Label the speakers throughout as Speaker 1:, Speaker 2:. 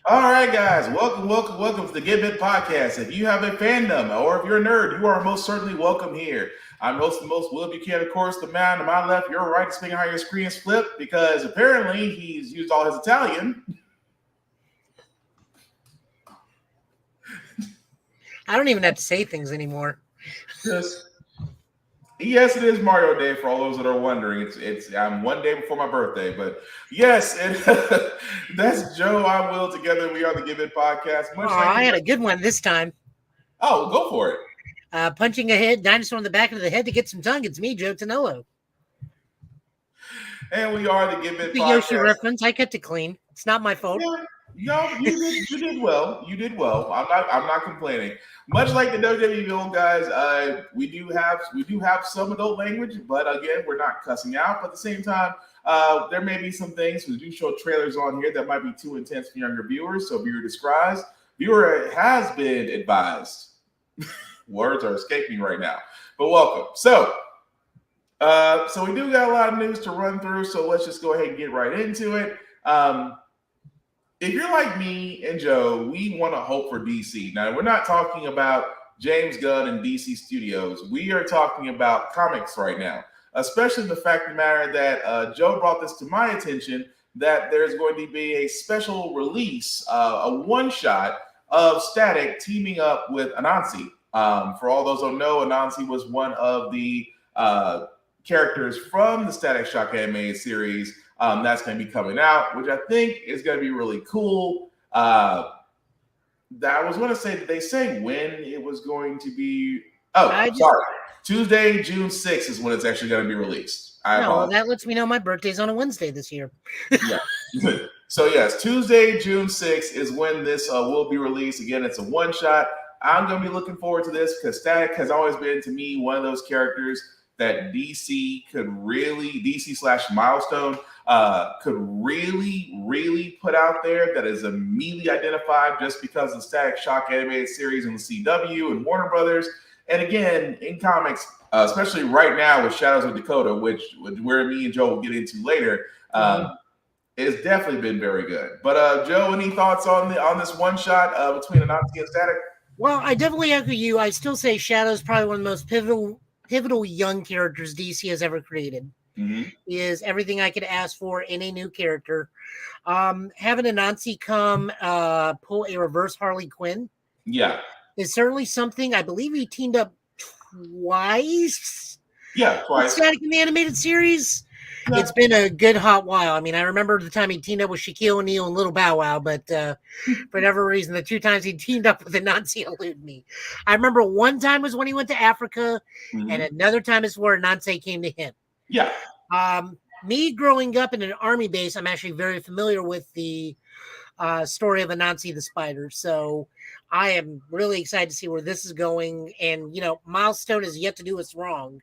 Speaker 1: All right, guys, welcome to the Get Bit Podcast. If you have a fandom or if you're a nerd, you are most certainly welcome here. I'm host the most Will Buchanan, of course, the man to my left, your right, speaking how your screen is flipped because apparently he's used all his Italian.
Speaker 2: I don't even have to say things anymore.
Speaker 1: Just yes, it is Mario Day for all those that are wondering. It's I'm one day before my birthday, but yes, that's Joe. I'm Will. Together we are the Get Bit Podcast. Much like
Speaker 2: I had a good one this time.
Speaker 1: oh, go for it.
Speaker 2: Punching a head, dinosaur in the back of the head to get some tongue. It's me, Joe Tonello.
Speaker 1: And we are the Get Bit
Speaker 2: The
Speaker 1: Podcast.
Speaker 2: Yoshi reference. I kept it clean. It's not my fault.
Speaker 1: Yeah, you did well. You did well. I'm not complaining. Much like the WWE guys, we do have some adult language, but again, we're not cussing out. But at the same time, there may be some things we do show trailers on here that might be too intense for younger viewers. So viewer has been advised. Words are escaping right now, but welcome. So we do got a lot of news to run through. So let's just go ahead and get right into it. If you're like me and Joe, we want to hope for DC. Now, we're not talking about James Gunn and DC Studios. We are talking about comics right now, especially the fact of the matter that Joe brought this to my attention, that there's going to be a special release, a one-shot of Static teaming up with Anansi. For all those who don't know, Anansi was one of the characters from the Static Shock animated series. That's going to be coming out, which I think is going to be really cool. I was going to say, did they say when it was going to be? Oh, sorry. Tuesday, June 6th is when it's actually going to be released.
Speaker 2: That lets me know my birthday's on a Wednesday this year.
Speaker 1: Yeah. So, yes, Tuesday, June 6th is when this will be released. Again, it's a one-shot. I'm going to be looking forward to this because Static has always been, to me, one of those characters that DC / Milestone could really put out there that is immediately identified just because of the Static Shock animated series and the CW and Warner Brothers. And again, in comics, especially right now with Shadows of Dakota, which where me and Joe will get into later, it's definitely been very good. But Joe, any thoughts on this one shot between Anansi and Static?
Speaker 2: Well, I definitely echo you. I still say Shadow's probably one of the most pivotal young characters DC has ever created.
Speaker 1: Mm-hmm.
Speaker 2: Is everything I could ask for in a new character. Having Anansi come pull a reverse Harley Quinn, is certainly something. I believe he teamed up twice.
Speaker 1: Yeah, twice.
Speaker 2: Static in the animated series. Yeah. It's been a good hot while. I mean, I remember the time he teamed up with Shaquille O'Neal and Little Bow Wow, but for whatever reason, the two times he teamed up with Anansi elude me. I remember one time was when he went to Africa, and another time is where Anansi came to him.
Speaker 1: Yeah.
Speaker 2: Me growing up in an army base, I'm actually very familiar with the story of Anansi the Spider. So I am really excited to see where this is going. And, Milestone has yet to do us wrong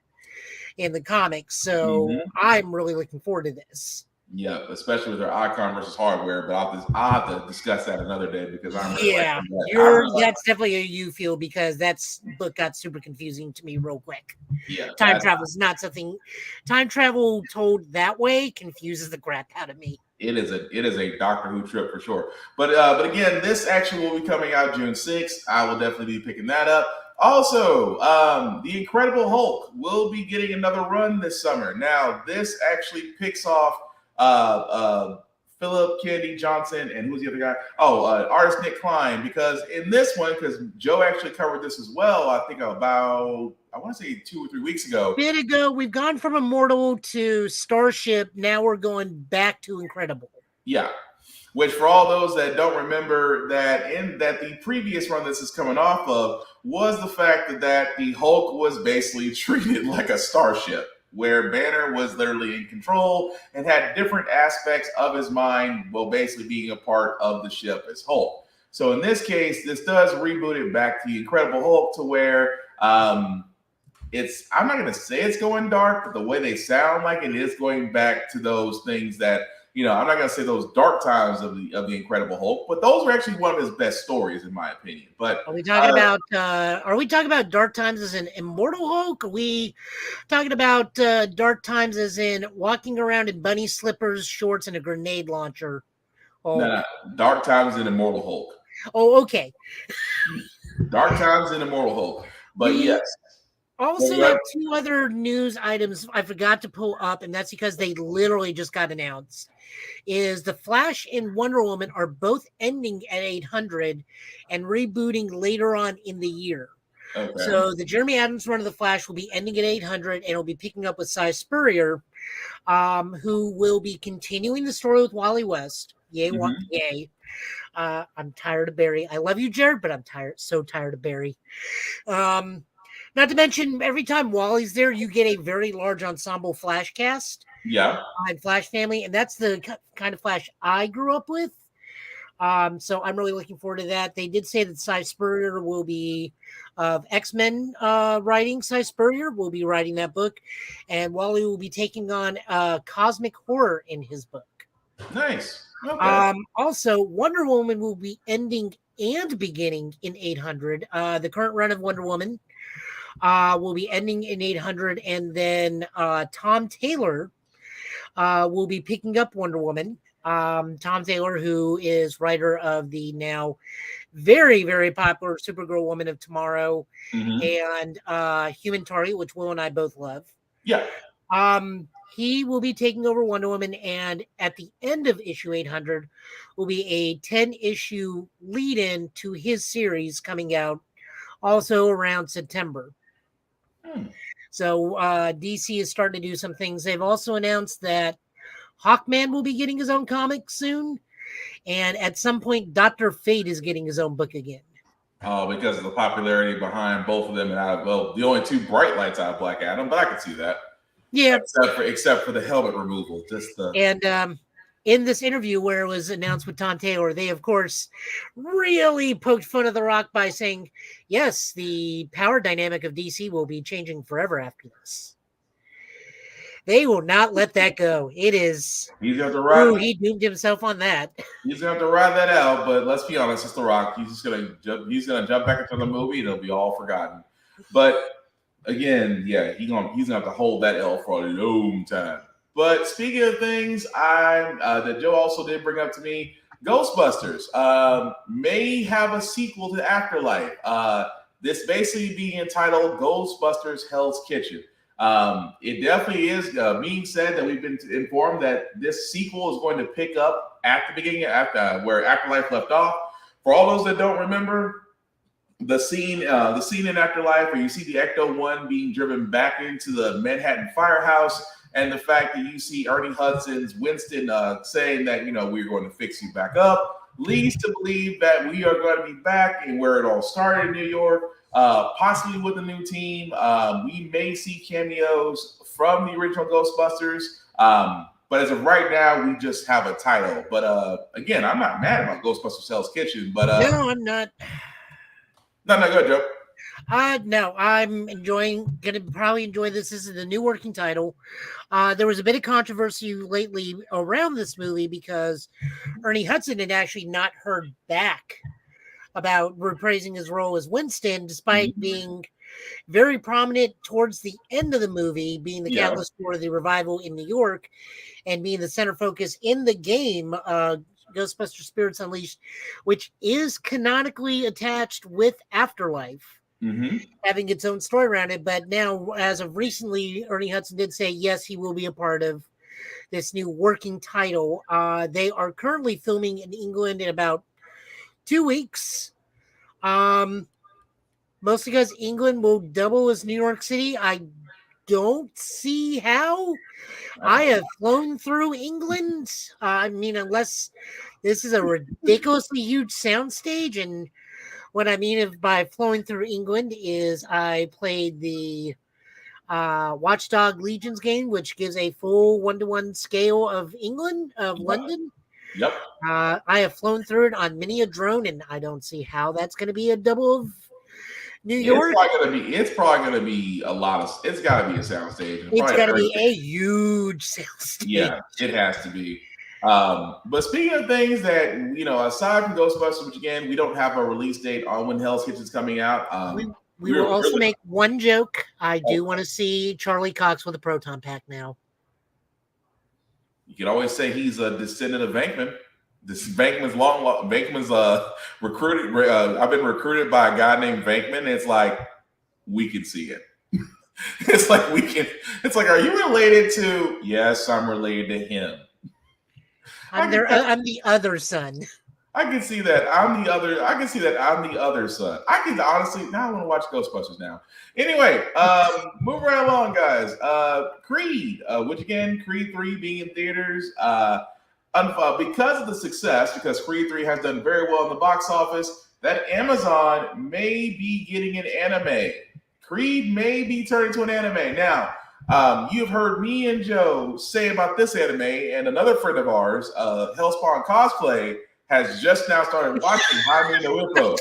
Speaker 2: in the comics. So I'm really looking forward to this.
Speaker 1: Yeah, especially with their icon versus hardware, but I'll have to discuss that another day because I'm really
Speaker 2: that's definitely a you feel because that's book got super confusing to me real quick.
Speaker 1: Yeah,
Speaker 2: time travel is not something. Time travel told that way confuses the crap out of me.
Speaker 1: It is a Doctor Who trip for sure. But again, this actually will be coming out June 6th. I will definitely be picking that up. Also, the Incredible Hulk will be getting another run this summer. Now, this actually picks off Philip Kennedy Johnson, and who's the other guy? Artist Nick Klein, because in this one, because Joe actually covered this as well, I think about, I want to say 2 or 3 weeks ago.
Speaker 2: A bit ago, we've gone from Immortal to Starship. Now we're going back to Incredible.
Speaker 1: Yeah. Which, for all those that don't remember, that the previous run this is coming off of was the fact that the Hulk was basically treated like a starship, where Banner was literally in control and had different aspects of his mind while basically being a part of the ship as Hulk. So in this case, this does reboot it back to the Incredible Hulk to where I'm not going to say it's going dark, but the way they sound like it is going back to those things that, I'm not going to say those dark times of the Incredible Hulk, but those are actually one of his best stories, in my opinion. But
Speaker 2: are we talking about dark times as in Immortal Hulk? Are we talking about dark times as in walking around in bunny slippers, shorts, and a grenade launcher
Speaker 1: No,
Speaker 2: Oh,
Speaker 1: no, Dark Times and Immortal Hulk.
Speaker 2: oh, okay.
Speaker 1: Dark Times and Immortal Hulk. But yes.
Speaker 2: We also have two other news items I forgot to pull up, and that's because they literally just got announced. Is the Flash and Wonder Woman are both ending at 800 and rebooting later on in the year.
Speaker 1: Okay.
Speaker 2: So the Jeremy Adams run of the Flash will be ending at 800, and it'll be picking up with Cy Spurrier, who will be continuing the story with Wally West. Yay, yay. I'm tired of Barry. I love you, Jared, but I'm so tired of Barry. Not to mention, every time Wally's there, you get a very large ensemble Flash cast.
Speaker 1: Yeah.
Speaker 2: And Flash family, and that's the kind of Flash I grew up with. So I'm really looking forward to that. They did say that Cy Spurrier will be of X-Men writing. Cy Spurrier will be writing that book, and Wally will be taking on cosmic horror in his book.
Speaker 1: Nice. Okay.
Speaker 2: Also, Wonder Woman will be ending and beginning in 800. The current run of Wonder Woman will be ending in 800, and then Tom Taylor will be picking up Wonder Woman. Tom Taylor, who is writer of the now very, very popular Supergirl Woman of Tomorrow and Human Target, which Will and I both love.
Speaker 1: Yeah.
Speaker 2: He will be taking over Wonder Woman, and at the end of issue 800 will be a 10-issue lead-in to his series coming out also around September. So DC is starting to do some things. They've also announced that Hawkman will be getting his own comic soon, and at some point, Dr. Fate is getting his own book again.
Speaker 1: Oh, because of the popularity behind both of them, and the only two bright lights out of Black Adam, but I can see that.
Speaker 2: Yeah,
Speaker 1: except for the helmet removal,
Speaker 2: And in this interview where it was announced with Tom Taylor, they of course really poked fun of The Rock by saying, "Yes, the power dynamic of DC will be changing forever after this." They will not let that go. It is.
Speaker 1: He's gonna have to ride.
Speaker 2: He doomed himself on that.
Speaker 1: He's gonna have to ride that out. But let's be honest, it's The Rock. He's gonna jump back into the movie, and it'll be all forgotten. But again, yeah, he's gonna have to hold that L for a long time. But speaking of things, that Joe also did bring up to me, Ghostbusters may have a sequel to Afterlife. This basically being entitled Ghostbusters: Hell's Kitchen. It definitely is being said that we've been informed that this sequel is going to pick up at the beginning, where Afterlife left off. For all those that don't remember, the scene in Afterlife where you see the Ecto-1 being driven back into the Manhattan firehouse, and the fact that you see Ernie Hudson's Winston saying that, we're going to fix you back up, leads to believe that we are going to be back in where it all started in New York, possibly with a new team. We may see cameos from the original Ghostbusters. But as of right now, we just have a title. But again, I'm not mad about Ghostbusters: Hell's Kitchen. But
Speaker 2: no, I'm not.
Speaker 1: No, go ahead, Joe.
Speaker 2: No, I'm gonna probably enjoy this. This is the new working title. There was a bit of controversy lately around this movie because Ernie Hudson had actually not heard back about reprising his role as Winston, despite being very prominent towards the end of the movie, being the catalyst for the revival in New York and being the center focus in the game, Ghostbusters Spirits Unleashed, which is canonically attached with Afterlife, having its own story around it. But now, as of recently, Ernie Hudson did say, yes, he will be a part of this new working title. They are currently filming in England in about 2 weeks. Mostly because England will double as New York City. I don't see how. I have flown through England. I mean, unless this is a ridiculously huge soundstage. And what I mean by flowing through England is I played the Watchdog Legions game, which gives a full 1-to-1 scale of England, of London.
Speaker 1: Yep.
Speaker 2: I have flown through it on many a drone, and I don't see how that's going to be a double of New York.
Speaker 1: It's probably gonna be a lot of. It's got to be a soundstage.
Speaker 2: It's got to be a huge soundstage.
Speaker 1: Yeah, it has to be. But speaking of things that aside from Ghostbusters, which again we don't have a release date on when Hell's Kitchen's coming out.
Speaker 2: We will also make one joke. I do want to see Charlie Cox with a proton pack now.
Speaker 1: You can always say he's a descendant of Venkman. This Venkman's recruited. I've been recruited by a guy named Venkman. It's like we can see it. It's like we can. It's like, are you related to? Yes, I'm related to him.
Speaker 2: I'm the other son.
Speaker 1: I can see that. I'm the other. I can see that I'm the other son. I can honestly now. I want to watch Ghostbusters now. Anyway, move right along, guys. Creed, which again, Creed 3 being in theaters. Because of the success, because Creed 3 has done very well in the box office, that Amazon may be getting an anime. Creed may be turning to an anime. Now, you've heard me and Joe say about this anime, and another friend of ours, Hellspawn Cosplay, has just now started watching Jaime no Ippo.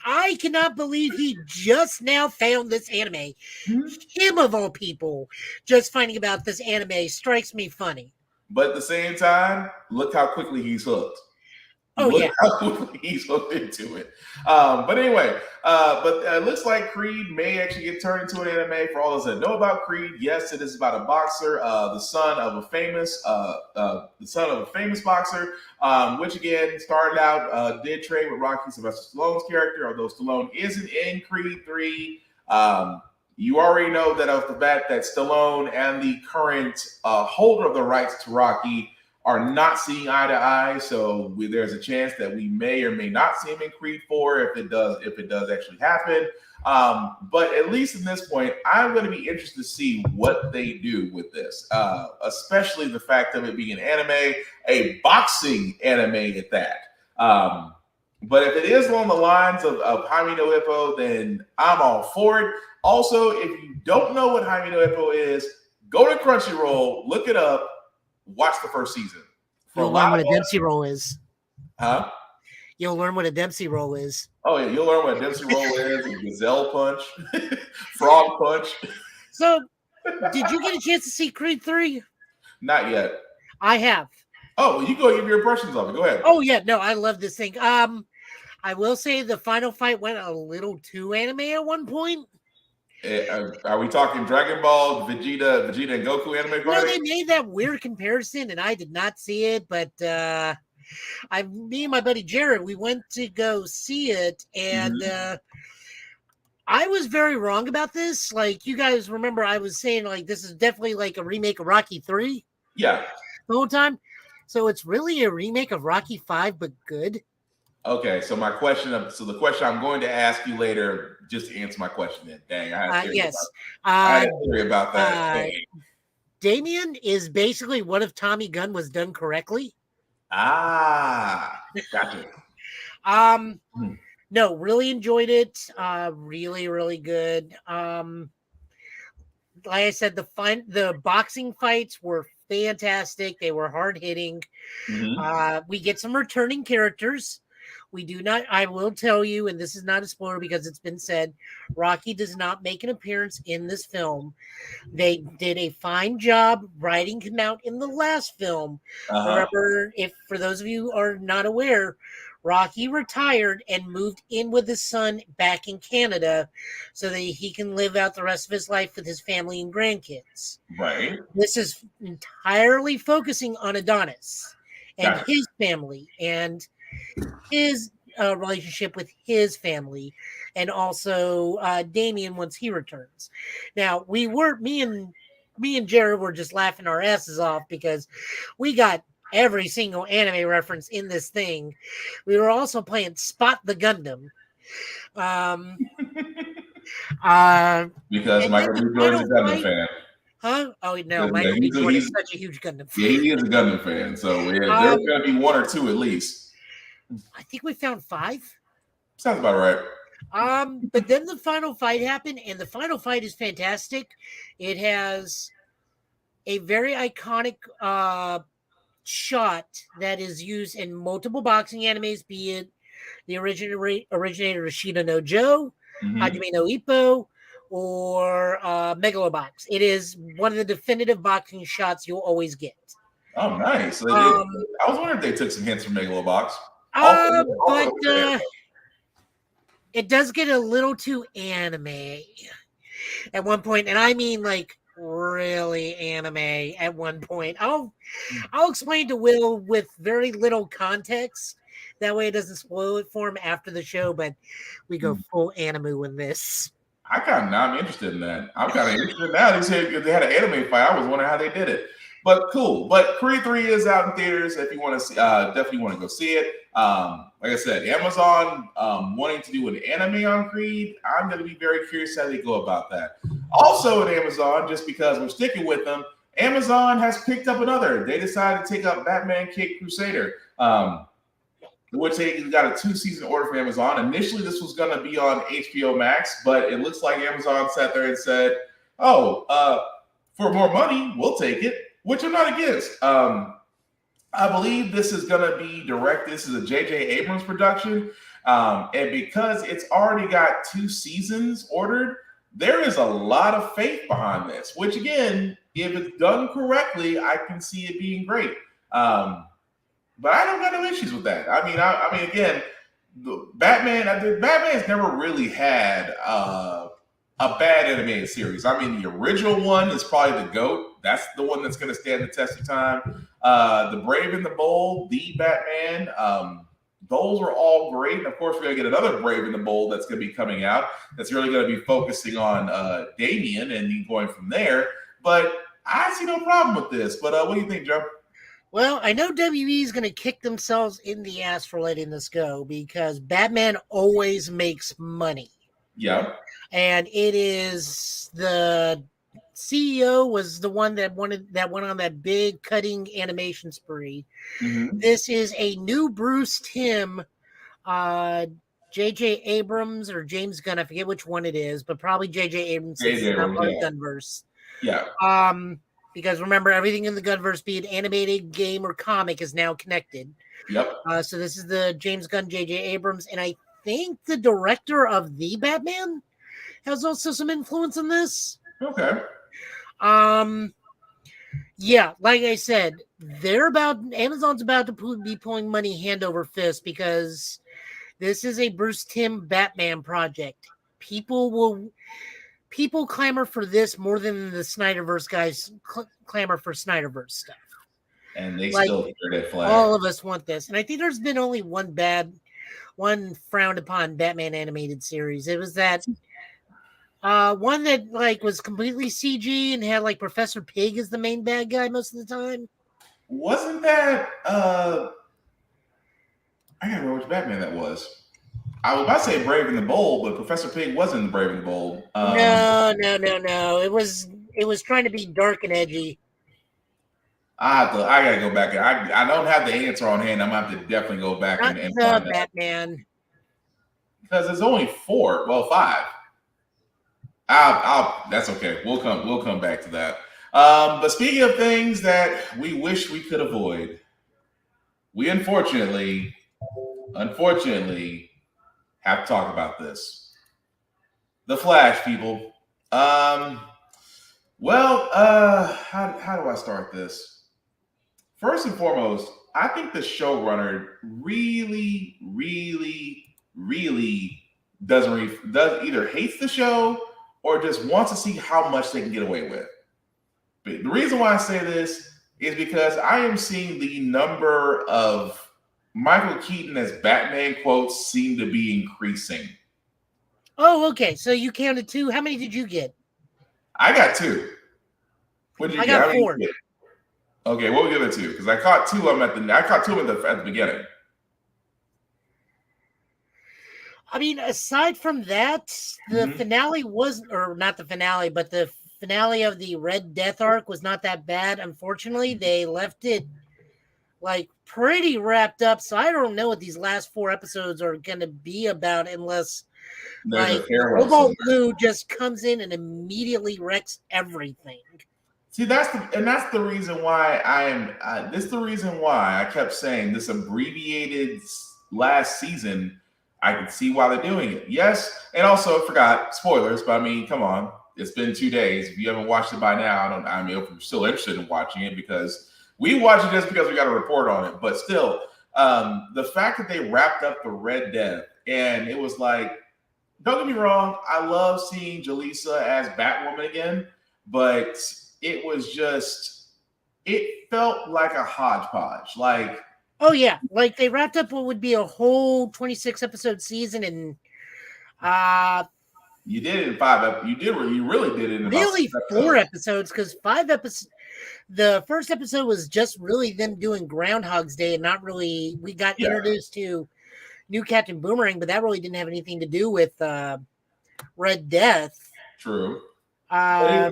Speaker 2: I cannot believe he just now found this anime.
Speaker 1: Mm-hmm.
Speaker 2: Him of all people, just finding about this anime strikes me funny.
Speaker 1: But at the same time, look how quickly he's hooked.
Speaker 2: Oh,
Speaker 1: look how quickly he's hooked into it. But anyway, it looks like Creed may actually get turned into an anime. For all those that know about Creed, yes, it is about a boxer, the son of a famous boxer, which again started out did trade with Rocky Sylvester Stallone's character, although Stallone isn't in Creed 3. You already know that off the bat that Stallone and the current holder of the rights to Rocky are not seeing eye to eye, so there's a chance that we may or may not see him in Creed 4 if it does actually happen. But at least in this point, I'm going to be interested to see what they do with this, especially the fact of it being an anime, a boxing anime at that. But if it is along the lines of Jaime no Ippo, then I'm all for it. Also, if you don't know what Jaime no Ippo is, go to Crunchyroll, look it up, watch the first season.
Speaker 2: You'll learn what a Dempsey roll is.
Speaker 1: Huh?
Speaker 2: You'll learn what a Dempsey roll is.
Speaker 1: Oh, yeah, you'll learn what a Dempsey roll is, a gazelle punch, frog punch.
Speaker 2: So, did you get a chance to see Creed 3?
Speaker 1: Not yet.
Speaker 2: I have.
Speaker 1: Oh, well, you go give your impressions of it. Go ahead.
Speaker 2: Oh, yeah. No, I love this thing. I will say the final fight went a little too anime at one point.
Speaker 1: Are we talking Dragon Ball, Vegeta and Goku anime fighting?
Speaker 2: No, they made that weird comparison, and I did not see it. But me and my buddy Jared, we went to go see it, and I was very wrong about this. Like, you guys remember, I was saying like this is definitely like a remake of Rocky 3.
Speaker 1: Yeah,
Speaker 2: the whole time. So it's really a remake of Rocky 5, but good.
Speaker 1: Okay, so the question I'm going to ask you later, just to answer my question then. Dang, I had a theory about that.
Speaker 2: Damien is basically what if Tommy Gunn was done correctly.
Speaker 1: Gotcha.
Speaker 2: No, really enjoyed it. Really, really good. Like I said, the boxing fights were fantastic. They were hard hitting. We get some returning characters. We do not, I will tell you, and this is not a spoiler because it's been said, Rocky does not make an appearance in this film. They did a fine job writing him out in the last film. Remember, for those of you who are not aware, Rocky retired and moved in with his son back in Canada so that he can live out the rest of his life with his family and grandkids.
Speaker 1: Right.
Speaker 2: This is entirely focusing on Adonis and his family and his relationship with his family, and also Damien once he returns. Now, me and Jared were just laughing our asses off because we got every single anime reference in this thing. We were also playing Spot the Gundam.
Speaker 1: Because Michael B. Jordan is a Gundam fan.
Speaker 2: Huh? Oh, no, Michael B. Jordan is such a huge Gundam fan.
Speaker 1: Yeah, he is a Gundam fan, so there's going to be one or two at least.
Speaker 2: I think we found 5.
Speaker 1: Sounds about right.
Speaker 2: But then the final fight happened, and the final fight is fantastic. It has a very iconic shot that is used in multiple boxing animes, be it the originator Rashida no Joe, Hajime no Ippo, or Megalobox. It is one of the definitive boxing shots you'll always get.
Speaker 1: Oh, nice. I was wondering if they took some hints from Megalobox.
Speaker 2: But it does get a little too anime at one point, and I mean like really anime at one point. I'll explain to Will with very little context. That way it doesn't spoil it for him after the show, but we go full anime in this.
Speaker 1: I'm interested in that. I'm kind of interested now. They said if they had an anime fight, I was wondering how they did it. But cool. But Creed 3 is out in theaters. If you want to see, definitely want to go see it. Like I said, Amazon wanting to do an anime on Creed. I'm going to be very curious how they go about that. Also at Amazon, just because we're sticking with them, Amazon has picked up another. They decided to take up Batman Caped Crusader. Which they got a 2-season order from Amazon. Initially, this was going to be on HBO Max, but it looks like Amazon sat there and said, "Oh, for more money, we'll take it," which I'm not against. I believe this is going to be directed. This is a J.J. Abrams production, and because it's already got 2 seasons ordered, there is a lot of faith behind this. Which, again, if it's done correctly, I can see it being great. But I don't got no issues with that. I mean, again, Batman's never really had a bad animated series. I mean, the original one is probably the GOAT. That's the one that's going to stand the test of time. The Brave and the Bold, the Batman, those are all great. And of course, we're going to get another Brave and the Bold that's going to be coming out. That's really going to be focusing on Damian and going from there. But I see no problem with this. But what do you think, Joe?
Speaker 2: Well, I know WB is going to kick themselves in the ass for letting this go because Batman always makes money.
Speaker 1: Yeah.
Speaker 2: And it is the CEO was the one that went on that big cutting animation spree. Mm-hmm. This is a new Bruce Timm, J.J. Abrams or James Gunn. I forget which one it is, but probably J.J. Abrams. J.J. Abrams, Gunverse.
Speaker 1: Yeah.
Speaker 2: Because remember, everything in the Gunverse, be it animated, game, or comic, is now connected.
Speaker 1: Yep.
Speaker 2: So this is the James Gunn, J.J. Abrams, and I think the director of The Batman has also some influence in this.
Speaker 1: Okay.
Speaker 2: Yeah, like I said, Amazon's about to be pulling money hand over fist because this is a Bruce Timm Batman project. People clamor for this more than the Snyderverse guys clamor for Snyderverse stuff.
Speaker 1: And they still hear that flag.
Speaker 2: All of us want this. And I think there's been only one frowned upon Batman animated series. It was that one that was completely CG and had Professor Pig as the main bad guy most of the time.
Speaker 1: Wasn't that I can't remember which Batman that was. I was about to say Brave and the Bold, but Professor Pig wasn't the Brave and the Bold.
Speaker 2: No. It was trying to be dark and edgy.
Speaker 1: I gotta go back. I don't have the answer on hand. I'm gonna have to definitely go back and find
Speaker 2: Batman.
Speaker 1: Because there's only 4. Well, 5. I'll that's okay. We'll come back to that. But speaking of things that we wish we could avoid, we unfortunately have to talk about this. The Flash, people. How do I start this? First and foremost, I think the showrunner really does either hates the show or just wants to see how much they can get away with. But the reason why I say this is because I am seeing the number of Michael Keaton as Batman quotes seem to be increasing.
Speaker 2: Oh, okay. So you counted 2. How many did you get?
Speaker 1: I got 2. What did you get?
Speaker 2: I got 4.
Speaker 1: Okay, what were the other 2? Because I caught 2 of them at the beginning.
Speaker 2: I mean, aside from that, the finale wasn't, or not the finale, but the finale of the Red Death arc was not that bad. Unfortunately, they left it pretty wrapped up. So I don't know what these last 4 episodes are going to be about unless Cobalt Blue just comes in and immediately wrecks everything.
Speaker 1: See, that's the reason why this is the reason why I kept saying this abbreviated last season. I can see why they're doing it. Yes, and also I forgot spoilers, but I mean, come on, it's been 2 days. If you haven't watched it by now, if you're still interested in watching it, because we watch it just because we got a report on it. But still, the fact that they wrapped up the Red Death, and it was don't get me wrong, I love seeing Jaleesa as Batwoman again. but it was just, it felt like a hodgepodge. Like,
Speaker 2: Oh yeah, like they wrapped up what would be a whole 26 episode season in uh
Speaker 1: you did it in 5 you really did it in about
Speaker 2: really 4
Speaker 1: 6 episodes.
Speaker 2: episodes, because 5 episodes. The first episode was just really them doing Groundhog's Day, and not really. We got
Speaker 1: Yeah,
Speaker 2: introduced to new Captain Boomerang, but that really didn't have anything to do with Red Death.
Speaker 1: true. But,
Speaker 2: Uh,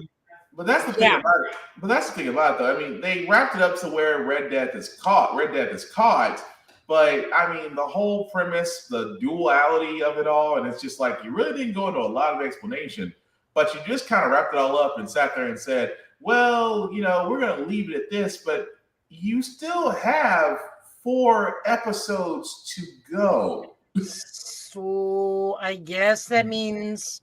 Speaker 1: but that's the thing
Speaker 2: yeah,
Speaker 1: about it. But that's the thing about it, though. I mean, they wrapped it up to where Red Death is caught. Red Death is caught. But I mean, the whole premise, the duality of it all, and it's just like you really didn't go into a lot of explanation, but you just kind of wrapped it all up and sat there and said, well, we're going to leave it at this, but you still have 4 episodes to go.
Speaker 2: so I guess that means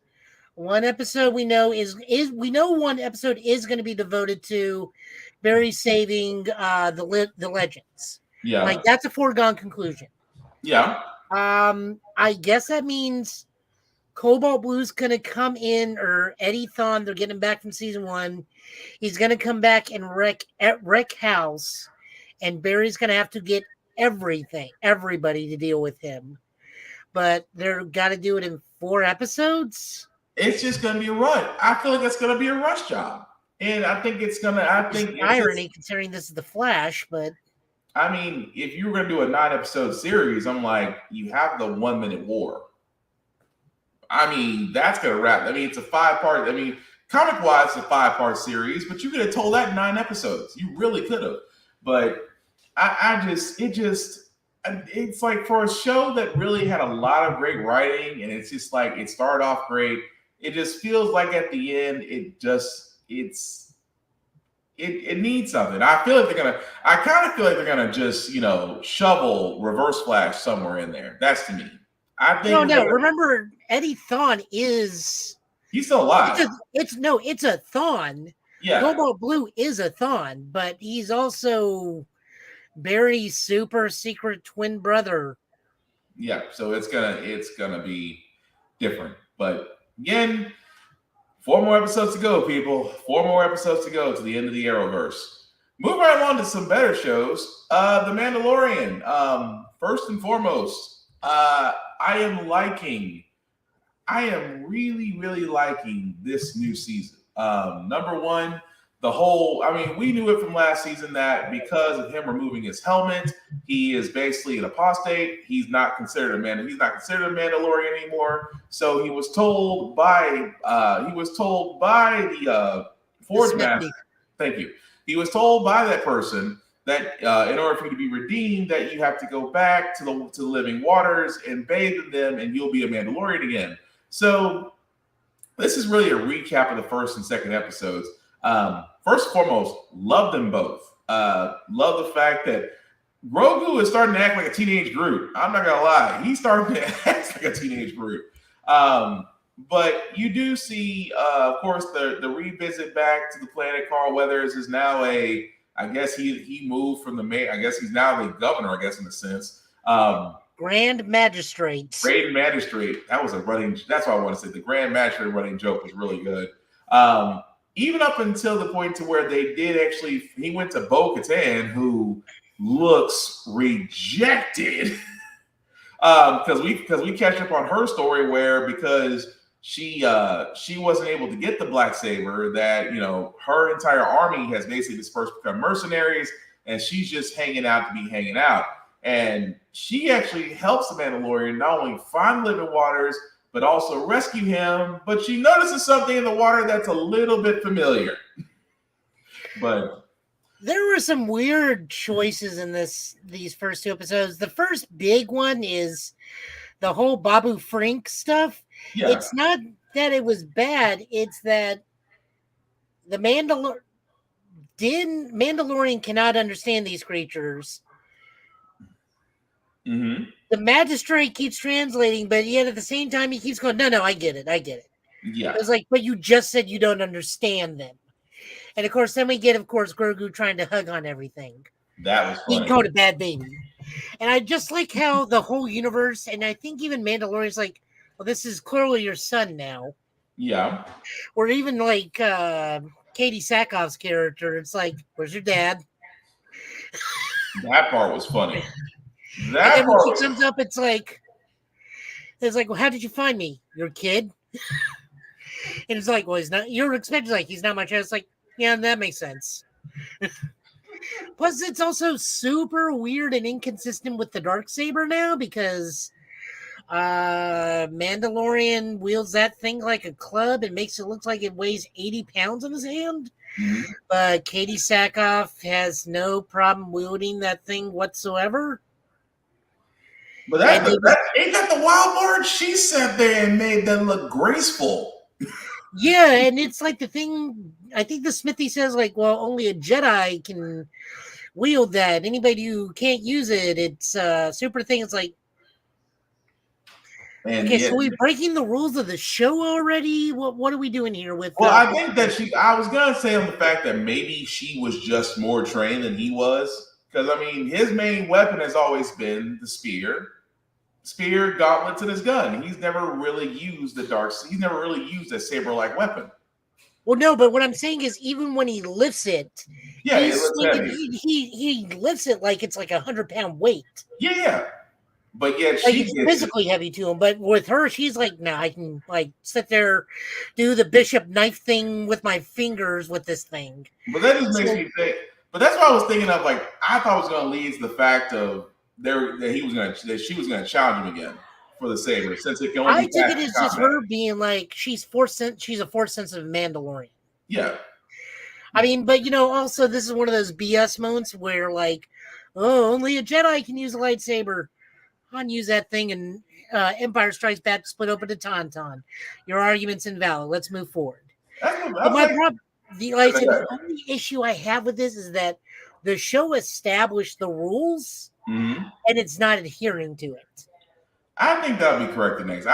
Speaker 2: one episode we know we know one episode is going to be devoted to Barry saving the legends.
Speaker 1: Yeah.
Speaker 2: Like that's a foregone conclusion.
Speaker 1: Yeah.
Speaker 2: I guess that means Cobalt Blue's gonna come in, or Eddie Thawne, they're getting him back from season 1. He's gonna come back and wreck house, and Barry's gonna have to get everybody to deal with him. But they're gotta do it in 4 episodes.
Speaker 1: It's just gonna be a run. I feel like it's gonna be a rush job. And I think it's
Speaker 2: irony considering this is the Flash, but
Speaker 1: I mean, if you were going to do a 9-episode series, I'm like, you have the 1-minute war. I mean, that's going to wrap. I mean, it's a 5-part. I mean, comic-wise, it's a 5-part series, but you could have told that in 9 episodes. You really could have. But it's like for a show that really had a lot of great writing, and it's just like it started off great. It just feels like at the end, it needs something. I kind of feel like they're gonna just, shovel Reverse Flash somewhere in there. That's to me. I think
Speaker 2: no. Remember, Eddie Thawne he's
Speaker 1: still alive.
Speaker 2: It's a Thawne.
Speaker 1: Yeah.
Speaker 2: Cobalt Blue is a Thawne, but he's also Barry's super secret twin brother.
Speaker 1: Yeah, so it's gonna be different. But again, 4 more episodes to go, people. 4 more episodes to go to the end of the Arrowverse. Moving right along to some better shows. The Mandalorian. First and foremost, I am really, really liking this new season. Number one, we knew it from last season that because of him removing his helmet, he is basically an apostate. He's not considered a Mandalorian anymore. So he was told by the Forge Master. Thank you. He was told by that person that in order for you to be redeemed, that you have to go back to the living waters and bathe in them, and you'll be a Mandalorian again. So this is really a recap of the first and second episodes. First and foremost, love them both. Love the fact that Grogu is starting to act like a teenage Groot. I'm not gonna lie, he's starting to act like a teenage Groot. But you do see, of course, the revisit back to the planet. Carl Weathers is now I guess he moved from the mayor. I guess he's now the governor. I guess in a sense.
Speaker 2: Grand Magistrate.
Speaker 1: Grand Magistrate. That was that's what I want to say. The Grand Magistrate running joke was really good. Even up until the point to where he went to Bo-Katan, who looks rejected. Because we catch up on her story where because she wasn't able to get the black saber, that her entire army has basically dispersed, become mercenaries, and she's just hanging out to be hanging out. And she actually helps the Mandalorian not only find living waters, but also rescue him. But she notices something in the water that's a little bit familiar. But
Speaker 2: there were some weird choices in these first 2 episodes. The first big one is the whole Babu Frink stuff. Yeah. It's not that it was bad, it's that the Mandalorian cannot understand these creatures.
Speaker 1: Mm-hmm.
Speaker 2: The magistrate keeps translating, but yet at the same time he keeps going, no, I get it. Yeah. It's like, but you just said you don't understand them. And of course, then we get, Grogu trying to hug on everything.
Speaker 1: That was funny.
Speaker 2: He called a bad baby. And I just like how the whole universe, and I think even Mandalorian's like, well, this is clearly your son now.
Speaker 1: Yeah.
Speaker 2: Or even like Katie Sackhoff's character. It's like, where's your dad?
Speaker 1: That part was funny.
Speaker 2: And
Speaker 1: That
Speaker 2: then when
Speaker 1: part
Speaker 2: she
Speaker 1: was
Speaker 2: comes up, it's like, well, how did you find me? Your kid? And it's like, well, he's not. You're expecting like he's not my child. It's like, yeah, that makes sense. Plus, it's also super weird and inconsistent with the Darksaber now because Mandolorian wields that thing like a club and makes it look like it weighs 80 pounds in his hand.
Speaker 1: Mhm.
Speaker 2: But Katie Sackhoff has no problem wielding that thing whatsoever.
Speaker 1: But ain't that the wild part? She sat there and made that look graceful.
Speaker 2: Yeah, and it's like the thing. I think the Smithy says like, well, only a Jedi can wield that. Anybody who can't use it, it's a super thing. It's like,
Speaker 1: And
Speaker 2: okay,
Speaker 1: yet,
Speaker 2: so we're breaking the rules of the show already. What are we doing here with?
Speaker 1: well, I think that I was gonna say on the fact that maybe she was just more trained than he was, because I mean, his main weapon has always been the spear, gauntlets, and his gun. He's never really used he's never really used a saber-like weapon.
Speaker 2: Well, no, but what I'm saying is, even when he lifts it,
Speaker 1: Yeah, it looks heavy.
Speaker 2: He lifts it like it's like 100-pound weight.
Speaker 1: Yeah. But yet
Speaker 2: like it's physically heavy to him. But with her, she's like, no, I can like sit there, do the bishop knife thing with my fingers with this thing.
Speaker 1: But that just makes me think. But that's what I was thinking of. Like, I thought it was going to lead to the fact of that she was going to challenge him again for the saber, since it can only.
Speaker 2: I think it is just her being like she's a force sensitive Mandalorian.
Speaker 1: Yeah.
Speaker 2: I mean, but also this is one of those BS moments where like, oh, only a Jedi can use a lightsaber. Han use that thing, and Empire Strikes Back split open to Tauntaun. Your argument's invalid. Let's move forward. But my problem, the only issue I have with this is that the show established the rules, and it's not adhering to it.
Speaker 1: I think that'll be correct the next.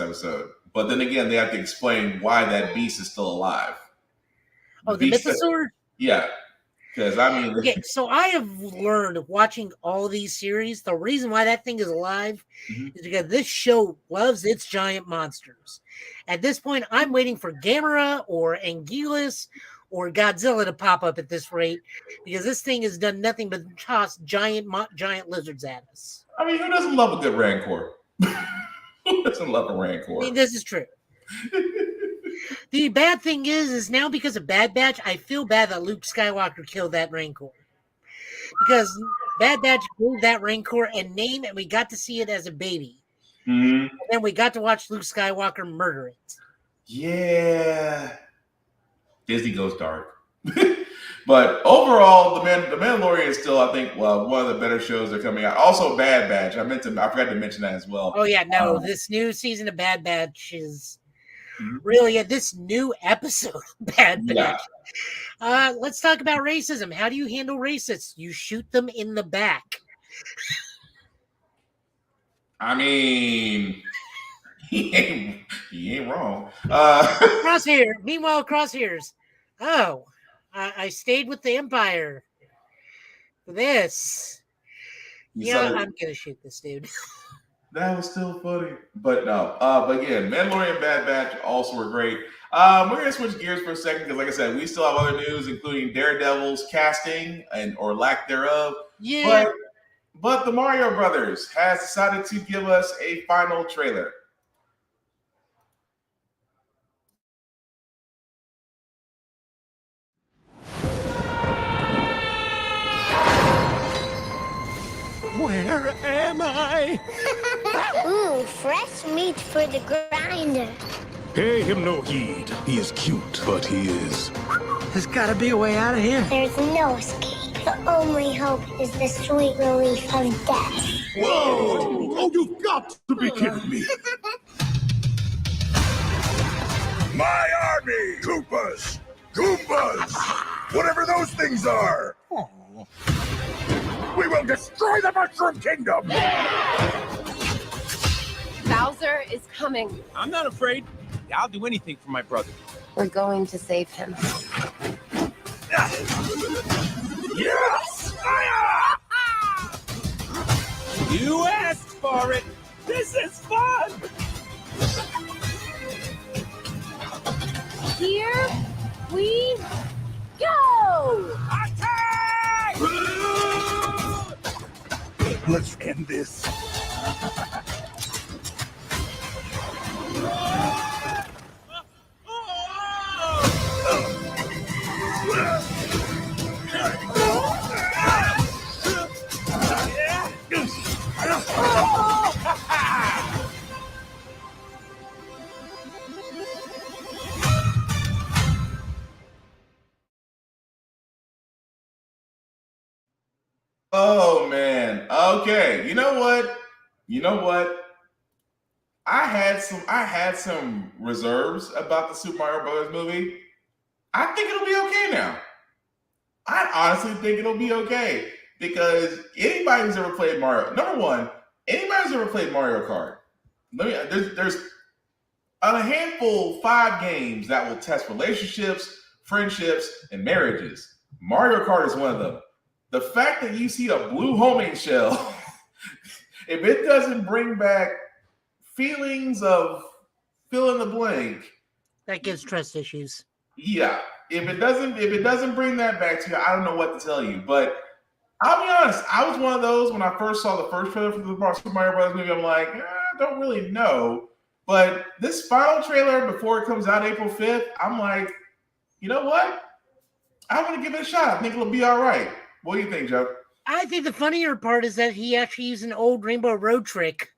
Speaker 1: Episode. But then again, they have to explain why that beast is still alive.
Speaker 2: The Mythosaur?
Speaker 1: Yeah. Because I mean,
Speaker 2: okay, so I have learned watching all these series, the reason why that thing is alive is because this show loves its giant monsters. At this point, I'm waiting for Gamera or Anguillus or Godzilla to pop up at this rate because this thing has done nothing but toss giant lizards at us.
Speaker 1: I mean, who doesn't love a good Rancor? Who doesn't love a Rancor?
Speaker 2: I mean, this is true. The bad thing is now because of Bad Batch, I feel bad that Luke Skywalker killed that Rancor. Because Bad Batch gave that Rancor a name, and we got to see it as a baby. And then we got to watch Luke Skywalker murder it.
Speaker 1: Yeah. Disney goes dark. But overall, the Mandalorian is still, I think, one of the better shows that are coming out. Also, Bad Batch. I forgot to mention that as well.
Speaker 2: Oh, yeah. No, this new season of Bad Batch is... really, this new episode of Bad Batch. Yeah. Let's talk about racism. How do you handle racists? You shoot them in the back.
Speaker 1: I mean, he ain't wrong.
Speaker 2: Crosshair. Meanwhile, Crosshairs. Oh, I stayed with the Empire for this. I'm gonna shoot this dude.
Speaker 1: That was still funny. But no. But again, Mandalorian and Bad Batch also were great. We're going to switch gears for a second because, like I said, we still have other news, including Daredevil's casting or lack thereof.
Speaker 2: Yeah.
Speaker 1: But the Mario Brothers has decided to give us a final trailer.
Speaker 3: Where am I?
Speaker 4: Ooh, fresh meat for the grinder.
Speaker 3: Pay him no heed. He is cute, but he is.
Speaker 5: There's gotta be a way out of here.
Speaker 4: There's no escape. The only hope is the sweet relief of death.
Speaker 3: Whoa! Oh, you've got to be kidding me.
Speaker 6: My army, Koopas! Goombas! Whatever those things are!
Speaker 3: Oh.
Speaker 6: We will destroy the Mushroom Kingdom!
Speaker 7: Bowser is coming.
Speaker 5: I'm not afraid. I'll do anything for my brother.
Speaker 7: We're going to save him.
Speaker 6: Yes!
Speaker 5: You asked for it. This is fun.
Speaker 7: Here we go!
Speaker 5: Attack!
Speaker 6: Let's end this.
Speaker 1: Oh man. Okay. You know what? I had some reserves about the Super Mario Bros. Movie. I think it'll be okay now. I honestly think it'll be okay because anybody who's ever played Mario, number one, anybody who's ever played Mario Kart, there's a handful, 5 games that will test relationships, friendships, and marriages. Mario Kart is one of them. The fact that you see a blue homing shell, if it doesn't bring back feelings of fill in the blank,
Speaker 2: That gives trust issues.
Speaker 1: yeah. If it doesn't bring that back to you, I don't know what to tell you. But I'll be honest, I was one of those when I first saw the first trailer for the Super Mario Bros. Movie. I'm like, I don't really know. But this final trailer before it comes out April 5th, I'm like, you know what? I'm gonna give it a shot. I think it'll be all right. What do you think, Joe?
Speaker 2: I think the funnier part is that he actually used an old Rainbow Road trick.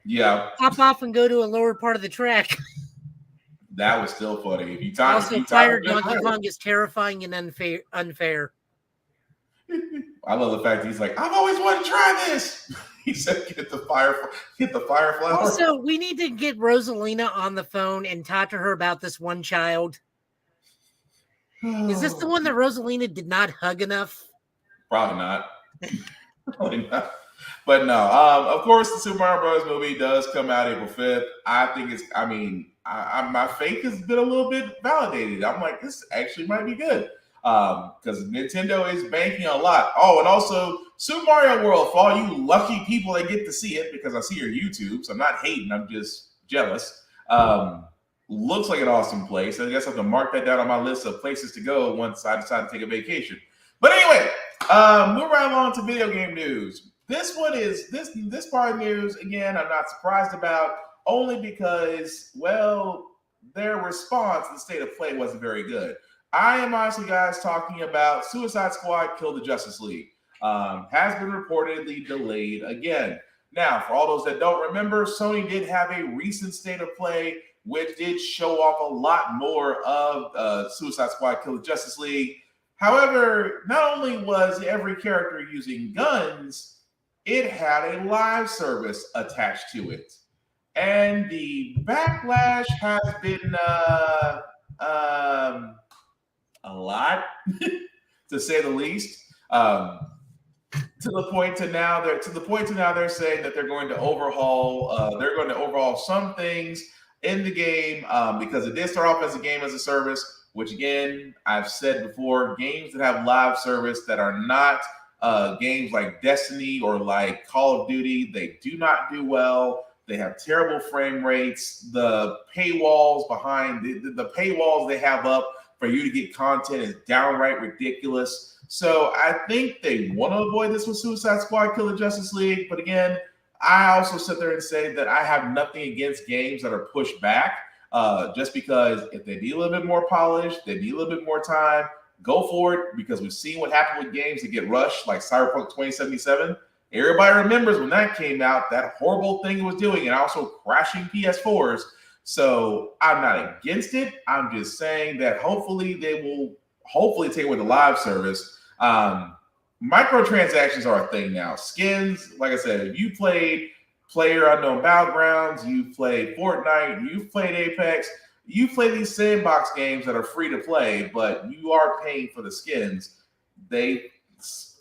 Speaker 1: Yeah,
Speaker 2: Hop off and go to a lower part of the track.
Speaker 1: that was still funny. If you time,
Speaker 2: Also, Fire Donkey Kong is terrifying and unfair.
Speaker 1: I love the fact that he's like, I've always wanted to try this. He said, "Get the fire flower."
Speaker 2: Also, we need to get Rosalina on the phone and talk to her about this one child. Is this the one that Rosalina did not hug enough?
Speaker 1: Probably not. Probably not. But no, of course, the Super Mario Bros. Movie does come out April 5th. I think it's, my faith has been a little bit validated. I'm like, this actually might be good. Because Nintendo is banking a lot. Oh, and also Super Mario World, for all you lucky people that get to see it, because I see your YouTube, so I'm not hating, I'm just jealous. Looks like an awesome place. I guess I have to mark that down on my list of places to go once I decide to take a vacation. But anyway, move right along to video game news. This one is this part of news, again, I'm not surprised about, only because, well, their response to the state of play wasn't very good. I am honestly, guys, talking about Suicide Squad Kill the Justice League. Has been reportedly delayed again. Now, for all those that don't remember, Sony did have a recent state of play which did show off a lot more of Suicide Squad Kill the Justice League. However, not only was every character using guns, it had a live service attached to it. And the backlash has been a lot, to say the least. To the point to now they're saying that they're going to overhaul some things in the game because it did start off as a game as a service, which again, I've said before, games that have live service that are not games like Destiny or like Call of Duty, they do not do well. They have terrible frame rates. The paywalls behind the paywalls they have up for you to get content is downright ridiculous. So I think they want to avoid this with Suicide Squad Kill the Justice League. But again, I also sit there and say that I have nothing against games that are pushed back just because if they need a little bit more polish, they need a little bit more time, go for it, because we've seen what happened with games that get rushed like Cyberpunk 2077. Everybody remembers when that came out, that horrible thing it was doing and also crashing PS4s. So I'm not against it. I'm just saying that hopefully they will take away the live service. Microtransactions are a thing now. Skins, like I said, if you played PlayerUnknown Battlegrounds, you've played Fortnite, you've played Apex, you play these sandbox games that are free to play, but you are paying for the skins.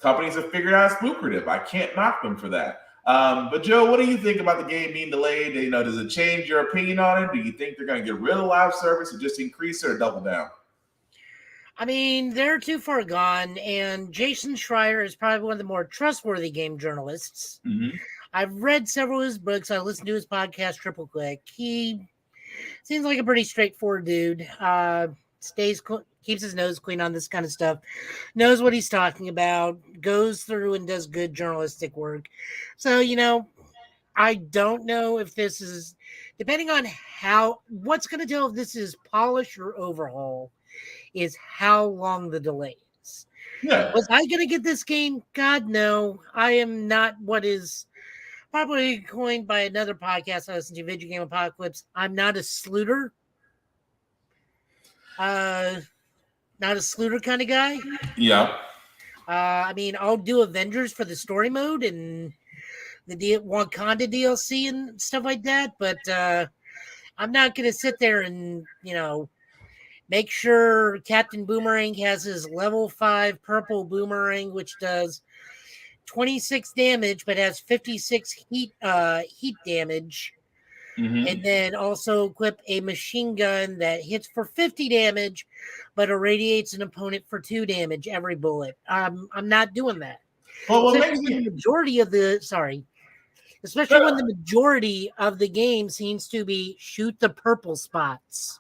Speaker 1: Companies have figured out it's lucrative. I can't knock them for that. But Joe, what do you think about the game being delayed? Does it change your opinion on it? Do you think they're going to get rid of live service or just increase it or double down?
Speaker 2: I mean, they're too far gone, and Jason Schreier is probably one of the more trustworthy game journalists.
Speaker 1: Mm-hmm.
Speaker 2: I've read several of his books. I listened to his podcast, Triple Click. He seems like a pretty straightforward dude. keeps his nose clean on this kind of stuff, knows what he's talking about, goes through and does good journalistic work. So, I don't know if this is, depending on what's going to tell if this is polish or overhaul, is how long the delay is.
Speaker 1: Yeah.
Speaker 2: Was I going to get this game? God, no. I am not what is probably coined by another podcast I listen to, Video Game Apocalypse. I'm not a sleuter. Not a sleuter kind of guy.
Speaker 1: Yeah.
Speaker 2: I mean, I'll do Avengers for the story mode and the Wakanda DLC and stuff like that, but I'm not going to sit there and, make sure Captain Boomerang has his level 5 purple boomerang, which does 26 damage, but has 56 heat damage.
Speaker 1: Mm-hmm.
Speaker 2: And then also equip a machine gun that hits for 50 damage, but irradiates an opponent for 2 damage every bullet. I'm not doing that.
Speaker 1: Well, what
Speaker 2: Especially
Speaker 1: makes
Speaker 2: when the majority of the game seems to be shoot the purple spots.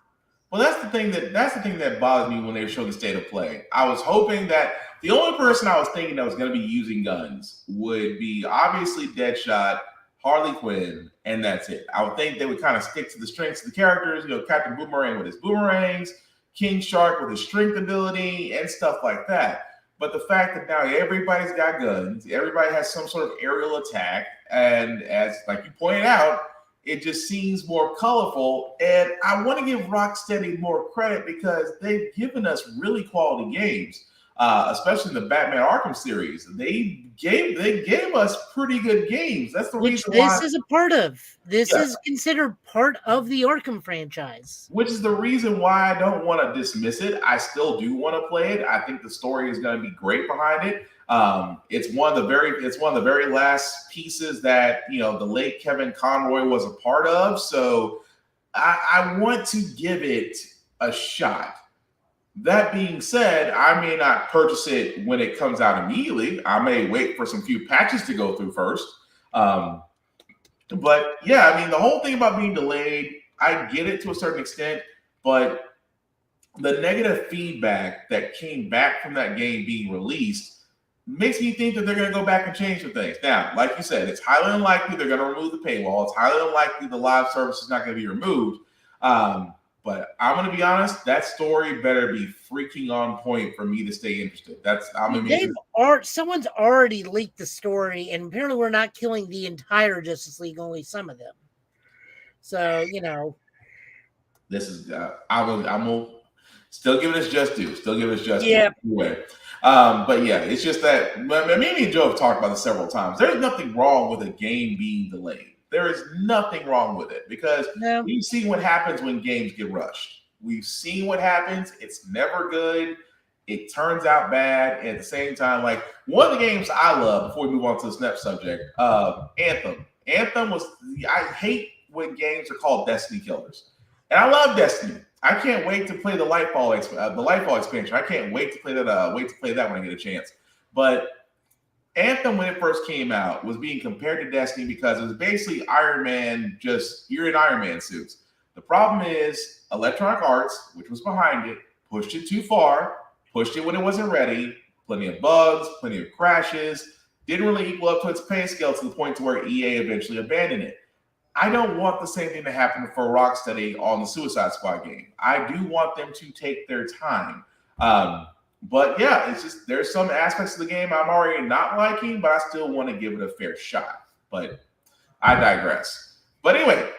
Speaker 1: Well, that's the thing that bothered me when they showed the state of play. I was hoping that the only person I was thinking that was going to be using guns would be obviously Deadshot, Harley Quinn, and that's it. I would think they would kind of stick to the strengths of the characters, Captain Boomerang with his boomerangs, King Shark with his strength ability, and stuff like that. But the fact that now everybody's got guns, everybody has some sort of aerial attack, and as like you pointed out, it just seems more colorful. And I want to give Rocksteady more credit because they've given us really quality games. Especially in the Batman Arkham series, they gave us pretty good games. That's the reason why
Speaker 2: this is a part of. This is considered part of the Arkham franchise.
Speaker 1: Which is the reason why I don't want to dismiss it. I still do want to play it. I think the story is going to be great behind it. It's one of the very last pieces that the late Kevin Conroy was a part of. So I want to give it a shot. That being said, I may not purchase it when it comes out immediately. I may wait for some few patches to go through first. But yeah, I mean, the whole thing about being delayed, I get it to a certain extent, but the negative feedback that came back from that game being released makes me think that they're going to go back and change some things. Now, like you said, it's highly unlikely they're going to remove the paywall. It's highly unlikely the live service is not going to be removed. But I'm going to be honest, that story better be freaking on point for me to stay interested.
Speaker 2: Someone's already leaked the story, and apparently we're not killing the entire Justice League, only some of them. So,
Speaker 1: this is I'm gonna still give it just due. Still give it just
Speaker 2: due.
Speaker 1: Anyway. But yeah, it's just that me and Joe have talked about this several times. There's nothing wrong with a game being delayed. There is nothing wrong with it because we've seen what happens when games get rushed. We've seen what happens. It's never good. It turns out bad. And at the same time, like one of the games I love, before we move on to this next subject, Anthem. I hate when games are called Destiny killers. And I love Destiny. I can't wait to play the Lightfall expansion. I can't wait to play that when I get a chance. But Anthem, when it first came out, was being compared to Destiny because it was basically Iron Man, you're in Iron Man suits. The problem is Electronic Arts, which was behind it, pushed it too far, pushed it when it wasn't ready, plenty of bugs, plenty of crashes, didn't really equal up to its pay scale to the point to where EA eventually abandoned it. I don't want the same thing to happen for Rocksteady on the Suicide Squad game. I do want them to take their time. But yeah, it's just there's some aspects of the game I'm already not liking, but I still want to give it a fair shot. But I digress. But anyway,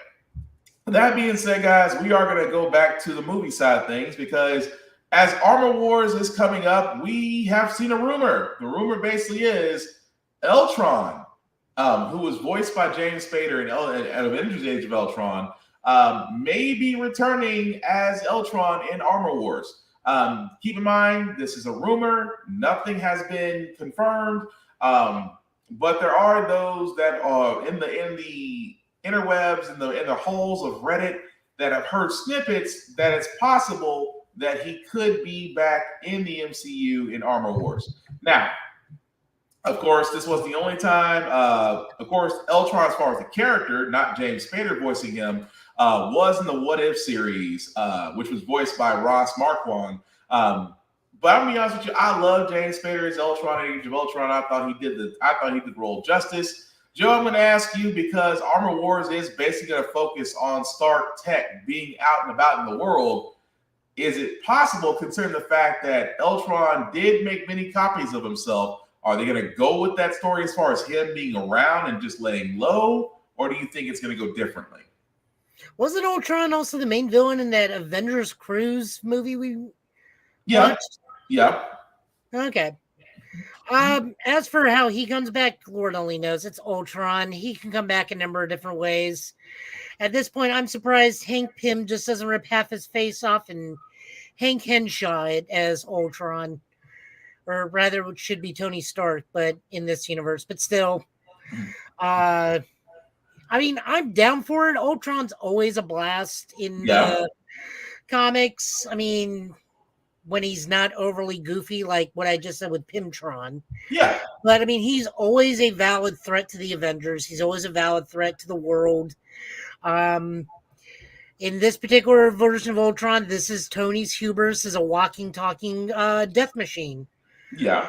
Speaker 1: that being said, guys, we are going to go back to the movie side of things because as Armor Wars is coming up, we have seen a rumor. The rumor basically is Eltron, who was voiced by James Spader in Avengers Age of Ultron, may be returning as Eltron in Armor Wars. Keep in mind, this is a rumor. Nothing has been confirmed. But there are those that are in the interwebs, in the holes of Reddit that have heard snippets that it's possible that he could be back in the MCU in Armor Wars. Now, of course, this was the only time, Eltron, as far as the character, not James Spader voicing him, was in the What If series, which was voiced by Ross Marquand. But I'm gonna be honest with you, I love James Spader as Ultron and Age of Ultron. I thought he did the role justice. Joe, I'm gonna ask you because Armor Wars is basically gonna focus on Stark Tech being out and about in the world. Is it possible, considering the fact that Ultron did make many copies of himself? Are they going to go with that story as far as him being around and just laying low? Or do you think it's going to go differently?
Speaker 2: Wasn't Ultron also the main villain in that Avengers Cruise movie we watched?
Speaker 1: Yeah.
Speaker 2: Okay. As for how he comes back, Lord only knows. It's Ultron. He can come back a number of different ways. At this point, I'm surprised Hank Pym just doesn't rip half his face off and Hank Henshaw it as Ultron. Or rather, it should be Tony Stark, but in this universe. But still, I mean, I'm down for it. Ultron's always a blast in the comics. I mean, when he's not overly goofy, like what I just said with Pimtron.
Speaker 1: Yeah.
Speaker 2: But I mean, he's always a valid threat to the Avengers. He's always a valid threat to the world. In this particular version of Ultron, this is Tony's hubris as a walking, talking death machine.
Speaker 1: Yeah.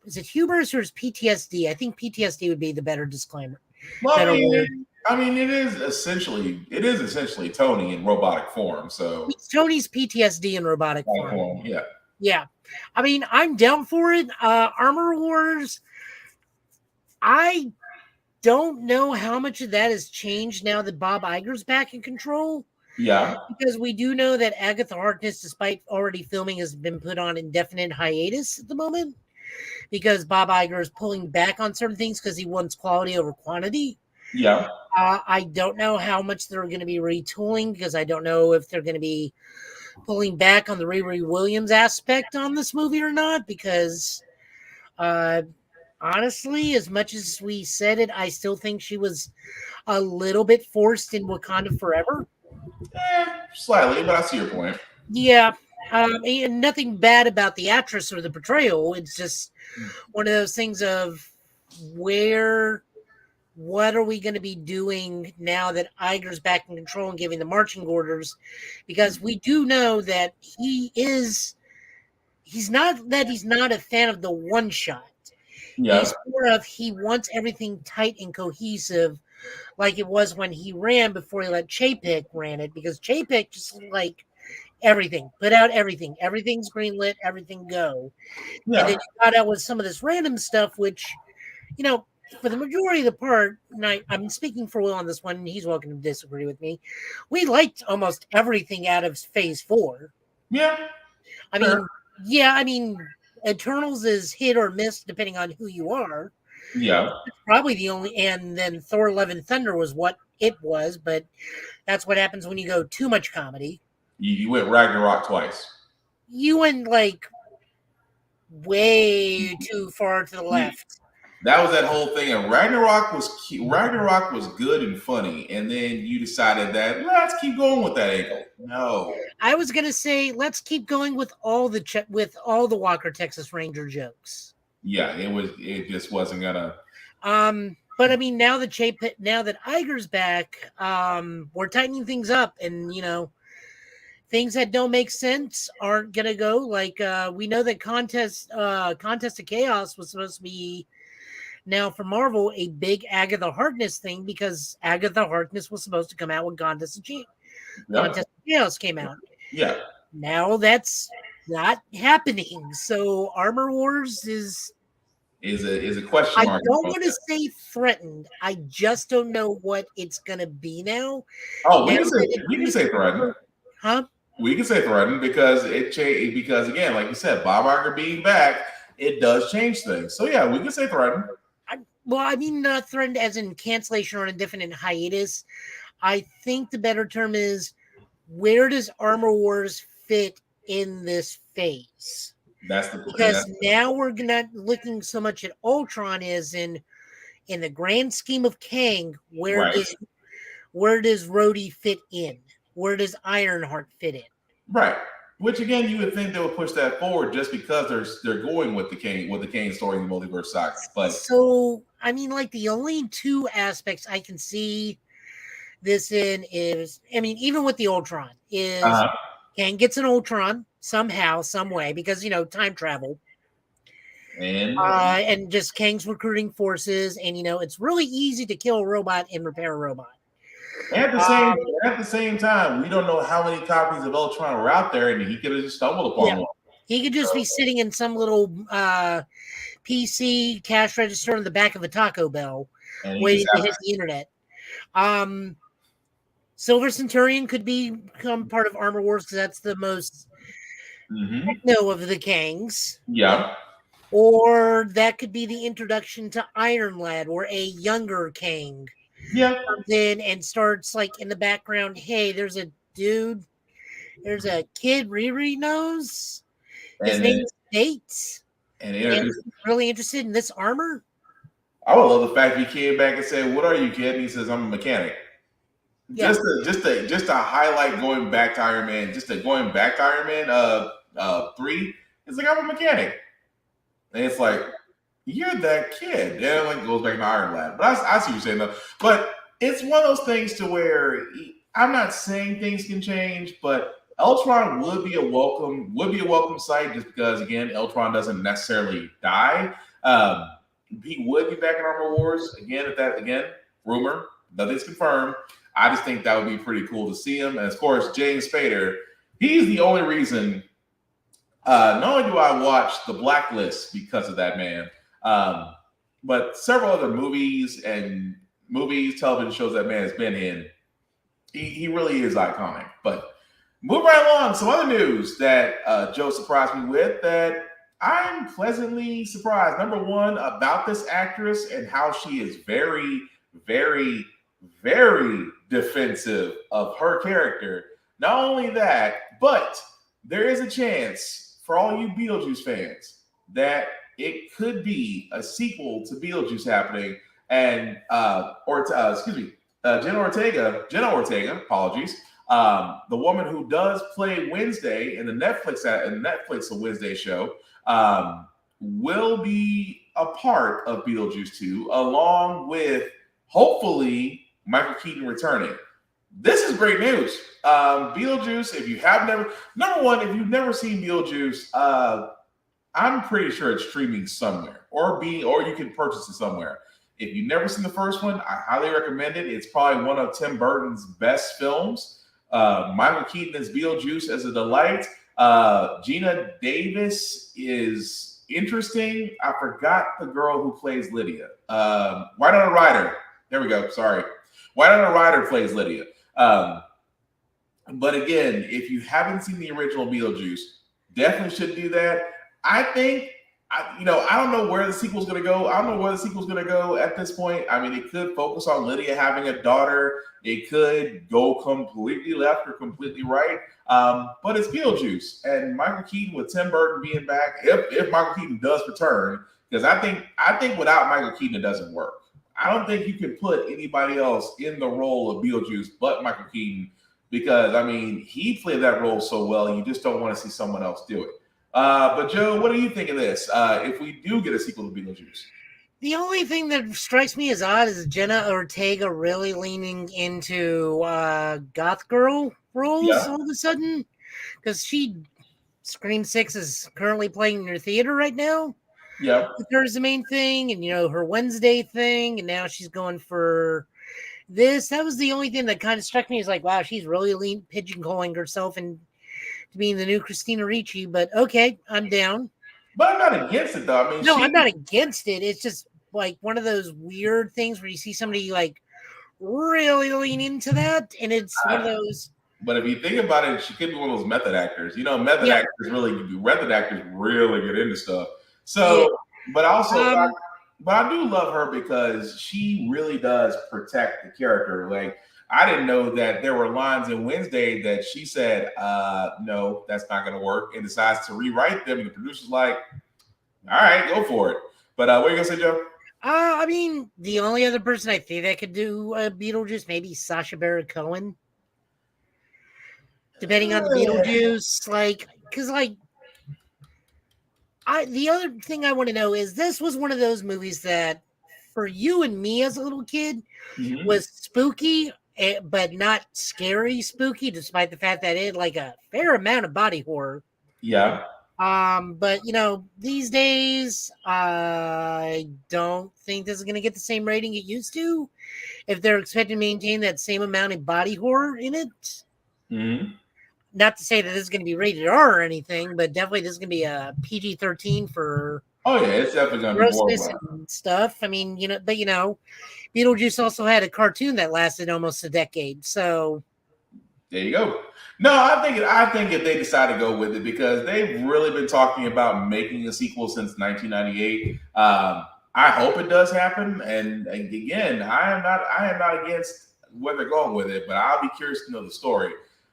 Speaker 2: Is it hubris or is PTSD? I think PTSD would be the better disclaimer.
Speaker 1: Well,
Speaker 2: better word.
Speaker 1: I mean, it is essentially Tony in robotic form. So
Speaker 2: It's Tony's PTSD in robotic form.
Speaker 1: Yeah.
Speaker 2: Yeah. I mean, I'm down for it. Armor Wars, I don't know how much of that has changed now that Bob Iger's back in control.
Speaker 1: Yeah.
Speaker 2: Because we do know that Agatha Harkness, despite already filming, has been put on indefinite hiatus at the moment because Bob Iger is pulling back on certain things because he wants quality over quantity.
Speaker 1: Yeah.
Speaker 2: I don't know how much they're going to be retooling because I don't know if they're going to be pulling back on the Riri Williams aspect on this movie or not because honestly, as much as we said it, I still think she was a little bit forced in Wakanda Forever.
Speaker 1: Slightly, but I see your point.
Speaker 2: Yeah. And nothing bad about the actress or the portrayal. It's just one of those things of what are we going to be doing now that Iger's back in control and giving the marching orders? Because we do know that he's not a fan of the one shot.
Speaker 1: Yeah.
Speaker 2: He's more of he wants everything tight and cohesive, like it was when he ran before he let Chapek ran it, because Chapek just like everything, put out everything, everything's greenlit, everything go.
Speaker 1: Yeah.
Speaker 2: And then you got out with some of this random stuff, which, you know, for the majority of the part, and I'm speaking for Will on this one, and he's welcome to disagree with me. We liked almost everything out of Phase 4.
Speaker 1: Yeah.
Speaker 2: I mean, Eternals is hit or miss depending on who you are.
Speaker 1: Yeah.
Speaker 2: It's probably the only, and then Thor: Love and Thunder was what it was, but that's what happens when you go too much comedy.
Speaker 1: You went Ragnarok twice.
Speaker 2: You went like way too far to the left.
Speaker 1: That was that whole thing, and Ragnarok was good and funny, and then you decided that let's keep going with that angle. No,
Speaker 2: I was gonna say let's keep going with all the Walker Texas Ranger jokes.
Speaker 1: Yeah, it just wasn't gonna.
Speaker 2: But I mean, now that Iger's back, we're tightening things up, and you know, things that don't make sense aren't gonna go. Like we know that Contest of Chaos was supposed to be now for Marvel a big Agatha Harkness thing because Agatha Harkness was supposed to come out when Contest of Chaos came out.
Speaker 1: Yeah.
Speaker 2: Now that's not happening. So Armor Wars is
Speaker 1: a question mark.
Speaker 2: I don't want to say threatened. I just don't know what it's gonna be now.
Speaker 1: Oh, we can say threatened.
Speaker 2: Huh?
Speaker 1: We can say threatened because because again, like you said, Bob Iger being back, it does change things. So yeah, we can say threatened.
Speaker 2: Well, I mean, not threatened as in cancellation or indefinite hiatus. I think the better term is, where does Armor Wars fit in this phase? Because now we're not looking so much at Ultron as in the grand scheme of Kang. Where does Rhodey fit in? Where does Ironheart fit in?
Speaker 1: Right. Which again, you would think they would push that forward just because they're going with the Kane story in the multiverse saga. But
Speaker 2: so I mean, like the only two aspects I can see this in is, I mean, even with the Ultron, is
Speaker 1: Uh-huh.
Speaker 2: Kang gets an Ultron somehow, some way, because time travel. And just Kang's recruiting forces, and it's really easy to kill a robot and repair a robot.
Speaker 1: At the same time, we don't know how many copies of Ultron were out there, and he could have just stumbled upon one.
Speaker 2: He could just be sitting in some little PC cash register in the back of a Taco Bell, waiting to hit the internet. Silver Centurion could become part of Armor Wars because that's the most techno of the Kangs.
Speaker 1: Yeah.
Speaker 2: Or that could be the introduction to Iron Lad, or a younger Kang.
Speaker 1: Yeah.
Speaker 2: Comes in and starts in the background. Hey, there's a dude. There's a kid Riri knows. His name is Nate. And he's really interested in this armor.
Speaker 1: I would love the fact he came back and said, "What are you, kid?" And he says, "I'm a mechanic." Yeah. Just to highlight going back to Iron Man, Iron Man 3. It's like, I'm a mechanic. And it's like, you're that kid. And it goes back to Iron Lad. But I see what you're saying though. But it's one of those things to where I'm not saying things can change, but Ultron would be a welcome sight, just because again, Ultron doesn't necessarily die. He would be back in Armor Wars again. Rumor, nothing's confirmed. I just think that would be pretty cool to see him. And of course, James Spader, he's the only reason. Not only do I watch The Blacklist because of that man, but several other movies, television shows that man has been in. He really is iconic. But moving right along, some other news that Joe surprised me with that I'm pleasantly surprised. Number one, about this actress and how she is very, very, very defensive of her character. Not only that, but there is a chance for all you Beetlejuice fans that it could be a sequel to Beetlejuice happening. And Jenna Ortega, apologies, the woman who does play Wednesday in the Netflix Wednesday show, will be a part of Beetlejuice 2, along with hopefully Michael Keaton returning. This is great news. Beetlejuice, if you've never seen Beetlejuice, I'm pretty sure it's streaming somewhere, or you can purchase it somewhere. If you've never seen the first one, I highly recommend it. It's probably one of Tim Burton's best films. Michael Keaton as Beetlejuice as a delight. Gina Davis is interesting. I forgot the girl who plays Lydia. Winona Ryder. There we go. Sorry. Winona Ryder plays Lydia. But again, if you haven't seen the original Beetlejuice, definitely should do that. I think, I don't know where the sequel's going to go. I don't know where the sequel's going to go at this point. I mean, it could focus on Lydia having a daughter. It could go completely left or completely right. But it's Beetlejuice, and Michael Keaton with Tim Burton being back. If Michael Keaton does return, because I think without Michael Keaton it doesn't work. I don't think you can put anybody else in the role of Beetlejuice but Michael Keaton, because I mean he played that role so well. You just don't want to see someone else do it. But Joe, what do you think of this? If we do get a sequel to Beetlejuice?
Speaker 2: The only thing that strikes me as odd is Jenna Ortega really leaning into goth girl roles all of a sudden, because Scream 6 is currently playing in her theater right now.
Speaker 1: Yeah,
Speaker 2: there's the main thing, and her Wednesday thing, and now she's going for this. That was the only thing that kind of struck me as like, wow, she's really pigeonholing herself and to being the new Christina Ricci. But okay, I'm down.
Speaker 1: But I'm not against it though. I mean,
Speaker 2: I'm not against it. It's just like one of those weird things where you see somebody like really lean into that, and it's one of those.
Speaker 1: But if you think about it, she could be one of those method actors. Method actors really get into stuff. So, but also, but I do love her because she really does protect the character. Like, I didn't know that there were lines in Wednesday that she said, no, that's not going to work, and decides to rewrite them. And the producer's like, all right, go for it. But what are you going to say, Joe?
Speaker 2: I mean, the only other person I think that could do Beetlejuice, maybe Sacha Baron Cohen. Depending on the Beetlejuice, the other thing I want to know is, this was one of those movies that, for you and me as a little kid, was spooky but not scary, spooky, despite the fact that it had like a fair amount of body horror.
Speaker 1: Yeah.
Speaker 2: But these days, I don't think this is going to get the same rating it used to. If they're expecting to maintain that same amount of body horror in it, not to say that this is going to be rated R or anything, but definitely this is going to be a PG-13 for.
Speaker 1: Oh yeah, it's definitely going to be more
Speaker 2: and stuff. I mean, but Beetlejuice also had a cartoon that lasted almost a decade. So
Speaker 1: there you go. No, I think if they decide to go with it, because they've really been talking about making a sequel since 1998. I hope it does happen. And again, I am not against where they're going with it, but I'll be curious to know the story.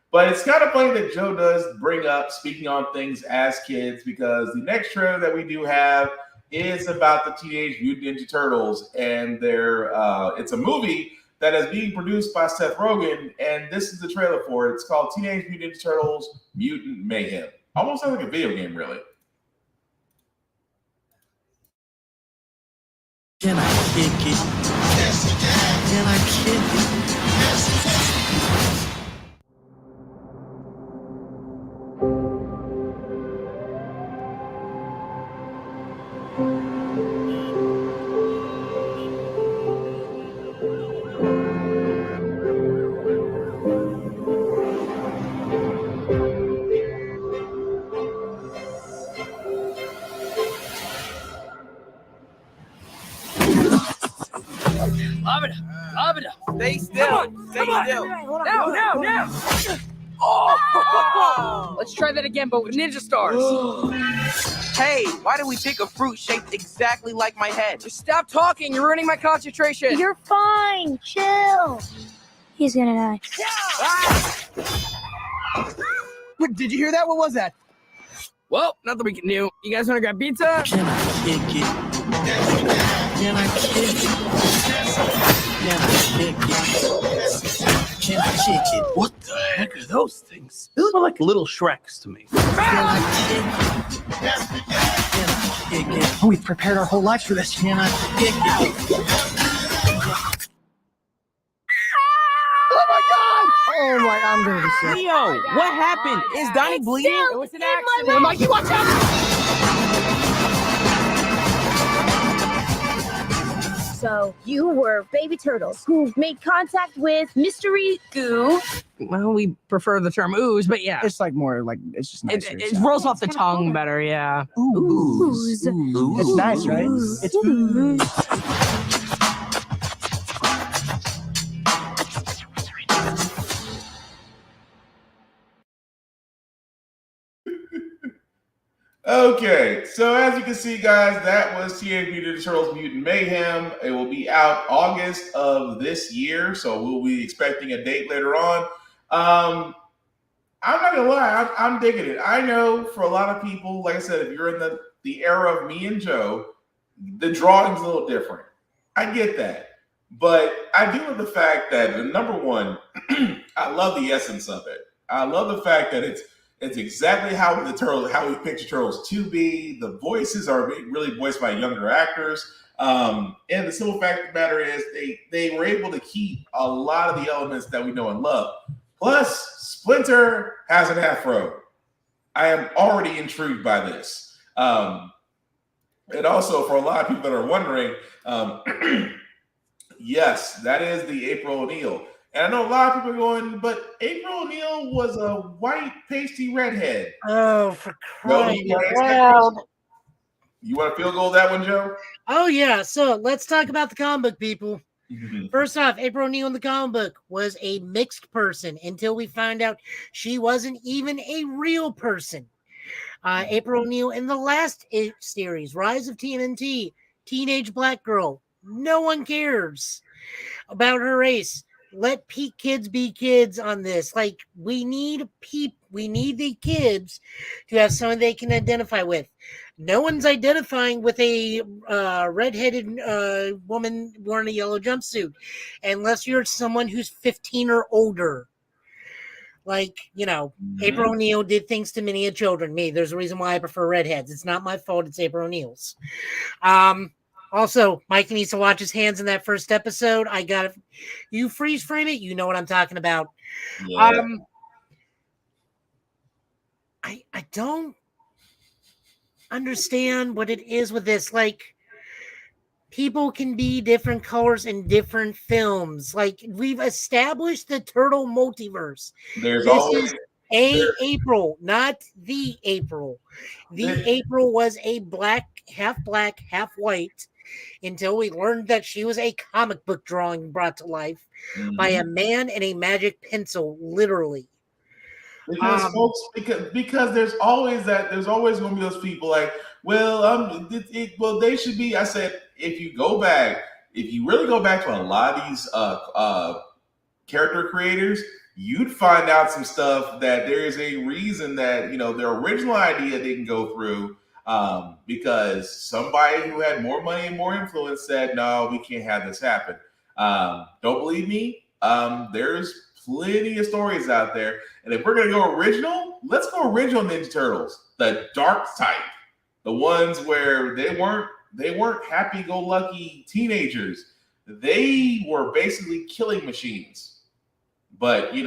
Speaker 1: But it's kind of funny that Joe does bring up speaking on things as kids, because the next trailer that we do have is about the Teenage Mutant Ninja Turtles, and it's a movie that is being produced by Seth Rogen, and this is the trailer for it. It's called Teenage Mutant Ninja Turtles Mutant Mayhem. Almost sounds like a video game, really.
Speaker 8: Can I kick it? Yes, you can. Can I kick it? Yes, you can.
Speaker 5: Stay still. Stay still. No. Oh!
Speaker 9: Let's try that again, but with ninja stars.
Speaker 5: Hey, why did we pick a fruit shaped exactly like my head?
Speaker 9: Just stop talking. You're ruining my concentration.
Speaker 4: You're fine. Chill. He's gonna die.
Speaker 9: What, did you hear that? What was that? Well, nothing we can do. You guys want to grab pizza?
Speaker 8: Can I kick it? Can I kick it? Can I kick it? Can I kick it?
Speaker 10: What the heck are those things? They look like little Shreks to me.
Speaker 8: Can I kick it? Can I kick it?
Speaker 10: We've prepared our whole lives for this.
Speaker 8: Can I kick it?
Speaker 9: Oh my, I'm gonna be sick.
Speaker 5: Leo, what happened? Is Donnie bleeding?
Speaker 9: It was an accident. Mikey, watch out!
Speaker 7: So you were baby turtles who made contact with mystery goo.
Speaker 9: Well, we prefer the term ooze, but yeah.
Speaker 10: It's like more like, it's just nicer.
Speaker 9: It rolls off the tongue better, yeah.
Speaker 10: Ooze. It's nice, right? It's ooze.
Speaker 1: Okay, so as you can see, guys, that was Teenage Mutant Ninja Turtles Mutant Mayhem. It will be out August of this year, so we'll be expecting a date later on. I'm not gonna lie, I'm digging it. I know for a lot of people, like I said, if you're in the era of me and Joe, the drawing's a little different. I get that. But I do love the fact that, number one, I love the essence of it. I love the fact that it's exactly how we picture turtles to be. The voices are really voiced by younger actors. And the simple fact of the matter is they were able to keep a lot of the elements that we know and love. Plus, Splinter has an afro. I am already intrigued by this. And also, for a lot of people that are wondering, yes, that is the April O'Neil. And I know a lot of people are going, but April O'Neil was a white, pasty redhead.
Speaker 2: Oh, for crying out loud.
Speaker 1: You want to field goal that one, Joe?
Speaker 2: Oh, yeah. So let's talk about the comic book, people. First off, April O'Neil in the comic book was a mixed person until we found out she wasn't even a real person. April O'Neil in the last series, Rise of TMNT, teenage black girl. No one cares about her race. Let kids be kids on this. Like, we need the kids to have someone they can identify with. No one's identifying with a redheaded woman wearing a yellow jumpsuit, unless you're someone who's 15 or older. Like, April O'Neil did things to many children. There's a reason why I prefer redheads. It's not my fault. It's April O'Neil's. Also, Mike needs to watch his hands in that first episode. I got it. You freeze frame it. You know what I'm talking about.
Speaker 1: Yeah.
Speaker 2: I don't understand what it is with this. Like, people can be different colors in different films. Like, we've established the turtle multiverse.
Speaker 1: There's
Speaker 2: This
Speaker 1: always
Speaker 2: is April, not the April. April was a half black, half white, until we learned that she was a comic book drawing brought to life by a man and a magic pencil, literally.
Speaker 1: Because folks, because there's always going to be those people like, well, well, they should be. I said, if you really go back to a lot of these character creators, you'd find out some stuff that there is a reason that their original idea didn't go through, because somebody who had more money and more influence said, no, we can't have this happen. Don't believe me? There's plenty of stories out there. And if we're going to go original, let's go original Ninja Turtles, the dark type, the ones where they weren't happy-go-lucky teenagers. They were basically killing machines. But you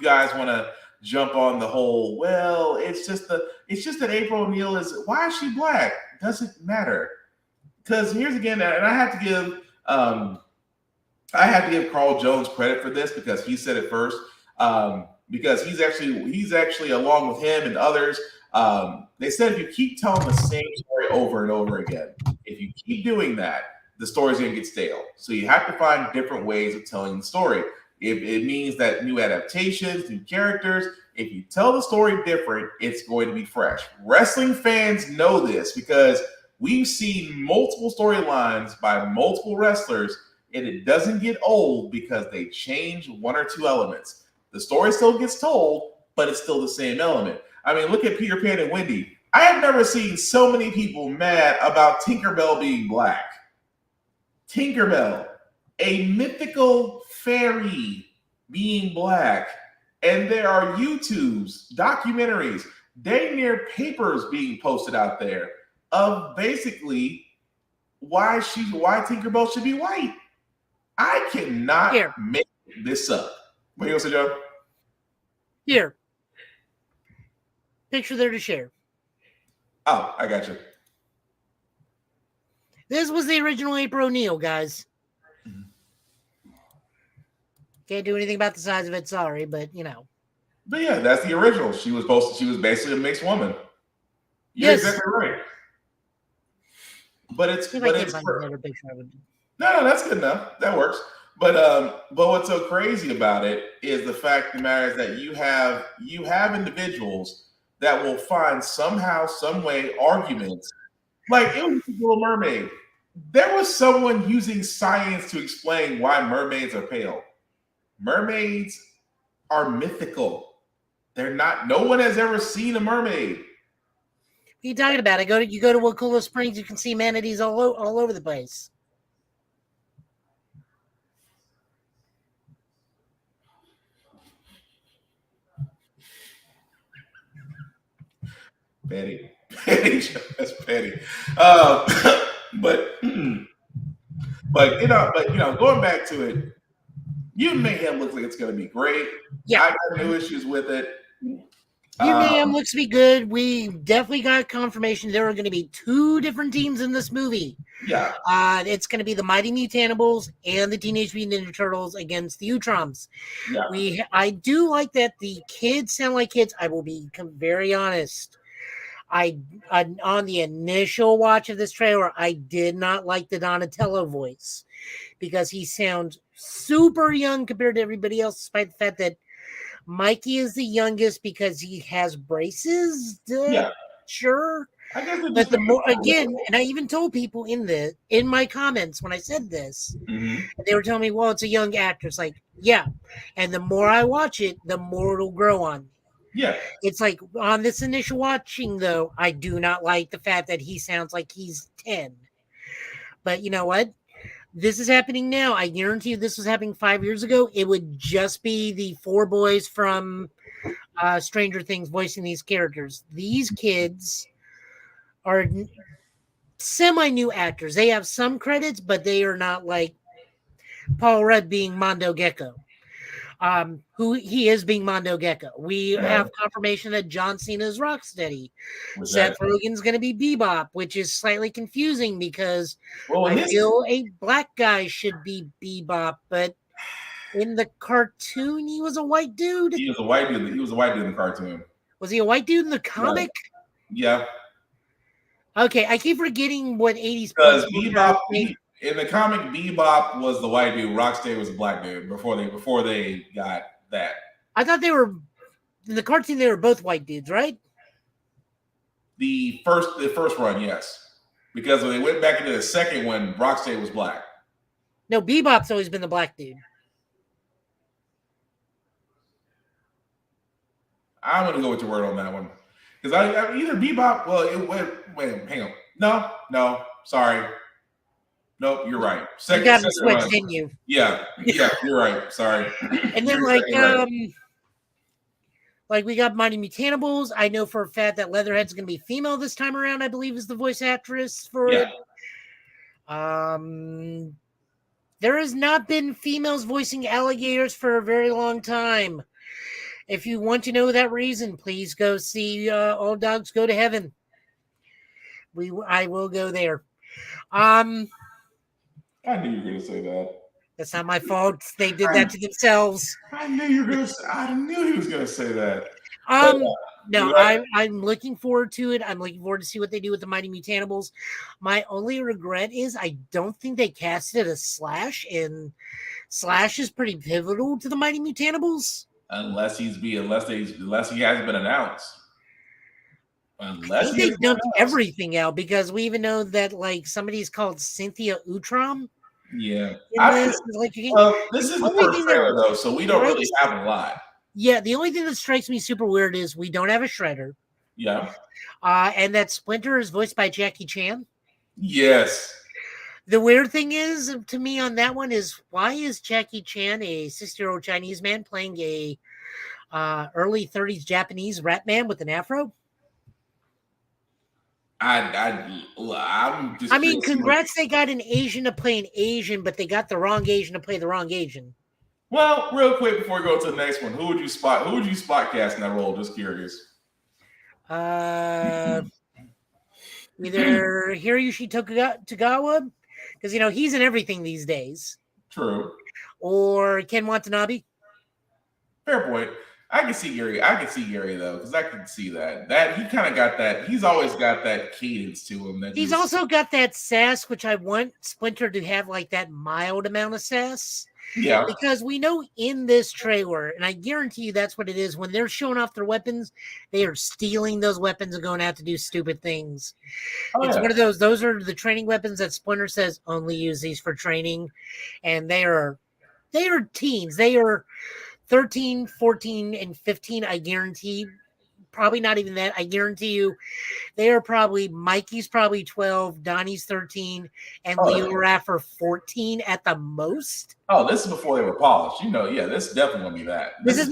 Speaker 1: guys want to jump on the whole, well, it's just that April O'Neil why is she black? Doesn't matter. Because here's again, and I have to give Carl Jones credit for this because he said it first. Because he's actually along with him and others. They said if you keep telling the same story over and over again, if you keep doing that, the story's gonna get stale. So you have to find different ways of telling the story. If it means that new adaptations, new characters, if you tell the story different, it's going to be fresh. Wrestling fans know this because we've seen multiple storylines by multiple wrestlers, and it doesn't get old because they change one or two elements. The story still gets told, but it's still the same element. I mean, look at Peter Pan and Wendy. I have never seen so many people mad about Tinkerbell being black. Tinkerbell, a mythical fairy being black. And there are YouTubes, documentaries, dang near papers being posted out there of basically why Tinkerbell should be white. I cannot make this up. What are you going to say, Joe?
Speaker 2: Here. Picture there to share.
Speaker 1: Oh, I got you.
Speaker 2: This was the original April O'Neil, guys. Can't do anything about the size of it, sorry, but
Speaker 1: But yeah, that's the original. She was basically a mixed woman. You're exactly right. But it's
Speaker 2: No,
Speaker 1: that's good enough. That works. But what's so crazy about it is the fact of the matter is that you have individuals that will find somehow, some way arguments. Like it was Little Mermaid. There was someone using science to explain why mermaids are pale. Mermaids are mythical. They're not. No one has ever seen a mermaid.
Speaker 2: What are you talking about? You go to Wakula Springs, you can see manatees all over the place.
Speaker 1: Petty, that's petty. But going back to it, Mutant Mayhem looks like it's going to be great.
Speaker 2: Yeah,
Speaker 1: I got no issues with it.
Speaker 2: Mayhem looks to be good. We definitely got confirmation there are going to be two different teams in this movie.
Speaker 1: Yeah.
Speaker 2: It's going to be the Mighty Mutanimals and the Teenage Mutant Ninja Turtles against the Utroms.
Speaker 1: Yeah.
Speaker 2: I do like that the kids sound like kids. I will become very honest. On the initial watch of this trailer, I did not like the Donatello voice because he sounds super young compared to everybody else, despite the fact that Mikey is the youngest because he has braces. Sure.
Speaker 1: I guess
Speaker 2: but the more again, and I even told people in my comments when I said this, they were telling me, well, it's a young actress. Like, yeah. And the more I watch it, the more it'll grow on me.
Speaker 1: Yeah.
Speaker 2: It's like on this initial watching, though, I do not like the fact that he sounds like he's 10. But you know what? This is happening now. I guarantee you this was happening 5 years ago. It would just be the four boys from Stranger Things voicing these characters. These kids are semi-new actors. They have some credits, but they are not like Paul Rudd being Mondo Gecko. Who he is being Mondo Gecko. We have confirmation that John Cena is Rocksteady. Seth Rogen's going to be Bebop, which is slightly confusing because I feel a black guy should be Bebop, but in the cartoon, he was a white dude.
Speaker 1: He was a white dude. He was a white dude in the cartoon.
Speaker 2: Was he a white dude in the comic?
Speaker 1: Yeah.
Speaker 2: Okay, I keep forgetting what 80s.
Speaker 1: Because Bebop, in the comic, Bebop was the white dude. Rocksteady was a black dude before they got that.
Speaker 2: I thought they were in the cartoon. They were both white dudes, right?
Speaker 1: The first run, yes. Because when they went back into the second one, Rocksteady was black.
Speaker 2: No, Bebop's always been the black dude.
Speaker 1: I'm gonna go with your word on that one. Because I either Bebop. Well, wait, hang on. No, sorry. Nope, you're right.
Speaker 2: You got to switch, didn't you?
Speaker 1: Yeah, you're right. Sorry.
Speaker 2: And then like we got Mighty Mutantables. I know for a fact that Leatherhead's going to be female this time around. I believe is the voice actress for it. There has not been females voicing alligators for a very long time. If you want to know that reason, please go see All Dogs Go to Heaven. I will go there.
Speaker 1: I knew you were going to say that.
Speaker 2: That's not my fault. They did that to themselves.
Speaker 1: I knew you were going to. I knew he was going to say that.
Speaker 2: No, I'm looking forward to it. I'm looking forward to see what they do with the Mighty Mutantables. My only regret is I don't think they casted a Slash, and Slash is pretty pivotal to the Mighty Mutantables.
Speaker 1: Unless he hasn't been announced.
Speaker 2: I think they dumped everything out because we even know that like somebody's called Cynthia Utrom.
Speaker 1: Yeah.
Speaker 2: This
Speaker 1: is the first trailer though, so we don't really have a lot.
Speaker 2: Yeah, the only thing that strikes me super weird is we don't have a Shredder.
Speaker 1: Yeah.
Speaker 2: And that Splinter is voiced by Jackie Chan.
Speaker 1: Yes.
Speaker 2: The weird thing is to me on that one is why is Jackie Chan, a 60-year-old Chinese man, playing a early 30s Japanese rap man with an afro?
Speaker 1: I'm just.
Speaker 2: I mean, congrats! They got an Asian to play an Asian, but they got the wrong Asian to play the wrong Asian.
Speaker 1: Well, real quick before we go to the next one, who would you spot cast in that role? Just curious.
Speaker 2: Either Hiroyuki Tagawa, because he's in everything these days.
Speaker 1: True.
Speaker 2: Or Ken Watanabe.
Speaker 1: Fair point. I can see Gary though, because I can see that he kind of got that. He's always got that cadence to him.
Speaker 2: He's also got that sass, which I want Splinter to have like that mild amount of sass.
Speaker 1: Yeah.
Speaker 2: Because we know in this trailer, and I guarantee you that's what it is, when they're showing off their weapons, they are stealing those weapons and going out to do stupid things. It's one of those are the training weapons that Splinter says only use these for training. And they are teens. They are 13, 14, and 15, I guarantee. Probably not even that. I guarantee you they are Mikey's probably 12, Donnie's 13, and Leo Raffer 14 at the most.
Speaker 1: Oh, this is before they were polished. This is definitely going to be that.
Speaker 2: This is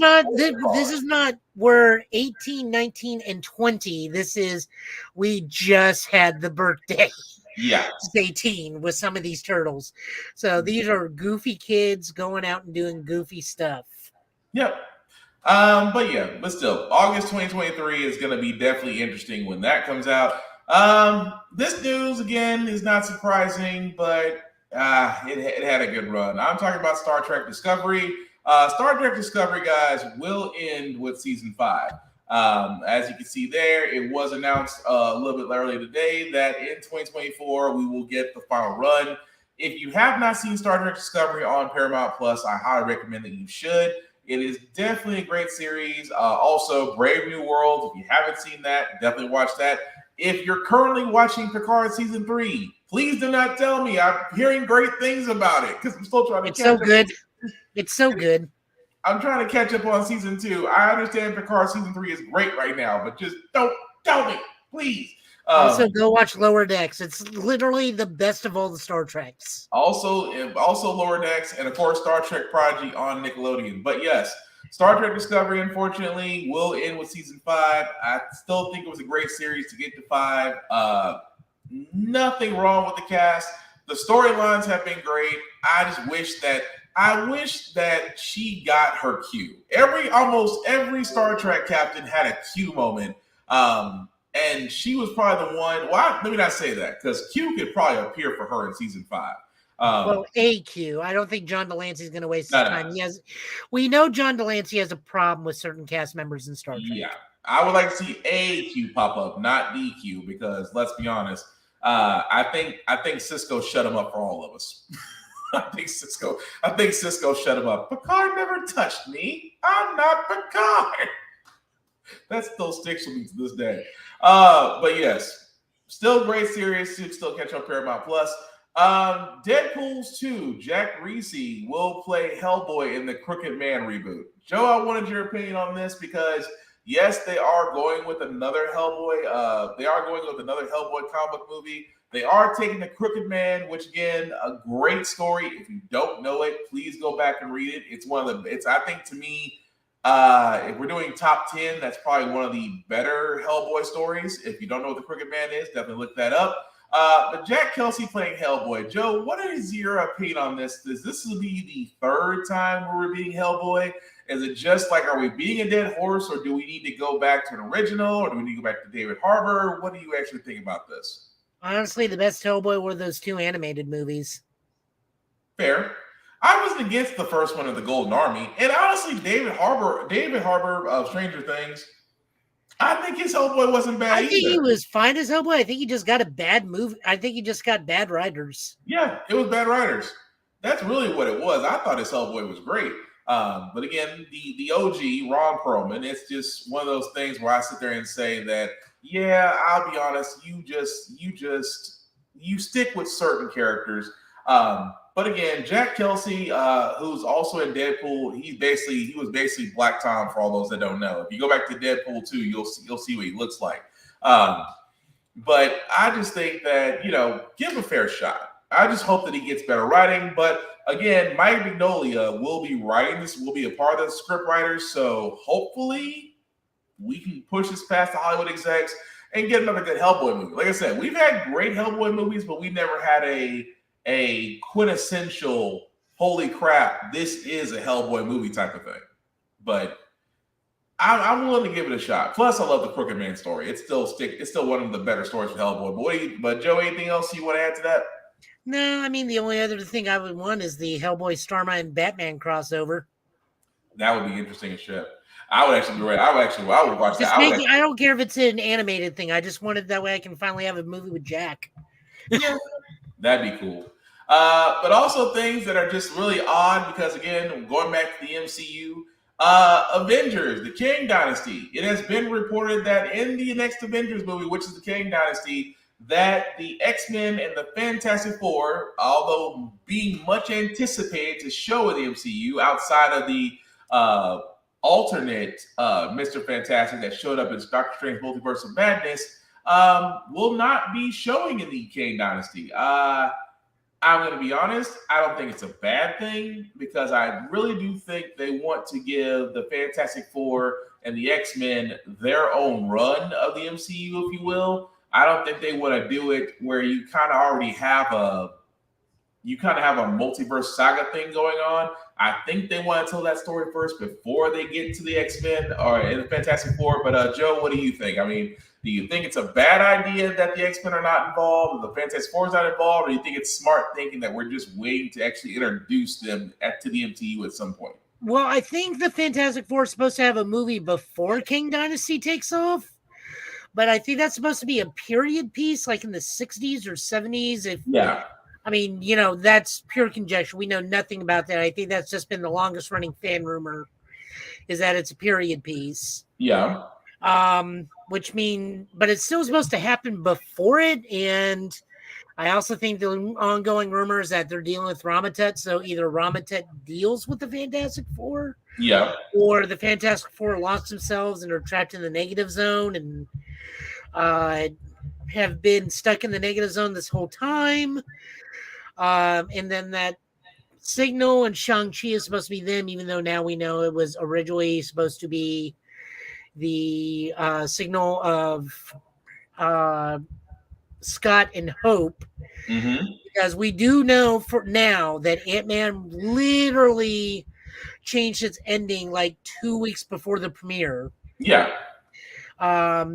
Speaker 2: not where 18, 19, and 20. This is, we just had the birthday.
Speaker 1: Yeah.
Speaker 2: It's 18 with some of these turtles. So these are goofy kids going out and doing goofy stuff.
Speaker 1: Yep. But still, August 2023 is going to be definitely interesting when that comes out. This news, again, is not surprising, but it had a good run. I'm talking about Star Trek Discovery. Star Trek Discovery, guys, will end with season 5. As you can see there, it was announced a little bit earlier today that in 2024, we will get the final run. If you have not seen Star Trek Discovery on Paramount Plus, I highly recommend that you should. It is definitely a great series. Also, Brave New World. If you haven't seen that, definitely watch that. If you're currently watching Picard Season 3, please do not tell me. I'm hearing great things about it because I'm still trying to catch up.
Speaker 2: It's so good.
Speaker 1: I'm trying to catch up on Season 2. I understand Picard Season 3 is great right now, but just don't tell me, please.
Speaker 2: Also, go watch Lower Decks. It's literally the best of all the Star Treks.
Speaker 1: Also Lower Decks, and of course, Star Trek Prodigy on Nickelodeon. But yes, Star Trek Discovery, unfortunately, will end with season 5. I still think it was a great series to get to 5. Nothing wrong with the cast. The storylines have been great. I wish that she got her cue. Almost every Star Trek captain had a Q moment. And she was probably the one. Well, let me not say that, because Q could probably appear for her in season 5.
Speaker 2: Well, AQ. I don't think John Delancey is going to waste his time.
Speaker 1: No.
Speaker 2: We know John Delancey has a problem with certain cast members in Star Trek.
Speaker 1: Yeah, I would like to see AQ pop up, not DQ, because let's be honest. I think Cisco shut him up for all of us. I think Cisco shut him up. Picard never touched me. I'm not Picard. That still sticks with me to this day. But yes, still great series. You can still catch on Paramount Plus. Deadpool's 2, Jack Reese will play Hellboy in the Crooked Man reboot. Joe, I wanted your opinion on this because yes, they are going with another Hellboy. They are going with another Hellboy comic movie. They are taking the Crooked Man, which again, a great story. If you don't know it, please go back and read it. I think to me, if we're doing top 10, that's probably one of the better Hellboy stories. If you don't know what the Crooked Man is, definitely look that up. But Jack Kelsey playing Hellboy. Joe, what is your opinion on this? This will be the third time we're beating Hellboy. Is it just like, are we beating a dead horse, or do we need to go back to an original, or do we need to go back to David Harbour? What do you actually think about this?
Speaker 2: Honestly, the best Hellboy were those 2 animated movies.
Speaker 1: Fair. I wasn't against the first one of the Golden Army, and honestly, David Harbour of Stranger Things, I think his Hellboy wasn't bad either.
Speaker 2: I think he was fine as Hellboy. I think he just got a bad movie. I think he just got bad writers.
Speaker 1: Yeah, it was bad writers. That's really what it was. I thought his Hellboy was great. But again, the OG, Ron Perlman, it's just one of those things where I sit there and say that, yeah, I'll be honest, you stick with certain characters. But again, Jack Kelsey, who's also in Deadpool, he was basically Black Tom for all those that don't know. If you go back to Deadpool 2, you'll see what he looks like. But I just think that, give him a fair shot. I just hope that he gets better writing. But again, Mike Mignola will be writing this, will be a part of the script writers. So hopefully we can push this past the Hollywood execs and get another good Hellboy movie. Like I said, we've had great Hellboy movies, but we never had a quintessential, holy crap, this is a Hellboy movie type of thing. But I'm willing to give it a shot. Plus, I love the Crooked Man story. It's still one of the better stories for Hellboy. But Joe, anything else you want to add to that?
Speaker 2: No, I mean, the only other thing I would want is the Hellboy Starman and Batman crossover.
Speaker 1: That would be interesting as shit. I would actually be ready. I would watch that.
Speaker 2: I don't care if it's an animated thing. I just wanted that way I can finally have a movie with Jack.
Speaker 1: Yeah, that'd be cool. But also things that are just really odd because, again, going back to the MCU, Avengers, the Kang Dynasty. It has been reported that in the next Avengers movie, which is the Kang Dynasty, that the X-Men and the Fantastic Four, although being much anticipated to show in the MCU outside of the alternate Mr. Fantastic that showed up in Doctor Strange Multiverse of Madness, will not be showing in the Kang Dynasty. I'm going to be honest, I don't think it's a bad thing because I really do think they want to give the Fantastic Four and the X-Men their own run of the MCU, if you will. I don't think they want to do it where you kind of already have a multiverse saga thing going on. I think they want to tell that story first before they get to the X-Men or in the Fantastic Four. But Joe, what do you think? I mean, do you think it's a bad idea that the X-Men are not involved, or the Fantastic Four is not involved, or do you think it's smart thinking that we're just waiting to actually introduce them to the MCU at some point?
Speaker 2: Well, I think the Fantastic Four is supposed to have a movie before Kang Dynasty takes off. But I think that's supposed to be a period piece, like in the 60s or 70s. I mean, that's pure conjecture. We know nothing about that. I think that's just been the longest running fan rumor, is that it's a period piece.
Speaker 1: Yeah.
Speaker 2: But it's still supposed to happen before it. And I also think the ongoing rumor is that they're dealing with Ramatet. So either Ramatet deals with the Fantastic Four, or the Fantastic Four lost themselves and are trapped in the negative zone and have been stuck in the negative zone this whole time. And then that Signal and Shang-Chi is supposed to be them, even though now we know it was originally supposed to be the Signal of Scott and Hope, because we do know for now that Ant-Man literally changed its ending like 2 weeks before the premiere.
Speaker 1: Yeah.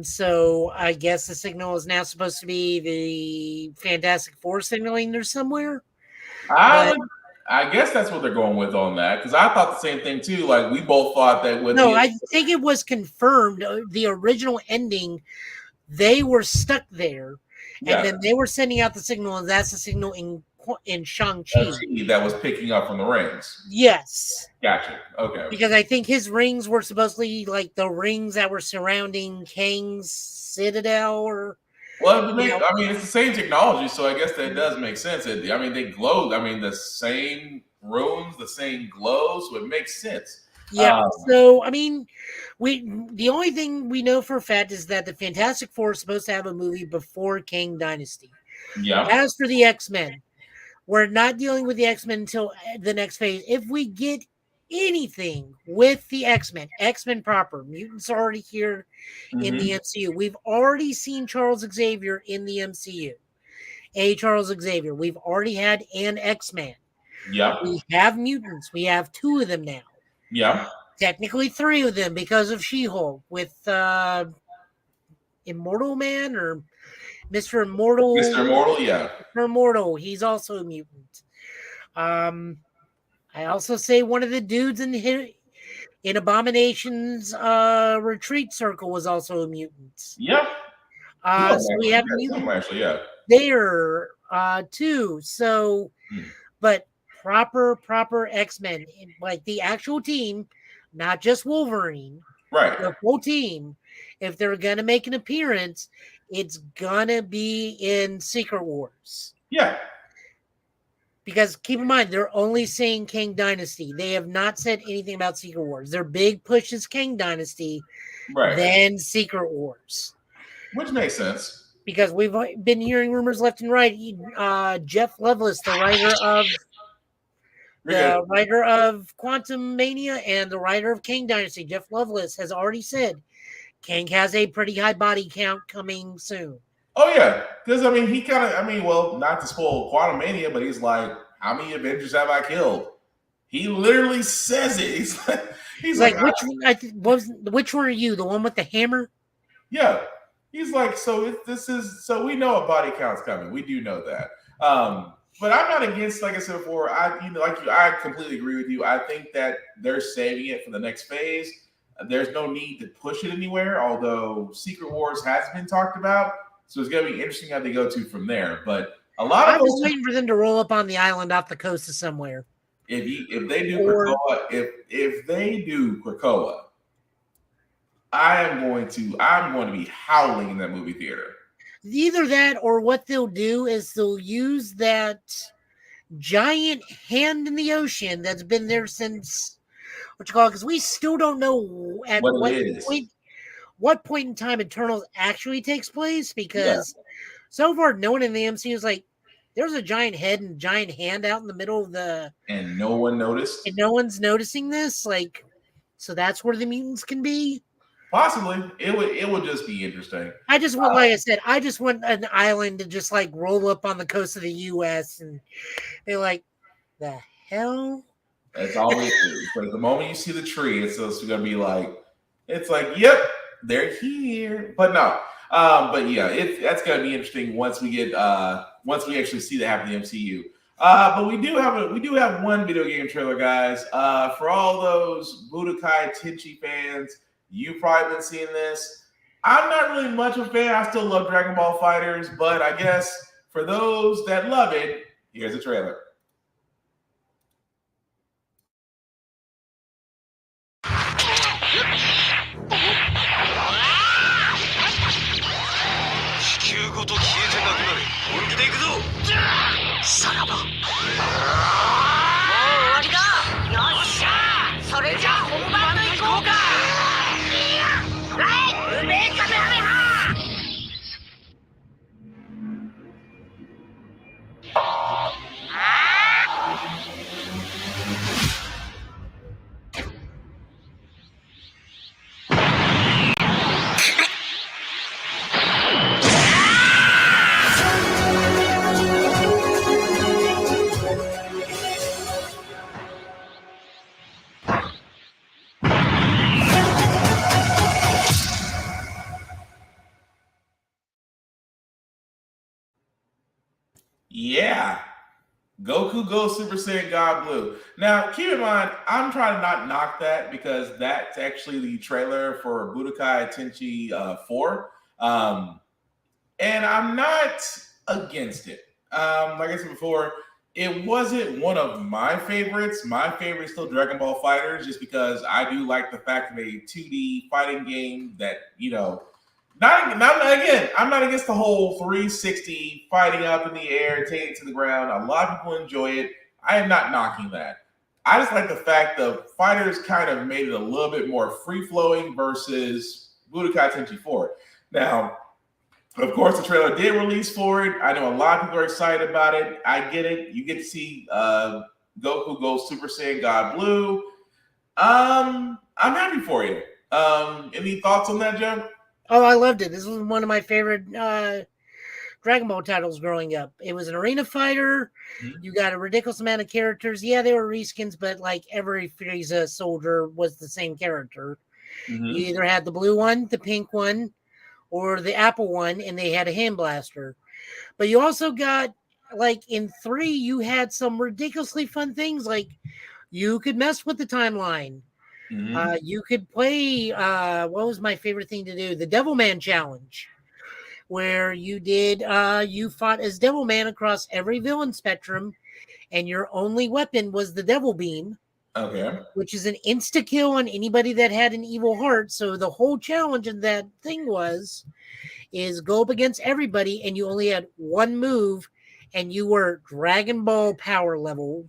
Speaker 2: So I guess the signal is now supposed to be the Fantastic Four signaling there somewhere.
Speaker 1: I guess that's what they're going with on that, because I thought the same thing too. Like we both thought that with
Speaker 2: I think it was confirmed the original ending. They were stuck there, and then they were sending out the signal, and that's the signal in Shang-Chi
Speaker 1: that was picking up from the rings.
Speaker 2: Yes.
Speaker 1: Gotcha. Okay.
Speaker 2: Because I think his rings were supposedly like the rings that were surrounding Kang's citadel, or
Speaker 1: well, I mean, it's the same technology, so I guess that does make sense. They glow. I mean, the same runes, the same glow, so it makes sense.
Speaker 2: Yeah. So I mean, the only thing we know for a fact is that the Fantastic Four is supposed to have a movie before Kang Dynasty.
Speaker 1: Yeah.
Speaker 2: As for the X-Men, we're not dealing with the X-Men until the next phase. If we get anything with the X-Men proper, mutants are already here in the MCU. We've already seen Charles Xavier in the MCU. Charles Xavier. We've already had an X-Man.
Speaker 1: Yeah.
Speaker 2: We have mutants. We have 2 of them now.
Speaker 1: Yeah.
Speaker 2: Technically 3 of them because of She-Hulk with Immortal Man or Mr. Immortal.
Speaker 1: Mr. Immortal, yeah.
Speaker 2: Mr. Immortal. He's also a mutant. I also say one of the dudes in Abomination's retreat circle was also a mutant.
Speaker 1: Yeah.
Speaker 2: So we have mutants there too. So, but proper X-Men, like the actual team, not just Wolverine,
Speaker 1: right?
Speaker 2: The whole team. If they're gonna make an appearance, it's gonna be in Secret Wars.
Speaker 1: Yeah.
Speaker 2: Because keep in mind, they're only saying Kang Dynasty. They have not said anything about Secret Wars. Their big push is Kang Dynasty,
Speaker 1: right?
Speaker 2: Then Secret Wars,
Speaker 1: which makes sense.
Speaker 2: Because we've been hearing rumors left and right. Jeff Loveless, the writer of Quantum Mania and the writer of Kang Dynasty, Jeff Loveless, has already said Kang has a pretty high body count coming soon.
Speaker 1: Oh yeah, because I mean, he kind of, well, not to spoil Quantum Mania, but he's like, "How many Avengers have I killed?" He literally says it. He's like,
Speaker 2: which one are you? The one with the hammer?
Speaker 1: Yeah. He's like, so we know a body count's coming. We do know that. But I'm not against, like I said before, I completely agree with you. I think that they're saving it for the next phase. There's no need to push it anywhere, although Secret Wars has been talked about. So it's going to be interesting how they go to from there. But I'm
Speaker 2: just waiting for them to roll up on the island off the coast of somewhere.
Speaker 1: If they do Krakoa, if they do Krakoa, I'm going to be howling in that movie theater.
Speaker 2: Either that, or what they'll do is they'll use that giant hand in the ocean that's been there since because we still don't know at what point in time Eternals actually takes place, because so far no one in the MCU is like, there's a giant head and giant hand out in the middle of
Speaker 1: and no one noticed,
Speaker 2: and no one's noticing this. Like, so that's where the mutants can be.
Speaker 1: Possibly, it would just be interesting.
Speaker 2: I just want, like I said, I just want an island to just like roll up on the coast of the U.S. and they're like, the hell.
Speaker 1: That's always but the moment you see the tree, it's just gonna be like, it's like, yep, they're here. But no, but yeah, that's gonna be interesting once we actually see that happen in the MCU. But we do have one video game trailer, guys. For all those Budokai Tenkaichi fans. You've probably been seeing this. I'm not really much of a fan. I still love Dragon Ball Fighters, but I guess for those that love it, here's a trailer. Goku Goes Super Saiyan God Blue. Now, keep in mind, I'm trying to not knock that because that's actually the trailer for Budokai Tenkaichi 4. And I'm not against it. Like I said before, it wasn't one of my favorites. My favorite is still Dragon Ball Fighters, just because I do like the fact of a 2D fighting game that, I'm not against the whole 360 fighting up in the air, taking it to the ground. A lot of people enjoy it. I am not knocking that. I just like the fact the fighters kind of made it a little bit more free-flowing versus Budokai Tenkaichi 4. Now, of course, the trailer did release for it. I know a lot of people are excited about it. I get it. You get to see Goku Goes Super Saiyan God Blue. I'm happy for you. Any thoughts on that, Joe?
Speaker 2: Oh, I loved it. This was one of my favorite Dragon Ball titles growing up. It was an arena fighter. Mm-hmm. You got a ridiculous amount of characters. Yeah, they were reskins, but like every Frieza soldier was the same character. Mm-hmm. You either had the blue one, the pink one, or the apple one, and they had a hand blaster. But you also got, like, in 3, you had some ridiculously fun things, like you could mess with the timeline. Mm-hmm. You could play, what was my favorite thing to do? The Devilman Challenge, where you fought as Devilman across every villain spectrum, and your only weapon was the Devil Beam.
Speaker 1: Okay.
Speaker 2: Which is an insta-kill on anybody that had an evil heart. So the whole challenge of that thing is go up against everybody, and you only had one move, and you were Dragon Ball power level.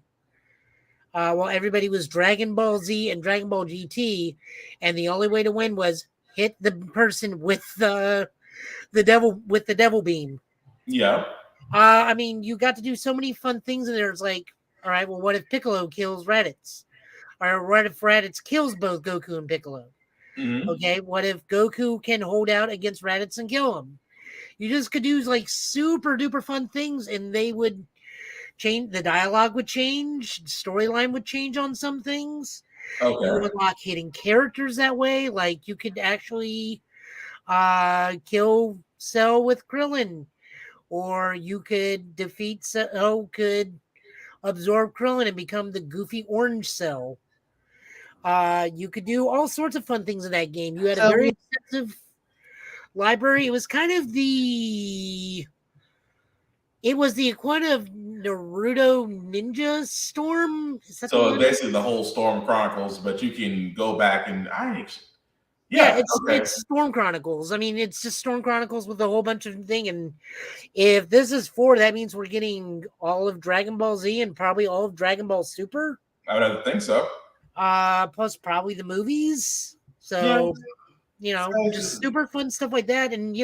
Speaker 2: While everybody was Dragon Ball Z and Dragon Ball GT, and the only way to win was hit the person with the devil beam.
Speaker 1: Yeah.
Speaker 2: I mean, you got to do so many fun things in there. It's like, all right, well, what if Piccolo kills Raditz? Or what if Raditz kills both Goku and Piccolo? Mm-hmm. Okay, what if Goku can hold out against Raditz and kill him? You just could do like super duper fun things, and they would change. The dialogue would change, storyline would change on some things. Okay. You would unlock hidden characters that way. Like you could actually kill Cell with Krillin, or you could defeat Cell, could absorb Krillin and become the goofy orange Cell. You could do all sorts of fun things in that game. You had a very extensive library. It was kind of the equivalent of Naruto Ninja Storm.
Speaker 1: So basically the whole Storm Chronicles, but you can go back and
Speaker 2: it's Storm Chronicles. I mean, it's just Storm Chronicles with a whole bunch of things. And if this is 4, that means we're getting all of Dragon Ball Z and probably all of Dragon Ball Super.
Speaker 1: I would have to think so.
Speaker 2: Plus probably the movies. So, just super fun stuff like that. And,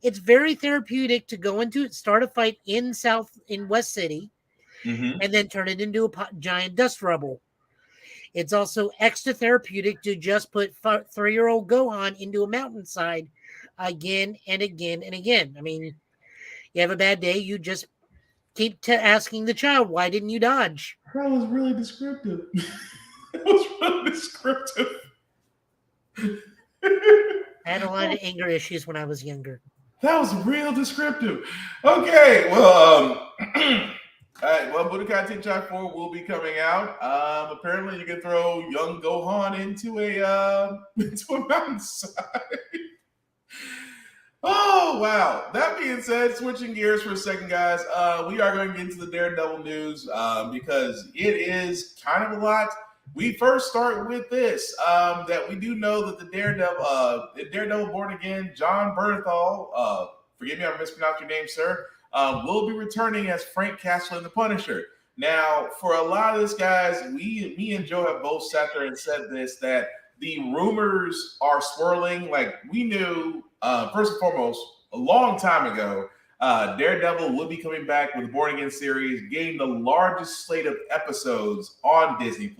Speaker 2: it's very therapeutic to go into it, start a fight in West City, mm-hmm. and then turn it into a giant dust rubble. It's also extra therapeutic to just put 3-year-old Gohan into a mountainside again and again and again. I mean, you have a bad day, you just keep asking the child, why didn't you dodge?
Speaker 1: That was really descriptive. It was really descriptive.
Speaker 2: I had a lot of anger issues when I was younger.
Speaker 1: That was real descriptive. Okay, well, Budokai Tenkaichi 4 will be coming out. Apparently, you can throw young Gohan into a mountainside. Oh, wow. That being said, switching gears for a second, guys, we are going to get into the Daredevil news because it is kind of a lot. We first start with this, that we do know that the Daredevil Born Again, John Bernthal, forgive me, I mispronounced your name, sir, will be returning as Frank Castle in The Punisher. Now, for a lot of this, guys, me and Joe have both sat there and said this, that the rumors are swirling. Like, we knew, first and foremost, a long time ago, Daredevil will be coming back with the Born Again series, getting the largest slate of episodes on Disney+.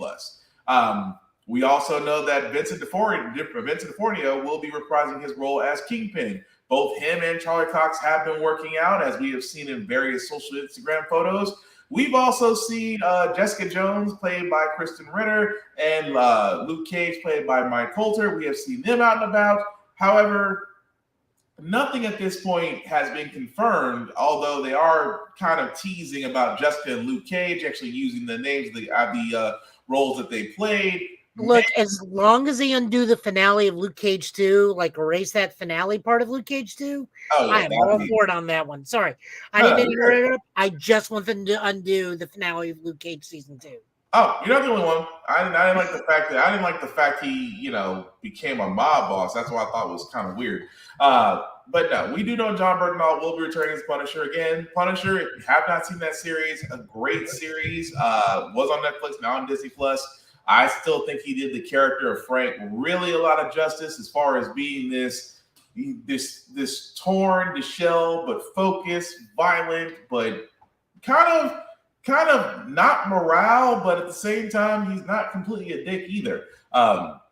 Speaker 1: We also know that Vincent D'Onofrio will be reprising his role as Kingpin. Both him and Charlie Cox have been working out, as we have seen in various social Instagram photos. We've also seen Jessica Jones, played by Kristen Ritter, and Luke Cage, played by Mike Coulter. We have seen them out and about. However, nothing at this point has been confirmed, although they are kind of teasing about Jessica and Luke Cage actually using the names of the roles that they played.
Speaker 2: Look, as long as they undo the finale of Luke Cage 2, like erase that finale part of Luke Cage 2, I am all for it on that one. Sorry, I didn't mean to interrupt. I just want them to undo the finale of Luke Cage season 2.
Speaker 1: Oh, you're not the only one. I didn't like the fact he, became a mob boss. That's what I thought was kind of weird. But no, we do know John Bernthal will be returning as Punisher again. Punisher, if you have not seen that series, a great series. Was on Netflix, now on Disney Plus. I still think he did the character of Frank really a lot of justice as far as being this torn, disheveled, but focused, violent, but kind of not morale, but at the same time, he's not completely a dick either. But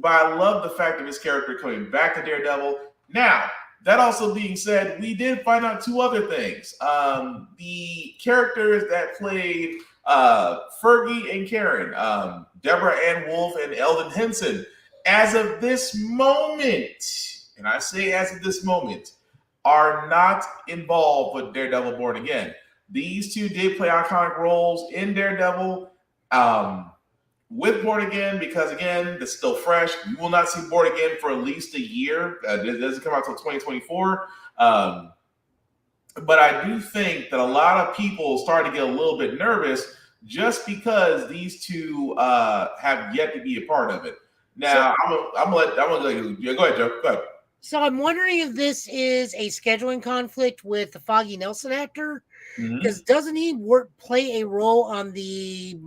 Speaker 1: I love the fact of his character coming back to Daredevil. Now, that also being said, we did find out two other things. The characters that played Fergie and Karen, Deborah Ann Wolfe and Eldon Henson, as of this moment, and I say as of this moment, are not involved with Daredevil Born Again. These two did play iconic roles in Daredevil with Born Again because, again, it's still fresh. You will not see Born Again for at least a year. It doesn't come out until 2024. But I do think that a lot of people started to get a little bit nervous just because these two have yet to be a part of it. Now, I'm gonna let you go ahead, Joe. Go ahead.
Speaker 2: So I'm wondering if this is a scheduling conflict with the Foggy Nelson actor, because doesn't he play a role on the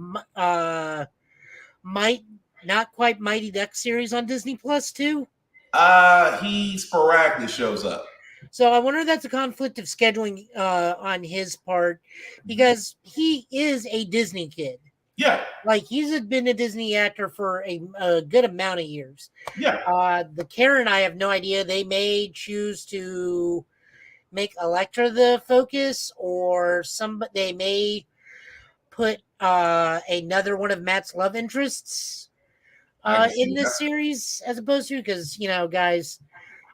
Speaker 2: not quite Mighty Ducks series on Disney Plus too?
Speaker 1: He sporadically shows up.
Speaker 2: So I wonder if that's a conflict of scheduling on his part, because he is a Disney kid.
Speaker 1: Yeah.
Speaker 2: Like, he's been a Disney actor for a good amount of years.
Speaker 1: Yeah.
Speaker 2: The Karen, I have no idea. They may choose to make Elektra the focus, or they may put another one of Matt's love interests in this series, as opposed to, because, guys,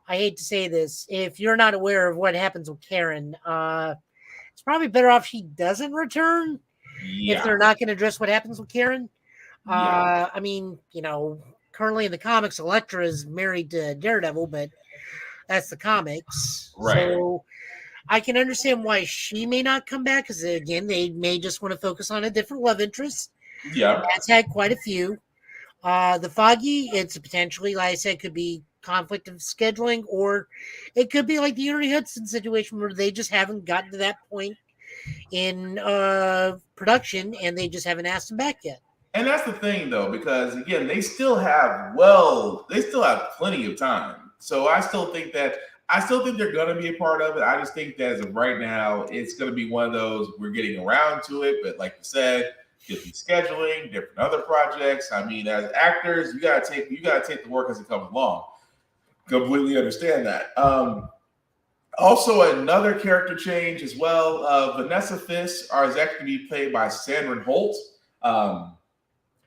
Speaker 2: I hate to say this, if you're not aware of what happens with Karen, it's probably better off she doesn't return.
Speaker 1: Yeah.
Speaker 2: If they're not going to address what happens with Karen. I mean, currently in the comics, Elektra is married to Daredevil, but that's the comics.
Speaker 1: Right.
Speaker 2: So I can understand why she may not come back, because, again, they may just want to focus on a different love interest.
Speaker 1: Yeah.
Speaker 2: That's had quite a few. The Foggy, it's potentially, like I said, could be conflict of scheduling, or it could be like the Ernie Hudson situation where they just haven't gotten to that point in production and they just haven't asked him back yet.
Speaker 1: And that's the thing, though, because again, they still have plenty of time. So I still think they're going to be a part of it. I just think that as of right now, it's going to be one of those, we're getting around to it, but like you said, different scheduling, different other projects. I mean, as actors, you gotta take the work as it comes along. Completely understand that. Also, another character change as well. Vanessa Fisk is actually going to be played by Sandra Holt,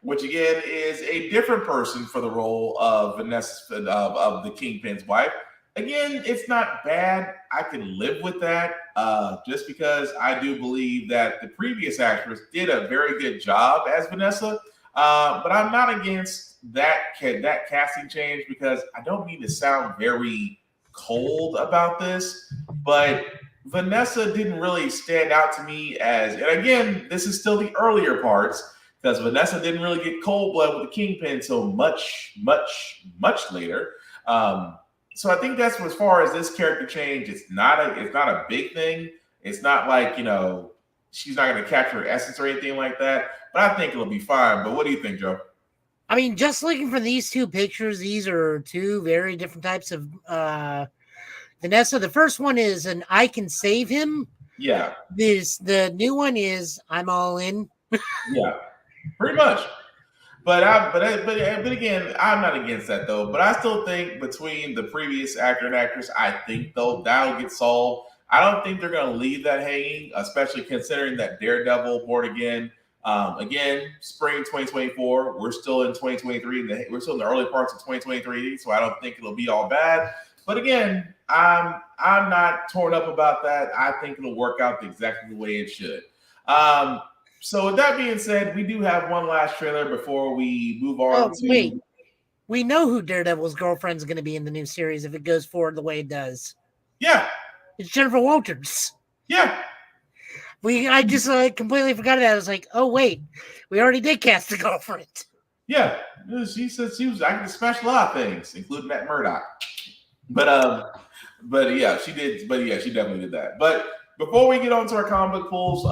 Speaker 1: which again is a different person for the role of Vanessa of the Kingpin's wife. Again, it's not bad. I can live with that, just because I do believe that the previous actress did a very good job as Vanessa. But I'm not against that casting change, because I don't mean to sound very cold about this, but Vanessa didn't really stand out to me and again, this is still the earlier parts, because Vanessa didn't really get cold blood with the Kingpin so much later. So I think that's, as far as this character change, it's not a big thing. It's not like, she's not going to capture her essence or anything like that, but I think it'll be fine. But what do you think, Joe?
Speaker 2: I mean, just looking for these two pictures, these are two very different types of Vanessa. The first one is an I can save him.
Speaker 1: Yeah.
Speaker 2: The new one is I'm all in.
Speaker 1: Yeah, pretty much. But again, I'm not against that though. But I still think between the previous actor and actress, I think though that'll get solved. I don't think they're going to leave that hanging, especially considering that Daredevil Born Again. Again, spring 2024. We're still in 2023. We're still in the early parts of 2023, so I don't think it'll be all bad. But again, I'm not torn up about that. I think it'll work out exactly the way it should. So with that being said, we do have one last trailer before we move on to.
Speaker 2: Wait. We know who Daredevil's girlfriend's going to be in the new series if it goes forward the way it does.
Speaker 1: Yeah.
Speaker 2: It's Jennifer Walters.
Speaker 1: Yeah.
Speaker 2: I just completely forgot that. I was like, oh, wait. We already did cast the girlfriend.
Speaker 1: Yeah. She said I can smash a lot of things, including that Murdoch. But yeah, she did. But yeah, she definitely did that. But before we get on to our comic book pulls,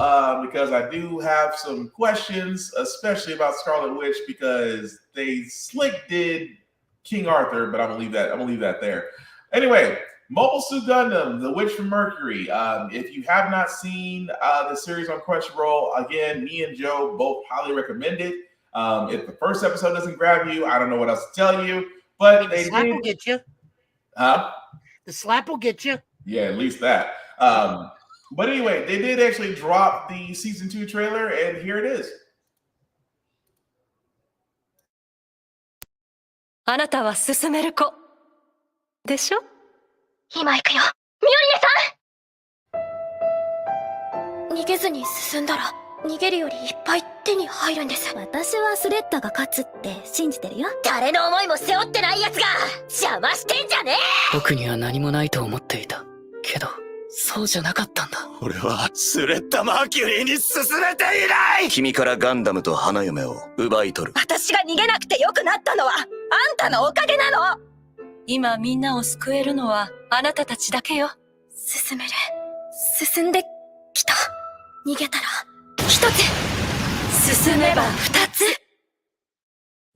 Speaker 1: because I do have some questions, especially about Scarlet Witch, because they slick did King Arthur, but I'm gonna leave that there. Anyway, Mobile Suit Gundam, The Witch from Mercury. If you have not seen the series on Crunchyroll, again, me and Joe both highly recommend it. If the first episode doesn't grab you, I don't know what else to tell you. But
Speaker 2: the slap will get you.
Speaker 1: Huh?
Speaker 2: The slap will get you.
Speaker 1: Yeah, at least that. But anyway, they did actually drop the season 2 trailer, and here it is.
Speaker 11: あなたは進める子でしょ？
Speaker 4: 今行くよ。ミオリネさん。逃げずに進んだら逃げるよりいっぱい手に入るんです。
Speaker 7: 私はスレッタが勝つって信じてるよ。
Speaker 4: 誰の思いも背負ってない奴が邪魔してんじゃねえ。
Speaker 8: 僕には何もないと思っていたけど、そうじゃなかったんだ。
Speaker 6: 俺はスレッタ・マーキュリーに進めていない。君からガンダムと花嫁を奪い取る。
Speaker 11: 私が逃げなくてよくなったのはあんたのおかげなの。今みんなを救えるのはあなたたちだけよ。
Speaker 4: 進める。進んできた。逃げたら一つ。
Speaker 11: 進めば二つ。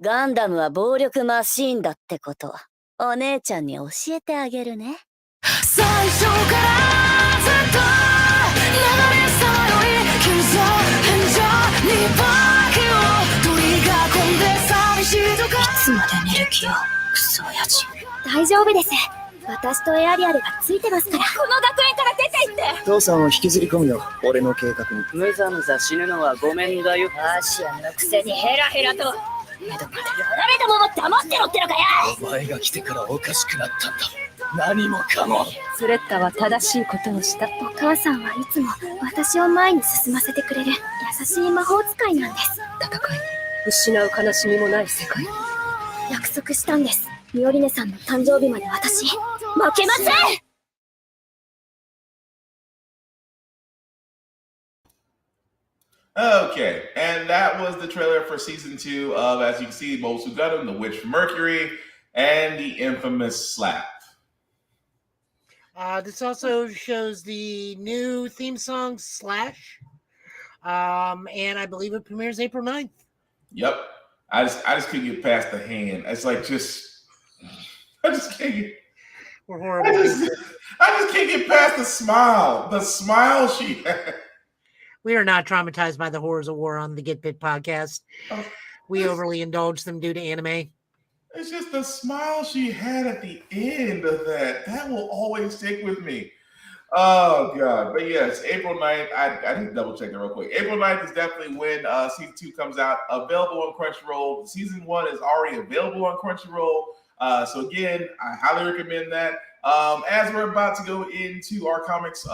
Speaker 7: ガンダムは暴力マシーンだってこと、お姉ちゃんに教えてあげるね。
Speaker 11: 最初からずっと流れさより金属変状にバキを取り囲んで寂しいとか。いつまで見る気よ、クソ親父。
Speaker 7: 大丈夫です。私とエアリアルがついてますから。
Speaker 11: この学園から出て行って。
Speaker 10: 父さんを引きずり込むよ、俺の計画に。
Speaker 8: むざむざ死ぬのはごめんだよ。
Speaker 11: アシアのくせにヘラヘラと。目どもでやられたまま黙ってろってのかよ。
Speaker 10: お前が来てからおかしくなったんだ。何もかも。
Speaker 11: スレッタは正しいことをした。
Speaker 7: お母さんはいつも私を前に進ませてくれる優しい魔法使いなんです。
Speaker 11: 戦い、失う悲しみもない世界。
Speaker 7: 約束したんです。ミオリネさんの誕生日まで私負けません。
Speaker 1: Okay, and that was the trailer for season 2 of, as you can see, Mobile Suit Gundam, The Witch from Mercury, and the infamous slap.
Speaker 2: This also shows the new theme song, Slash. And I believe it premieres April 9th.
Speaker 1: Yep. I just couldn't get past the hand. It's like I just can't get.
Speaker 2: We're horrible.
Speaker 1: I just can't get past the smile. The smile she had.
Speaker 2: We are not traumatized by the horrors of war on the Get Bit podcast. We overly indulge them due to anime.
Speaker 1: It's just the smile she had at the end of that. That will always stick with me. Oh, God. But yes, April 9th. I didn't double check that real quick. April 9th is definitely when season 2 comes out. Available on Crunchyroll. Season 1 is already available on Crunchyroll. So again, I highly recommend that. As we're about to go into our comics,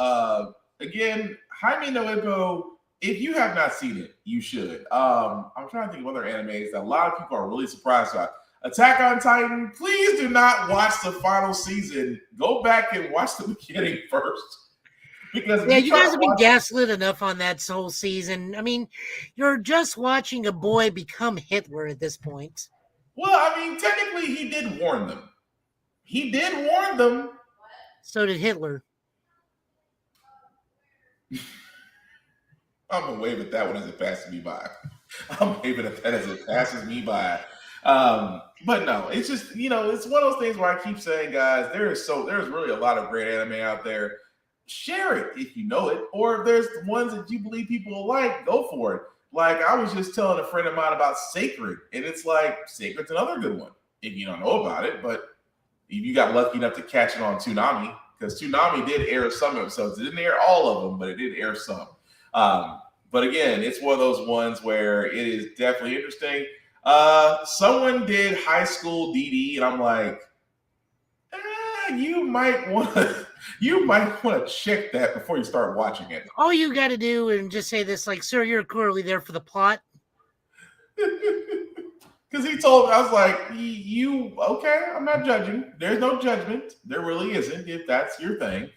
Speaker 1: again, Jaime no Ippo, if you have not seen it, you should. I'm trying to think of other animes that a lot of people are really surprised about. Attack on Titan, please do not watch the final season. Go back and watch the beginning first. Because
Speaker 2: yeah, you guys have been gaslit enough on that whole season. I mean, you're just watching a boy become Hitler at this point.
Speaker 1: Well, I mean, technically, he did warn them. He did warn them.
Speaker 2: So did Hitler.
Speaker 1: I'm going to wave at that one as it passes me by. I'm waving at that as it passes me by. But no, it's just, it's one of those things where I keep saying, guys, there's really a lot of great anime out there. Share it if you know it, or if there's ones that you believe people will like, go for it. Like, I was just telling a friend of mine about Sacred, and it's like, Sacred's another good one if you don't know about it, but if you got lucky enough to catch it on Toonami, because Toonami did air some episodes. It didn't air all of them, but it did air some. But again, it's one of those ones where it is definitely interesting. Someone did High School DD, and I'm like, You might want to check that before you start watching it.
Speaker 2: All you got to do and just say this, like, sir, you're clearly there for the plot.
Speaker 1: Because he told me, I was like, you okay? I'm not judging. There's no judgment. There really isn't, if that's your thing.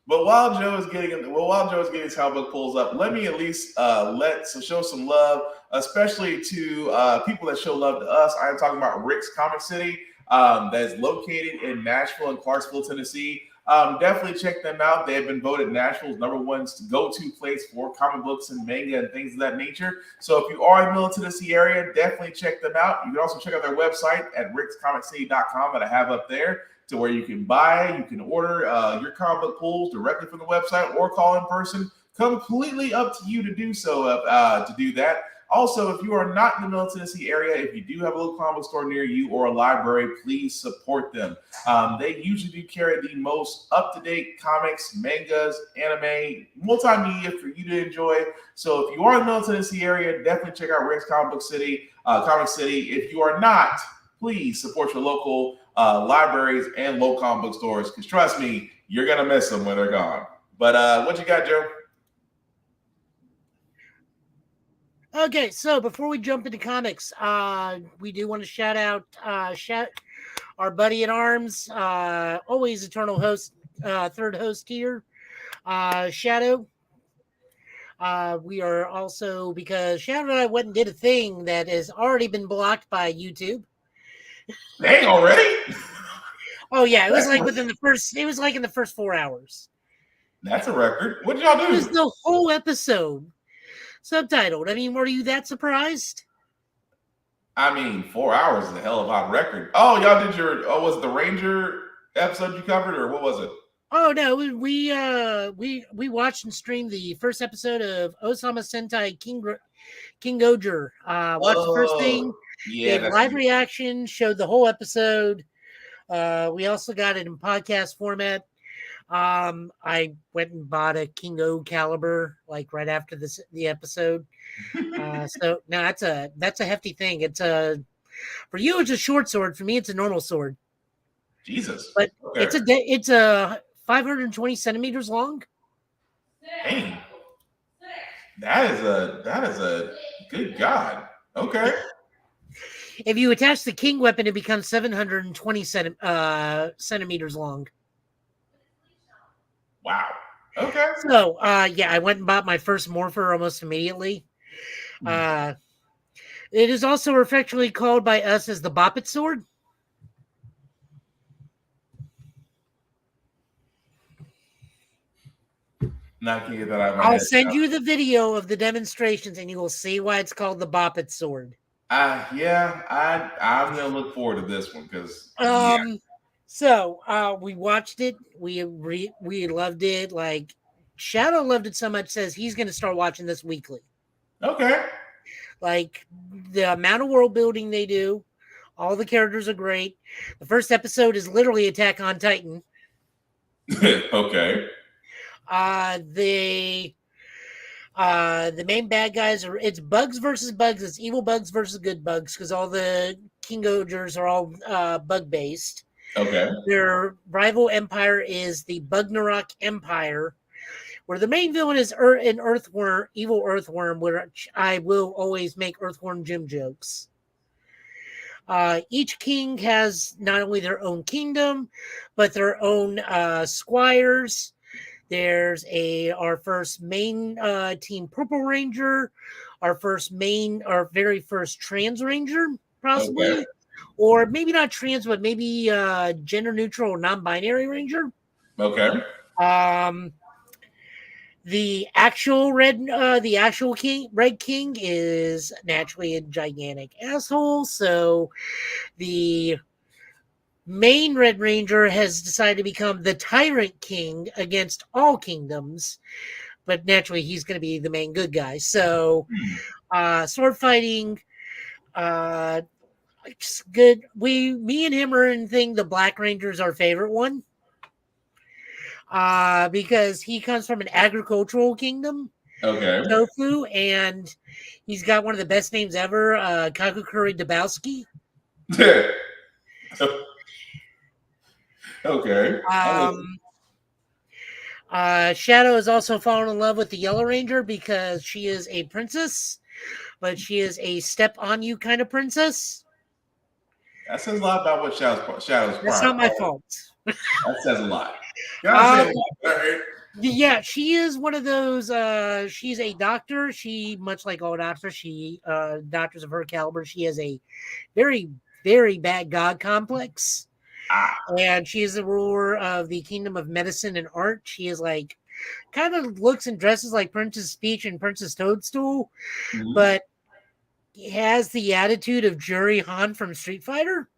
Speaker 1: But while Joe is getting his comic book pulls up, let me at least show some love, especially to people that show love to us. I am talking about Rick's Comic City, that's located in Nashville and Clarksville, Tennessee. Definitely check them out. They have been voted Nashville's #1 go-to place for comic books and manga and things of that nature. So if you are in the Middle Tennessee area, definitely check them out. You can also check out their website at rickscomiccity.com that I have up there, to where you can buy, you can order your comic book pulls directly from the website or call in person. Completely up to you to do so, to do that. Also, if you are not in the Middle Tennessee area, if you do have a local comic book store near you or a library, please support them. They usually do carry the most up-to-date comics, mangas, anime, multimedia for you to enjoy. So if you are in the Middle Tennessee area, definitely check out Rick's Comic City. If you are not, please support your local libraries and local comic book stores, because trust me, you're going to miss them when they're gone. But what you got, Joe?
Speaker 2: Okay, so before we jump into comics, we do want to shout out our buddy in arms, always eternal host, third host here, Shadow. We are also, because Shadow and I went and did a thing that has already been blocked by YouTube.
Speaker 1: Dang, already?
Speaker 2: Oh yeah, it was like in the first 4 hours.
Speaker 1: That's a record. What did y'all do?
Speaker 2: It was the whole episode subtitled. I mean, were you that surprised?
Speaker 1: I mean, 4 hours is a hell of a hot record. Oh, y'all did was it the Ranger episode you covered, or what was it?
Speaker 2: Oh no, we watched and streamed the first episode of Osama Sentai King Goger. Watched the first thing.
Speaker 1: Yeah,
Speaker 2: gave live reaction, showed the whole episode. We also got it in podcast format. I went and bought a King O caliber like right after the episode. So now that's a hefty thing. It's for you it's a short sword. For me, it's a normal sword.
Speaker 1: Jesus,
Speaker 2: but
Speaker 1: okay.
Speaker 2: It's a 520 centimeters long.
Speaker 1: Dang. That is a good God. Okay.
Speaker 2: If you attach the king weapon, it becomes 720 centimeters long.
Speaker 1: Wow. Okay.
Speaker 2: So, I went and bought my first morpher almost immediately. It is also affectionately called by us as the Boppet sword.
Speaker 1: Not to get that out of my
Speaker 2: I'll
Speaker 1: head.
Speaker 2: send you the video of the demonstrations, and you will see why it's called the Boppet sword.
Speaker 1: I'm gonna look forward to this one because.
Speaker 2: So we watched it. We loved it. Like Shadow loved it so much, says he's going to start watching this weekly.
Speaker 1: Okay.
Speaker 2: Like the amount of world building they do, all the characters are great. The first episode is literally Attack on Titan.
Speaker 1: Okay.
Speaker 2: The main bad guys it's bugs versus bugs. It's evil bugs versus good bugs because all the King Ogers are all bug based.
Speaker 1: Okay.
Speaker 2: Their rival empire is the Bugnarok Empire, where the main villain is an earthworm, evil earthworm, which I will always make earthworm Jim jokes. Each king has not only their own kingdom, but their own squires. There's our first main team Purple Ranger, our very first trans ranger, possibly. Okay. Or maybe not trans, but maybe gender neutral or non-binary ranger.
Speaker 1: Okay.
Speaker 2: The actual Red King is naturally a gigantic asshole. So the main Red Ranger has decided to become the Tyrant King against all kingdoms. But naturally, he's going to be the main good guy. So sword fighting, it's good. Me and him are in the Black Ranger's our favorite one. Because he comes from an agricultural kingdom.
Speaker 1: Okay.
Speaker 2: Tofu, and he's got one of the best names ever, Kakukuri Dabowski.
Speaker 1: Okay.
Speaker 2: Shadow has also fallen in love with the Yellow Ranger because she is a princess, but she is a step on you kind of princess.
Speaker 1: That says a lot about what Shadow's
Speaker 2: That's not my fault.
Speaker 1: That says a lot. God says a lot. All right.
Speaker 2: Yeah, she is one of those. She's a doctor. She, much like all doctors, doctors of her caliber, she has a very, very bad god complex. And she is the ruler of the kingdom of medicine and art. She is like, kind of looks and dresses like Princess Peach and Princess Toadstool, but has the attitude of Juri Han from Street Fighter.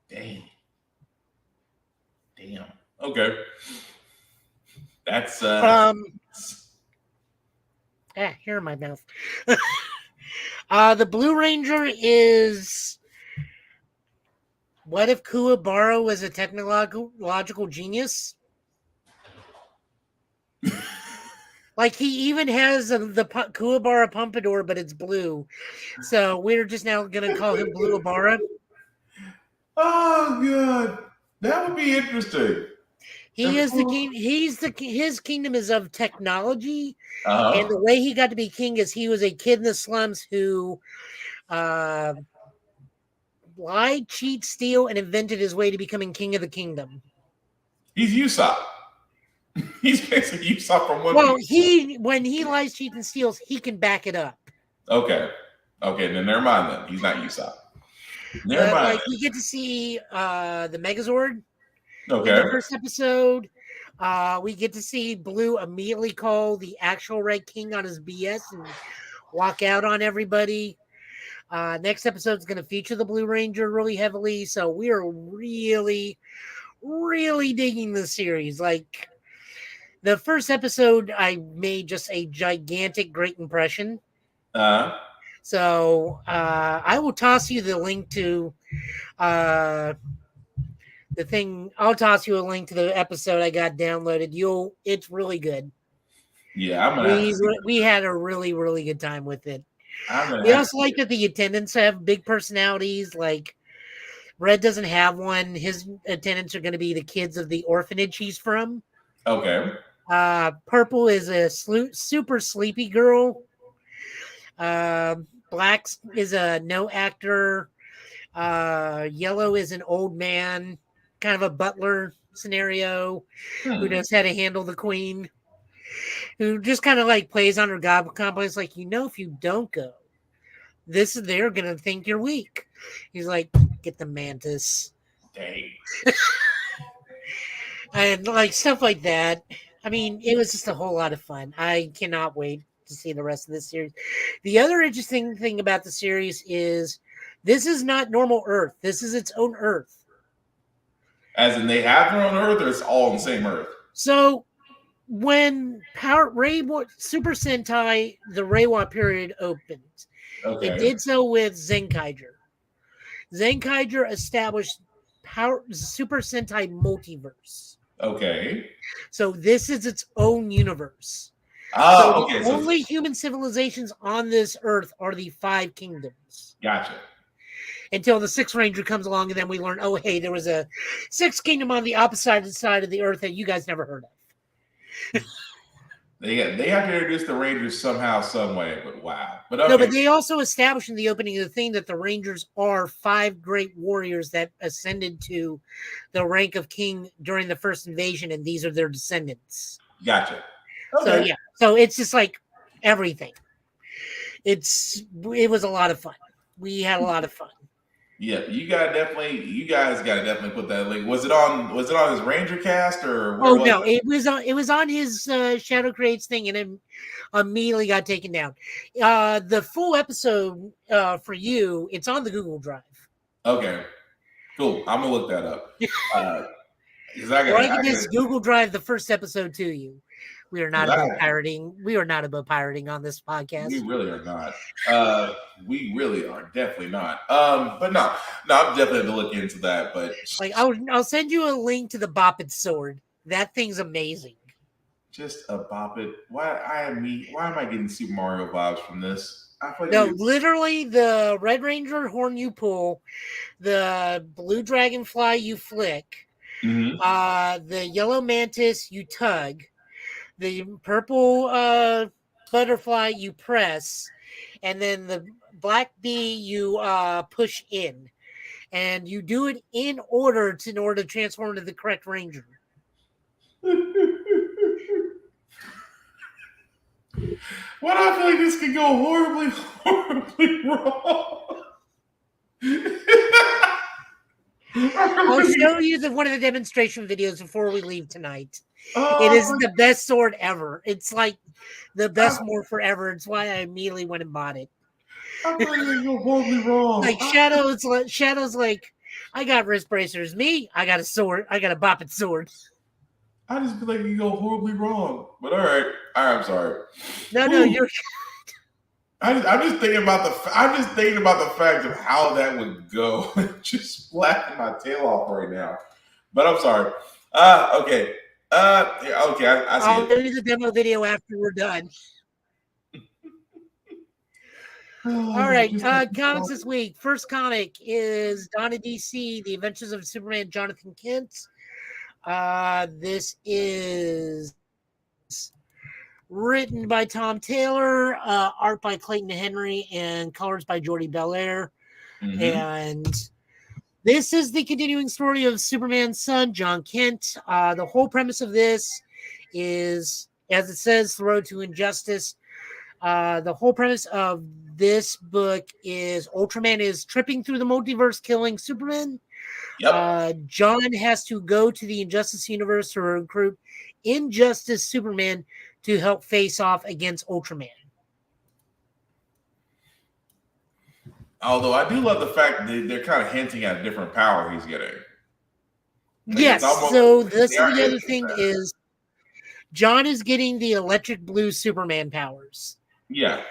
Speaker 1: Damn. Okay. That's
Speaker 2: here in my mouth. The Blue Ranger is, what if Kuwabara was a technological genius? Like, he even has the Kuwabara Pompadour, but it's blue. So we're just now going to call him Blue Abara.
Speaker 1: Oh, God. That would be interesting.
Speaker 2: He is the king. His kingdom is of technology. And the way he got to be king is he was a kid in the slums who lied, cheat, steal, and invented his way to becoming king of the kingdom.
Speaker 1: He's Usopp. He's basically Usopp from one.
Speaker 2: Well, when he lies, cheats, and steals, he can back it up.
Speaker 1: Okay, then never mind. Then he's not Usopp. Never mind.
Speaker 2: Like, we get to see the Megazord.
Speaker 1: Okay.
Speaker 2: In the first episode, we get to see Blue immediately call the actual Red King on his BS and walk out on everybody. Next episode is going to feature the Blue Ranger really heavily, so we are really, really digging this series. Like, the first episode, I made just a gigantic, great impression. So I will toss you the link to the thing. I'll toss you a link to the episode I got downloaded. It's really good.
Speaker 1: Yeah,
Speaker 2: we had a really, really good time with it. We also like that the attendants have big personalities. Like, Red doesn't have one. His attendants are going to be the kids of the orphanage he's from.
Speaker 1: Okay.
Speaker 2: Purple is a super sleepy girl. Black is a no actor. Yellow is an old man, kind of a butler scenario, who knows how to handle the queen, who just kind of like plays on her god complex. Like, if you don't go, they're gonna think you're weak. He's like, get the mantis.
Speaker 1: Dang.
Speaker 2: And like stuff like that. I mean, it was just a whole lot of fun. I cannot wait to see the rest of this series. The other interesting thing about the series is this is not normal Earth. This is its own Earth.
Speaker 1: As in, they have their own Earth, or it's all on the same Earth?
Speaker 2: So when Super Sentai, the Reiwa period opened, it did so with Zenkaiger. Zenkaiger established Super Sentai multiverse.
Speaker 1: Okay.
Speaker 2: So this is its own universe.
Speaker 1: Oh,
Speaker 2: so the only human civilizations on this Earth are the 5 kingdoms.
Speaker 1: Gotcha.
Speaker 2: Until the 6th Ranger comes along, and then we learn, oh, hey, there was a 6th kingdom on the opposite side of the Earth that you guys never heard of.
Speaker 1: They have to introduce the Rangers somehow, some way, but wow. But okay.
Speaker 2: No, but they also established in the opening of the thing that the Rangers are 5 great warriors that ascended to the rank of king during the first invasion, and these are their descendants.
Speaker 1: Gotcha. Okay.
Speaker 2: So yeah, so it's just like everything. It was a lot of fun. We had a lot of fun.
Speaker 1: Yeah, you guys gotta definitely put that link. Was it on his Ranger cast or?
Speaker 2: No, it was on his Shadow Creates thing, and it immediately got taken down. The full episode for you, it's on the Google Drive.
Speaker 1: Okay, cool. I'm gonna look that up.
Speaker 2: I can just Google Drive the first episode to you. We are not about pirating. We are not about pirating on this podcast.
Speaker 1: We really are not. We really are definitely not. But no, I'm definitely gonna look into that. But
Speaker 2: like, I'll send you a link to the Boppet sword. That thing's amazing.
Speaker 1: Just a bop it. Why am I getting Super Mario vibes from this? I feel like
Speaker 2: No, literally the Red Ranger horn you pull, the blue dragonfly you flick, the yellow mantis you tug, the purple butterfly you press, and then the black bee you push in. And you do it in order to transform into the correct ranger.
Speaker 1: Why do I feel like this could go horribly, horribly wrong?
Speaker 2: I'll show you one of the demonstration videos before we leave tonight. It is the best sword ever. It's like the best morph forever. It's why I immediately went and bought it.
Speaker 1: I feel like it go horribly wrong.
Speaker 2: Like Shadow's like, I got wrist bracers. Me, I got a sword. I got a bopping sword.
Speaker 1: I just feel like you go horribly wrong. But all right, I'm sorry.
Speaker 2: No, you're.
Speaker 1: I'm just thinking about the fact of how that would go. Just laughing my tail off right now. But I'm sorry. Okay. Okay. I see
Speaker 2: I'll
Speaker 1: it.
Speaker 2: do the demo video after we're done. All right, comics this week. First comic is Donna DC, The Adventures of Superman, Jonathan Kent. This is written by Tom Taylor, art by Clayton Henry, and colors by Jordi Belair. And this is the continuing story of Superman's son, John Kent. The whole premise of this is, as it says, The Road to Injustice. The whole premise of this book is Ultraman is tripping through the multiverse, killing Superman. John has to go to the Injustice universe to recruit Injustice Superman to help face off against Ultraman.
Speaker 1: Although I do love the fact that they're kind of hinting at a different power he's getting. Like,
Speaker 2: yes, so this is the other thing is John is getting the electric blue Superman powers.
Speaker 1: Yeah.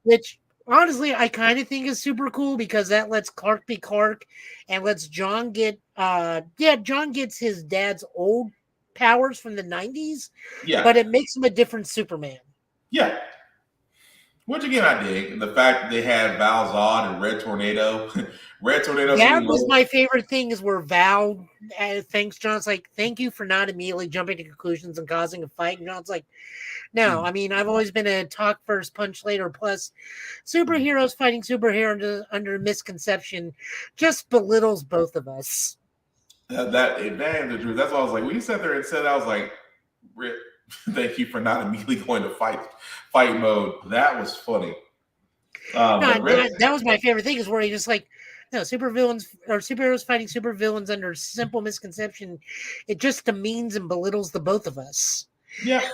Speaker 2: Which, honestly, I kind of think is super cool because that lets Clark be Clark and lets John get, John gets his dad's old powers from the 90s, but it makes him a different Superman.
Speaker 1: Yeah. Which, again, I dig. The fact that they had Val Zod and Red Tornado. Red Tornado.
Speaker 2: That was my favorite thing is where Val thanks John's like, thank you for not immediately jumping to conclusions and causing a fight. And John's like, no, I mean, I've always been a talk first, punch later. Plus, superheroes fighting superheroes under misconception just belittles both of us.
Speaker 1: That the truth. That's why I was like, when you sat there and said, I was like, Rip, thank you for not immediately going to fight mode. That was funny.
Speaker 2: That was my favorite thing is where he just like, no, supervillains or superheroes fighting supervillains under simple misconception. It just demeans and belittles the both of us.
Speaker 1: Yeah.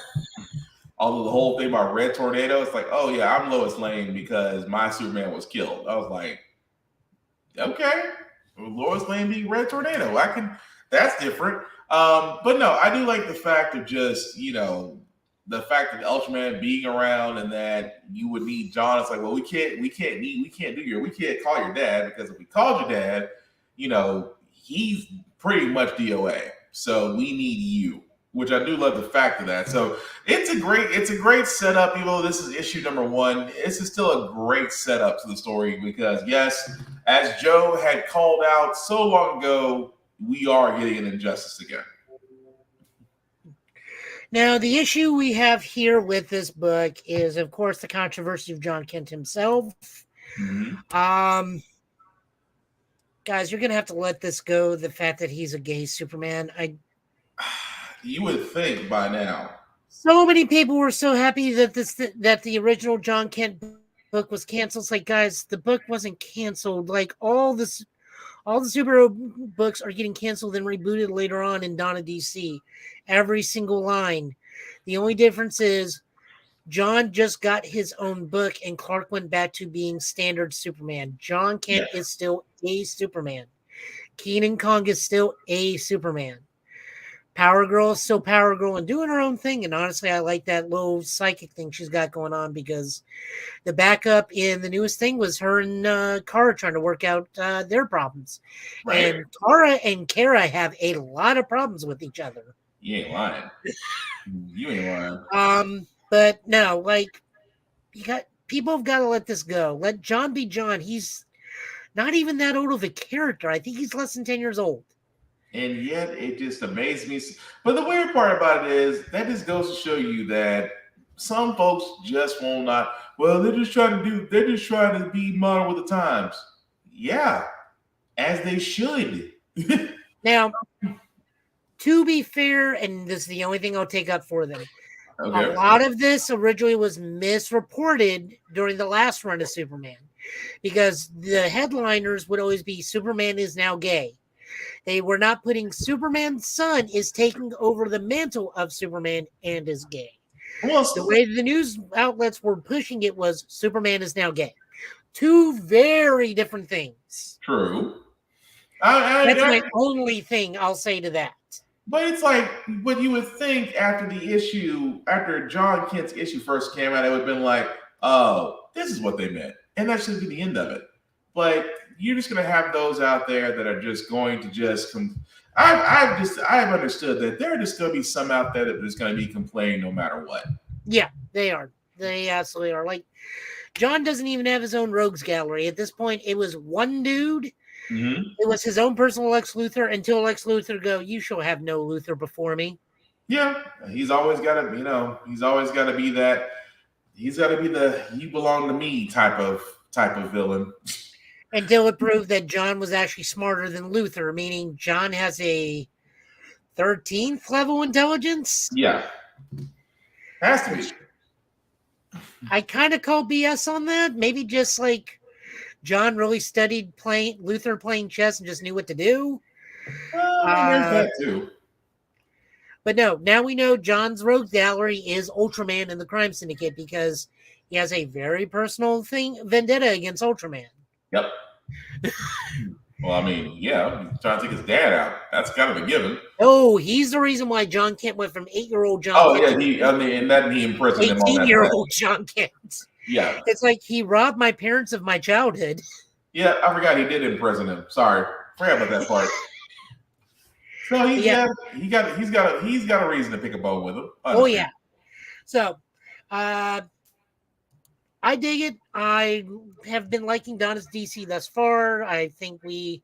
Speaker 1: Although the whole thing about Red Tornado, it's like, oh yeah, I'm Lois Lane because my Superman was killed. I was like, okay, Lois Lane being Red Tornado. That's different. But no, I do like the fact of just, the fact that Ultraman being around and that you would need John. It's like, well, we can't call your dad because if we called your dad, he's pretty much DOA. So we need you. Which I do love the fact of that. So it's a great setup, even though this is issue number 1. This is still a great setup to the story because, yes, as Joe had called out so long ago, we are getting an Injustice again.
Speaker 2: Now, the issue we have here with this book is, of course, the controversy of John Kent himself. Guys, you're going to have to let this go, the fact that he's a gay Superman.
Speaker 1: You would think by now.
Speaker 2: So many people were so happy that the original John Kent book was canceled. It's like, guys, the book wasn't canceled. Like all the superhero books are getting canceled and rebooted later on in Donna DC. Every single line. The only difference is John just got his own book and Clark went back to being standard Superman. John Kent is still a Superman. Keenan Kong is still a Superman. Power Girl is still Power Girl and doing her own thing. And honestly, I like that little psychic thing she's got going on because the backup in the newest thing was her and Kara trying to work out their problems. Right. And Kara and Kara have a lot of problems with each other.
Speaker 1: You ain't lying. You ain't lying.
Speaker 2: But no, like people have got to let this go. Let John be John. He's not even that old of a character. I think he's less than 10 years old.
Speaker 1: And yet it just amazed me. But the weird part about it is that just goes to show you that some folks just will not. Well, they're just trying to be modern with the times. Yeah, as they should.
Speaker 2: Now, to be fair, and this is the only thing I'll take up for them.
Speaker 1: Okay.
Speaker 2: A lot of this originally was misreported during the last run of Superman because the headliners would always be Superman is now gay. They were not putting Superman's son is taking over the mantle of Superman and is gay.
Speaker 1: Well,
Speaker 2: the way the news outlets were pushing it was Superman is now gay. Two very different things.
Speaker 1: True.
Speaker 2: That's my only thing I'll say to that.
Speaker 1: But it's like what you would think after John Kent's issue first came out, it would have been like, oh, this is what they meant. And that should be the end of it. But you're just going to have those out there that are just going to just I've understood that there are just going to be some out there that are just going to be complaining no matter what.
Speaker 2: Yeah, they are. They absolutely are. Like, John doesn't even have his own rogues gallery. At this point, it was one dude.
Speaker 1: Mm-hmm.
Speaker 2: It was his own personal Lex Luthor until Lex Luthor go, you shall have no Luthor before me.
Speaker 1: Yeah, he's always got to, he's always got to be that. He's got to be the you belong to me type of villain.
Speaker 2: Until it proved that John was actually smarter than Luthor, meaning John has a 13th level intelligence.
Speaker 1: Yeah, has to be.
Speaker 2: I kind of call BS on that. Maybe just like John really studied Luthor playing chess and just knew what to do.
Speaker 1: There's that too.
Speaker 2: But no, now we know John's rogue gallery is Ultraman and the Crime Syndicate because he has a very personal vendetta against Ultraman.
Speaker 1: Yep. Well, I mean, yeah, he's trying to take his dad out. That's kind of a given.
Speaker 2: Oh, he's the reason why John Kent went from 8-year-old John.
Speaker 1: Oh,
Speaker 2: Kent
Speaker 1: yeah, he imprisoned him on that.
Speaker 2: 18-year-old John Kent.
Speaker 1: Yeah,
Speaker 2: it's like he robbed my parents of my childhood.
Speaker 1: Yeah, I forgot he did imprison him. Sorry, forgot about that part. So he's got a reason to pick a bone with him.
Speaker 2: Oh yeah. So, I dig it. I have been liking Donna's DC thus far. I think we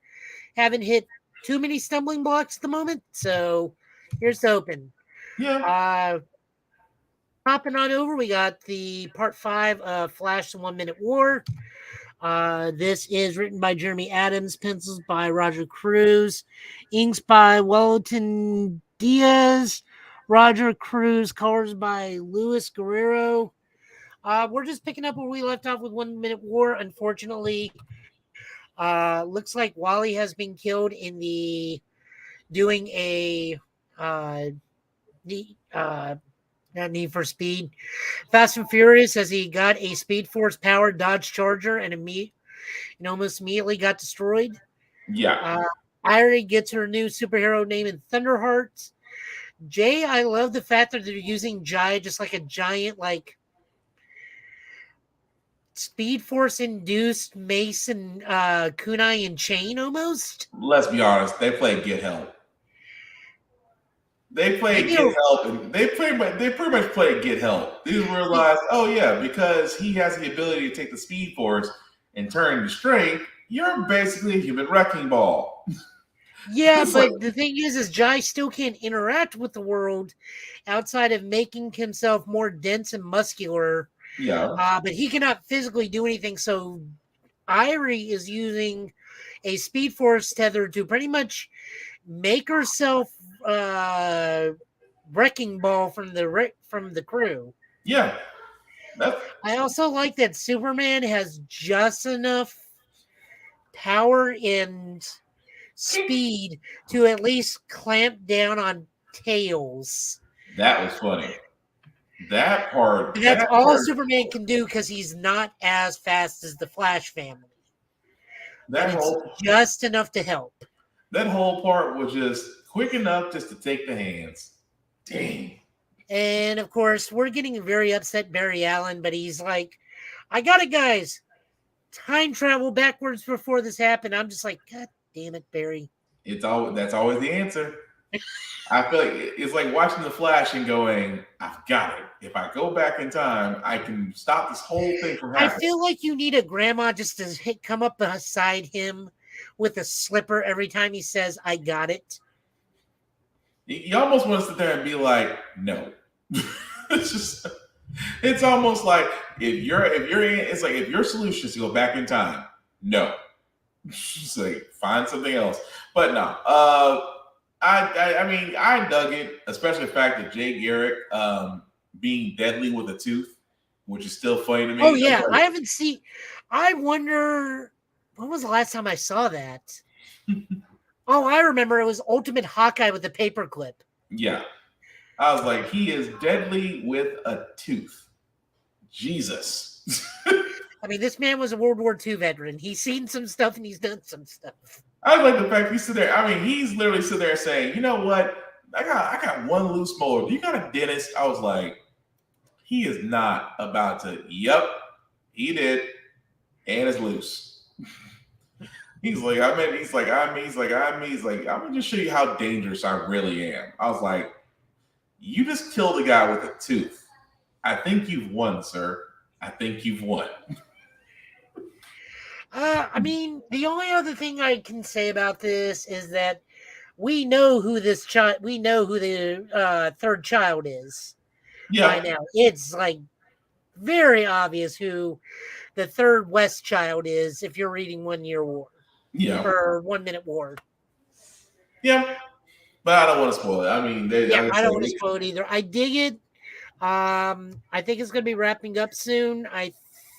Speaker 2: haven't hit too many stumbling blocks at the moment. So here's the open.
Speaker 1: Yeah.
Speaker 2: Hopping on over, we got the part 5 of Flash: The 1 Minute War. This is written by Jeremy Adams, pencils by Roger Cruz, inks by Wellington Diaz, Roger Cruz, colors by Luis Guerrero. We're just picking up where we left off with 1 Minute War. Unfortunately, looks like Wally has been killed in doing a not Need for Speed, Fast and Furious, as he got a Speed Force powered Dodge Charger and almost immediately got destroyed.
Speaker 1: Yeah.
Speaker 2: Irie gets her new superhero name in Thunderheart. Jay, I love the fact that they're using Jai just like a giant Speed Force induced Mace and kunai and chain almost.
Speaker 1: Let's be honest, they play Get Help. They play Get Help, and they pretty much play Get Help. They realize, oh yeah, because he has the ability to take the Speed Force and turn to strength, you're basically a human wrecking ball.
Speaker 2: Yeah, but the thing is Jai still can't interact with the world outside of making himself more dense and muscular.
Speaker 1: Yeah.
Speaker 2: But he cannot physically do anything. So Irie is using a Speed Force tether to pretty much make herself wrecking ball from the crew.
Speaker 1: Yeah.
Speaker 2: I also like that Superman has just enough power and speed to at least clamp down on Tails.
Speaker 1: That was funny. That part.
Speaker 2: That's all Superman can do because he's not as fast as the Flash family. It's just enough to help.
Speaker 1: That whole part was just quick enough just to take the hands. Dang.
Speaker 2: And of course, we're getting very upset Barry Allen, but he's like, I got it, guys. Time travel backwards before this happened. I'm just like, God damn it, Barry.
Speaker 1: That's always the answer. I feel like it's like watching The Flash and going, I've got it. If I go back in time, I can stop this whole thing from
Speaker 2: I
Speaker 1: happening.
Speaker 2: feel like you need a grandma just to come up beside him with a slipper every time he says, I got it.
Speaker 1: You almost want to sit there and be like, no. It's almost like if your solution is to go back in time, no. Just like find something else. But no. I mean, I dug it, especially the fact that Jay Garrick being deadly with a tooth, which is still funny to me.
Speaker 2: Oh yeah, I haven't seen. I wonder when was the last time I saw that. Oh, I remember it was Ultimate Hawkeye with the paperclip.
Speaker 1: Yeah, I was like, he is deadly with a tooth. Jesus.
Speaker 2: I mean, this man was a World War II veteran. He's seen some stuff and he's done some stuff.
Speaker 1: I like the fact he's sitting there. I mean, he's literally sitting there saying, "You know what? I got one loose molar. Do you got a dentist?" I was like, he is not about to. Yep, he did, and it's loose. He's like, I'm gonna just show you how dangerous I really am. I was like, you just killed a guy with a tooth. I think you've won, sir. I think you've won.
Speaker 2: I mean, the only other thing I can say about this is that we know who this child. We know who the third child is.
Speaker 1: Yeah.
Speaker 2: By now, it's like very obvious who the third West child is. If you're reading 1 Year War,
Speaker 1: yeah,
Speaker 2: or 1 Minute War,
Speaker 1: yeah. But I don't want to spoil it. I mean,
Speaker 2: I don't want to spoil it either. I dig it. I think it's going to be wrapping up soon. I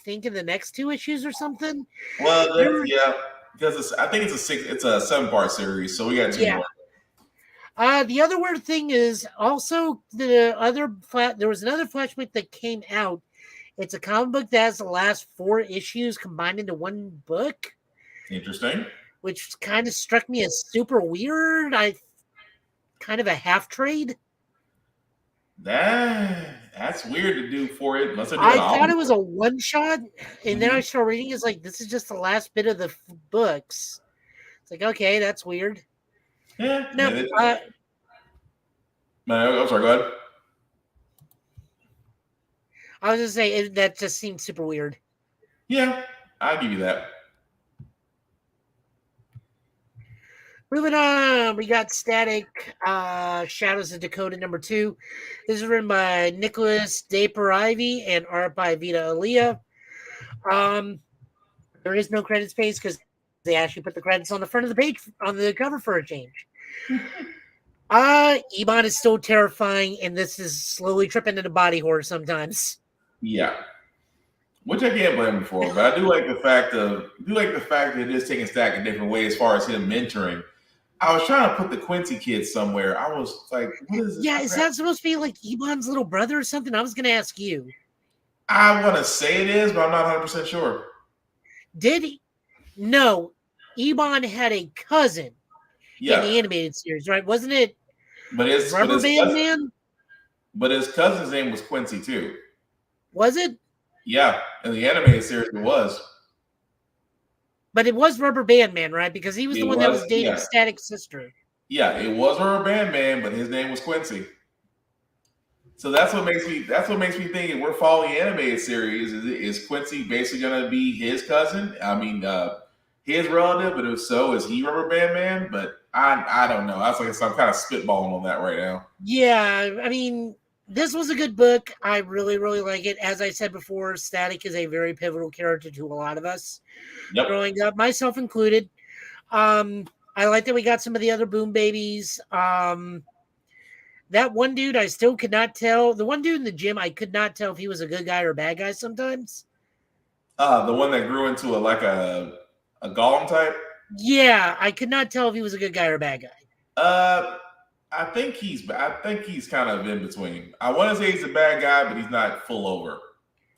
Speaker 2: think in the next 2 issues or something.
Speaker 1: Well, yeah, because I think it's a 7-part series, so we got 2 more.
Speaker 2: The other weird thing is also there was another flashback that came out. It's a comic book that has the last 4 issues combined into one book.
Speaker 1: Interesting.
Speaker 2: Which kind of struck me as super weird. Kind of a half trade.
Speaker 1: That's weird to do for it.
Speaker 2: I thought it was a one shot, and then I started reading. It's like this is just the last bit of the books. It's like, okay, that's weird.
Speaker 1: Yeah.
Speaker 2: No,
Speaker 1: I'm sorry. Go ahead.
Speaker 2: I was just saying that just seemed super weird.
Speaker 1: Yeah, I'll give you that.
Speaker 2: Moving on, we got Static Shadows of Dakota #2. This is written by Nicholas DePerivy and art by Vita Aliyah. There is no credits page because they actually put the credits on the front of the page on the cover for a change. Iman is still terrifying, and this is slowly tripping into body horror sometimes.
Speaker 1: Yeah, which I can't blame him for, but I do like the fact that it is taking Stack a different way as far as him mentoring. I was trying to put the Quincy kid somewhere. I was like, what is this?
Speaker 2: Yeah, is that supposed to be like Iman's little brother or something? I was going to ask you.
Speaker 1: I want to say it is, but I'm not 100% sure.
Speaker 2: Did he? No. Iman had a cousin in the animated series, right? Wasn't it Rubber Band Man?
Speaker 1: But his cousin's name was Quincy, too.
Speaker 2: Was it?
Speaker 1: Yeah, in the animated series it was.
Speaker 2: But it was Rubber Band Man, right? Because he was the one that was dating Static's sister.
Speaker 1: Yeah, it was Rubber Band Man, but his name was Quincy. So that's what makes me think if we're following the animated series, is Quincy basically gonna be his cousin? I mean, his relative, but if so, is he Rubber Band Man? But I don't know. That's like I'm kind of spitballing on that right now.
Speaker 2: Yeah, I mean, this was a good book. I really, really like it. As I said before, Static is a very pivotal character to a lot of us growing up, myself included. I like that we got some of the other Boom Babies. That one dude, I still could not tell. The one dude in the gym, I could not tell if he was a good guy or a bad guy sometimes.
Speaker 1: The one that grew into a golem type?
Speaker 2: Yeah, I could not tell if he was a good guy or a bad guy.
Speaker 1: I think he's kind of in between. I want to say he's a bad guy, but he's not full over.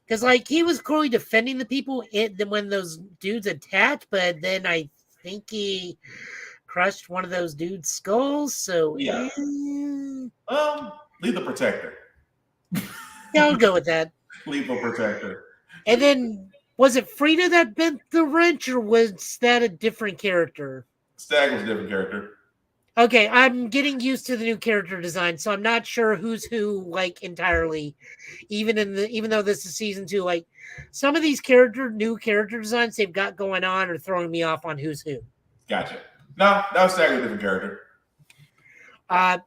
Speaker 2: Because like he was clearly defending the people when those dudes attacked, but then I think he crushed one of those dudes' skulls. So
Speaker 1: yeah, Lethal Protector.
Speaker 2: Yeah, I'll go with that.
Speaker 1: Lethal Protector.
Speaker 2: And then was it Frida that bent the wrench, or was that a different character?
Speaker 1: Stag was a different character.
Speaker 2: Okay, I'm getting used to the new character design, so I'm not sure who's who like entirely. Even though this is season 2, like some of these new character designs they've got going on are throwing me off on who's who.
Speaker 1: Gotcha. No, that was Stagger, a different character.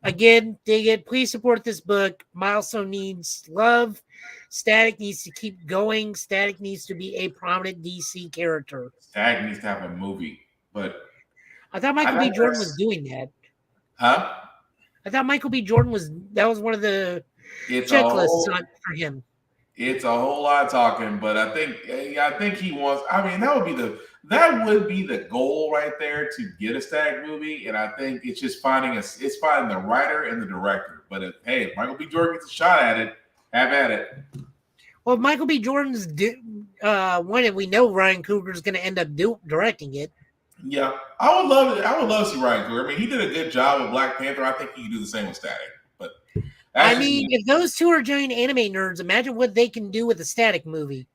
Speaker 2: Again, dig it. Please support this book. Milestone needs love. Static needs to keep going. Static needs to be a prominent DC character.
Speaker 1: Static needs to have a movie, but
Speaker 2: I thought Michael B. Jordan was doing that.
Speaker 1: Huh?
Speaker 2: I thought Michael B. Jordan was one of the checklists for him.
Speaker 1: It's a whole lot of talking, but I think he wants. I mean, that would be the goal right there to get a Static movie, and I think it's just finding the writer and the director. But if Michael B. Jordan gets a shot at it, have at it.
Speaker 2: Well, if Michael B. Jordan's one, and we know Ryan Coogler's going to end up directing it.
Speaker 1: Yeah, I would love it. I would love to see Ryan Coogler. I mean, he did a good job with Black Panther. I think he can do the same with Static. But
Speaker 2: if those two are giant anime nerds, imagine what they can do with a Static movie.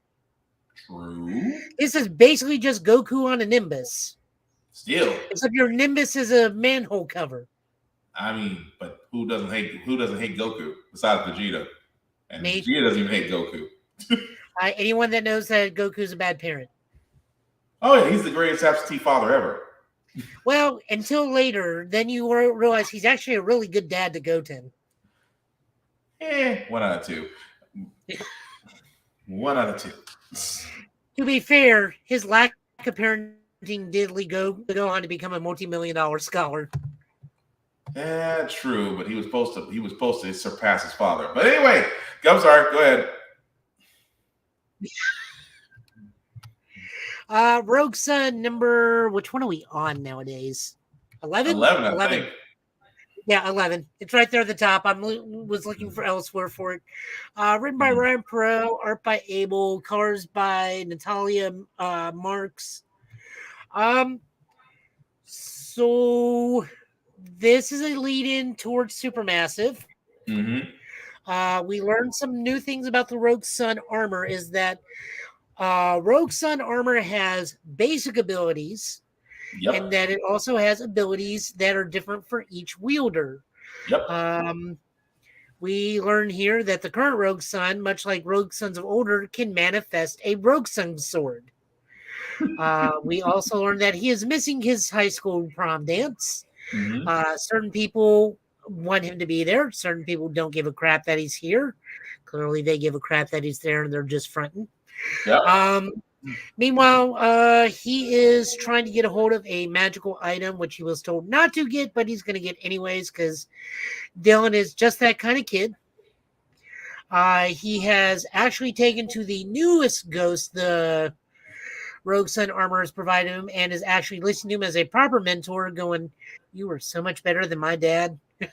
Speaker 1: True.
Speaker 2: This is basically just Goku on a Nimbus.
Speaker 1: Still,
Speaker 2: except your Nimbus is a manhole cover.
Speaker 1: I mean, but who doesn't hate Goku besides Vegeta? And
Speaker 2: Me.
Speaker 1: Vegeta doesn't even hate Goku.
Speaker 2: Anyone that knows that Goku's a bad parent.
Speaker 1: Oh yeah, he's the greatest absentee father ever.
Speaker 2: Well, until later, then you realize he's actually a really good dad to Goten.
Speaker 1: 1 out of 2. 1 out of 2.
Speaker 2: To be fair, his lack of parenting did go on to become a multi-million-dollar scholar.
Speaker 1: Yeah, true, but he was supposed to surpass his father. But anyway, I'm sorry. Go ahead.
Speaker 2: Rogue Sun which one are we on nowadays? 11?
Speaker 1: 11, I think.
Speaker 2: Yeah, 11. It's right there at the top. I was looking for elsewhere for it. Written by Ryan Perot, art by Abel, colors by Natalia Marks. So this is a lead-in towards Supermassive.
Speaker 1: Mm-hmm.
Speaker 2: We learned some new things about the Rogue Sun armor. Is that Rogue Sun armor has basic abilities, and that it also has abilities that are different for each wielder. We learn here that the current Rogue Sun, much like Rogue Suns of older, can manifest a Rogue Sun sword. We also learned that he is missing his high school prom dance.
Speaker 1: Mm-hmm.
Speaker 2: Certain people want him to be there. Certain people don't give a crap that he's here. Clearly, they give a crap that he's there, and they're just fronting. Meanwhile, he is trying to get a hold of a magical item, which he was told not to get, but he's going to get anyways because Dylan is just that kind of kid. He has actually taken to the newest ghost the Rogue Sun armor has provided him, and is actually listening to him as a proper mentor, going, "You were so much better than my dad."
Speaker 1: He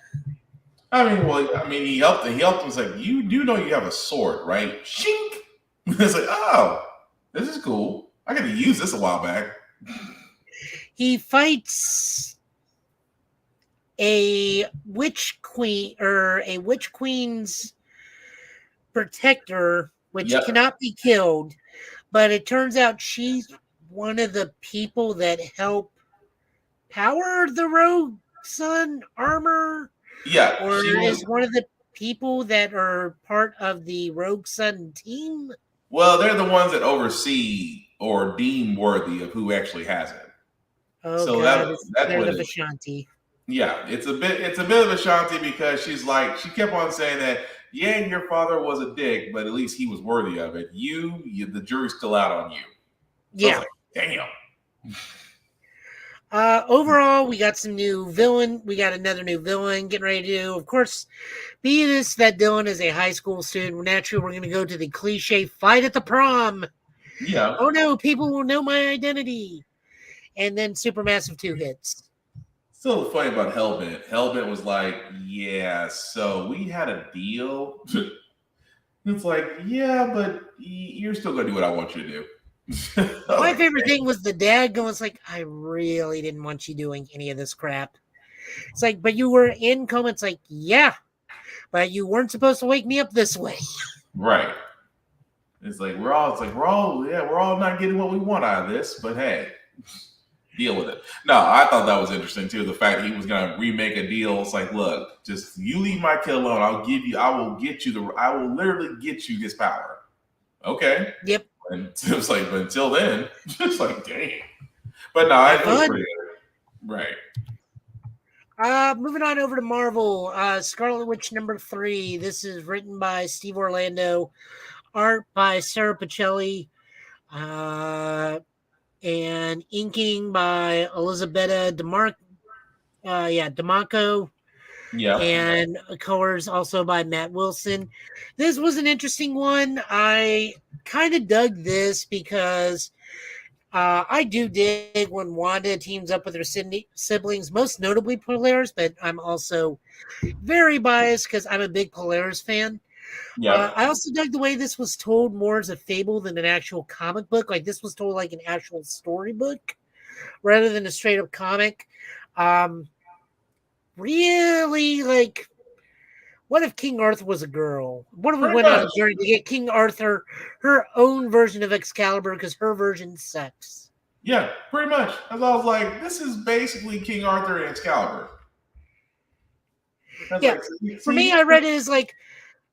Speaker 1: helped him. It's like, you do know you have a sword, right? Shink. It's like, oh, this is cool. I got to use this a while back.
Speaker 2: He fights a witch queen or a witch queen's protector, which cannot be killed. But it turns out she's one of the people that help power the Rogue Sun armor.
Speaker 1: Yeah.
Speaker 2: Or is one of the people that are part of the Rogue Sun team.
Speaker 1: Well, they're the ones that oversee or deem worthy of who actually has it.
Speaker 2: Oh,
Speaker 1: so
Speaker 2: God,
Speaker 1: that's what
Speaker 2: of
Speaker 1: it is.
Speaker 2: Ashanti.
Speaker 1: Yeah, it's a bit of Ashanti because she kept on saying that, yeah, your father was a dick, but at least he was worthy of it. The jury's still out on you. So
Speaker 2: yeah.
Speaker 1: Damn.
Speaker 2: Overall, we got some new villain. We got another new villain getting ready to do. Of course, being that Dylan is a high school student, naturally we're going to go to the cliche fight at the prom.
Speaker 1: Yeah.
Speaker 2: Oh no, people will know my identity. And then Supermassive 2 hits.
Speaker 1: Still funny about Hellbent. Hellbent was like, yeah, so we had a deal. It's like, yeah, but you're still going to do what I want you to do.
Speaker 2: My favorite thing was the dad going, it's like, I really didn't want you doing any of this crap. It's like, but you were in coma. It's like, yeah, but you weren't supposed to wake me up this way.
Speaker 1: Right. We're all not getting what we want out of this, but hey. deal with it. No, I thought that was interesting too. The fact that he was going to remake a deal. It's like, look, just you leave my kid alone. I will literally get you this power. Okay.
Speaker 2: Yep.
Speaker 1: And it was like, but until then, it's like, dang. But no, it was pretty good. Right.
Speaker 2: Moving on over to Marvel, Scarlet Witch #3. This is written by Steve Orlando, art by Sarah Pacelli, and inking by Elisabetta DeMarco.
Speaker 1: Yeah.
Speaker 2: And colors also by Matt Wilson. This was an interesting one. I kind of dug this because I do dig when Wanda teams up with her siblings, most notably Polaris, but I'm also very biased because I'm a big Polaris fan.
Speaker 1: Yeah.
Speaker 2: I also dug the way this was told more as a fable than an actual comic book. Like this was told like an actual storybook rather than a straight up comic. Really, like, what if King Arthur was a girl? What if we went on a journey to get King Arthur her own version of Excalibur because her version sucks?
Speaker 1: Yeah, pretty much. As I was like, this is basically King Arthur and Excalibur.
Speaker 2: Yeah, for me, I read it as like,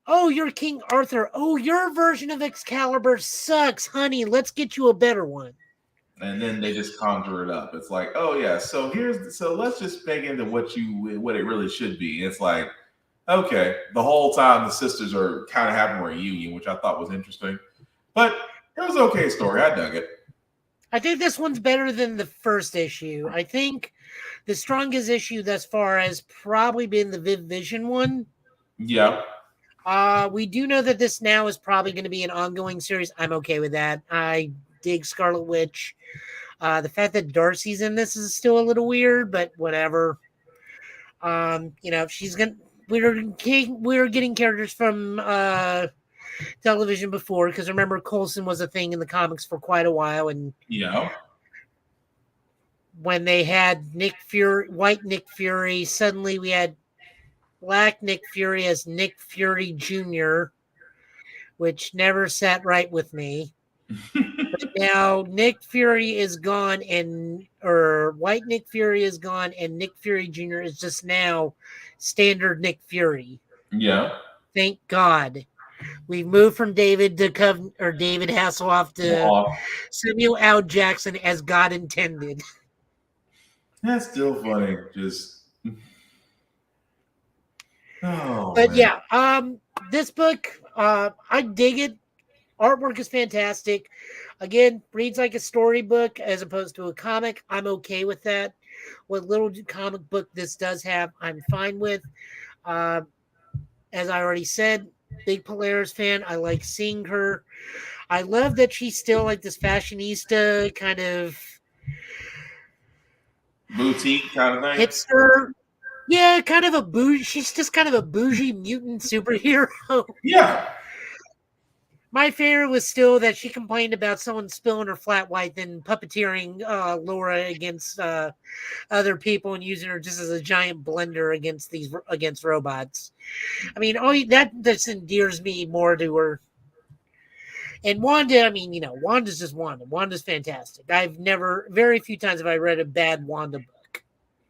Speaker 2: oh, you're King Arthur. Oh, your version of Excalibur sucks, honey. Let's get you a better one.
Speaker 1: And then they just conjure it up. It's like, oh yeah, so let's just make into what it really should be. It's like, okay, the whole time the sisters are kind of having a reunion, which I thought was interesting. But it was an okay story. I dug it.
Speaker 2: I think this one's better than the first issue. I think the strongest issue thus far has probably been the Viv Vision one.
Speaker 1: Yeah.
Speaker 2: We do know that this now is probably going to be an ongoing series. I'm okay with that. I dig Scarlet Witch. The fact that Darcy's in this is still a little weird, but whatever. She's gonna. We're getting characters from television before because remember Coulson was a thing in the comics for quite a while, and when they had white Nick Fury, suddenly we had black Nick Fury as Nick Fury Jr., which never sat right with me. But now Nick Fury is gone, white Nick Fury is gone, and Nick Fury Jr. is just now standard Nick Fury.
Speaker 1: Yeah.
Speaker 2: Thank God. We've moved from David Hasselhoff to Samuel L. Jackson as God intended.
Speaker 1: That's still funny. Just
Speaker 2: this book, I dig it. Artwork is fantastic. Again, reads like a storybook as opposed to a comic. I'm okay with that. What little comic book this does have, I'm fine with. As I already said, big Polaris fan. I like seeing her. I love that she's still like this fashionista kind of
Speaker 1: boutique kind of thing.
Speaker 2: Hipster. Yeah, kind of a bougie. She's just kind of a bougie mutant superhero.
Speaker 1: Yeah.
Speaker 2: My favorite was still that she complained about someone spilling her flat white, then puppeteering Laura against other people and using her just as a giant blender against robots. I mean, that endears me more to her. And Wanda, I mean, Wanda's just Wanda. Wanda's fantastic. Very few times have I read a bad Wanda book.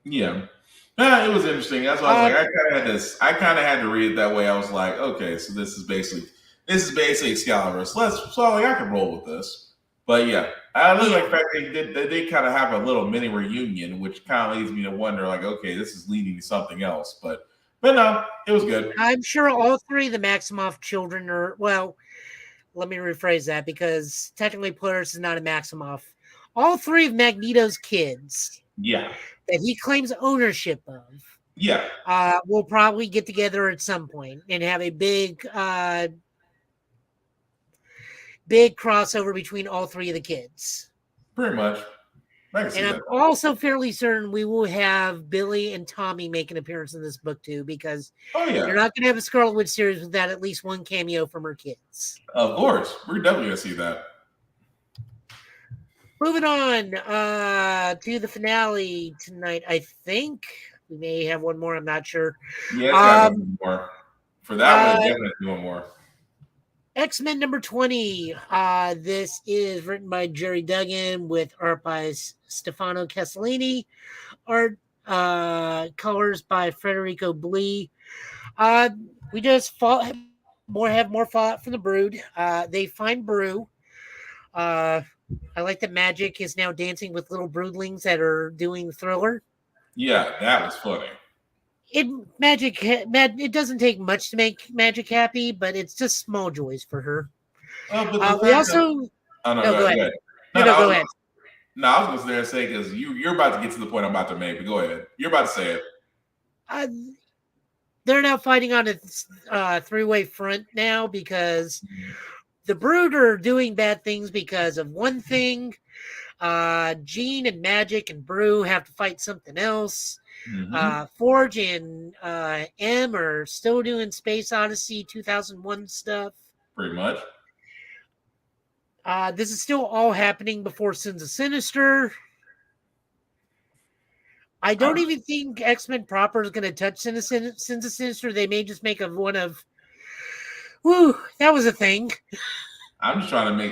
Speaker 1: Yeah. It was interesting. That's why I was like, I kind of had to read it that way. I was like, okay, so this is basically Excalibur. So I can roll with this. But yeah, I really like the fact they did kind of have a little mini reunion, which kind of leads me to wonder, like, okay, this is leading to something else. But no, it was good.
Speaker 2: I'm sure all three of the Maximoff children are, well, let me rephrase that because technically Polaris is not a Maximoff. All three of Magneto's kids.
Speaker 1: Yeah.
Speaker 2: That he claims ownership of.
Speaker 1: Yeah.
Speaker 2: We'll probably get together at some point and have a big crossover between all three of the kids.
Speaker 1: Pretty much.
Speaker 2: And I'm also fairly certain we will have Billy and Tommy make an appearance in this book too, because you're not going to have a Scarlet Witch series without at least one cameo from her kids.
Speaker 1: Of course. We're definitely going to see that.
Speaker 2: Moving on to the finale tonight, I think. We may have one more, I'm not sure.
Speaker 1: Yeah, one more. For that one, definitely one more.
Speaker 2: X-Men number 20. This is written by Jerry Duggan with art by Stefano Castellini. Art colors by Federico Blee. We just have more fallout from the Brood. They find Brew. I like that Magic is now dancing with little broodlings that are doing Thriller.
Speaker 1: Yeah, that was funny.
Speaker 2: It doesn't take much to make Magic happy, but it's just small joys for her.
Speaker 1: But
Speaker 2: we also
Speaker 1: go ahead.
Speaker 2: Go ahead.
Speaker 1: Go ahead. No, I was going to say because you're about to get to the point I'm about to make, but go ahead. You're about to say it.
Speaker 2: They're now fighting on a three-way front now because the Brood are doing bad things because of one thing. Jean and Magic and Brew have to fight something else. Forge and M are still doing Space Odyssey 2001 stuff.
Speaker 1: Pretty much.
Speaker 2: This is still all happening before Sins of Sinister. I don't even think X-Men proper is going to touch Sins of Sinister. They may just make one of, whoo, that was a thing.
Speaker 1: I'm trying to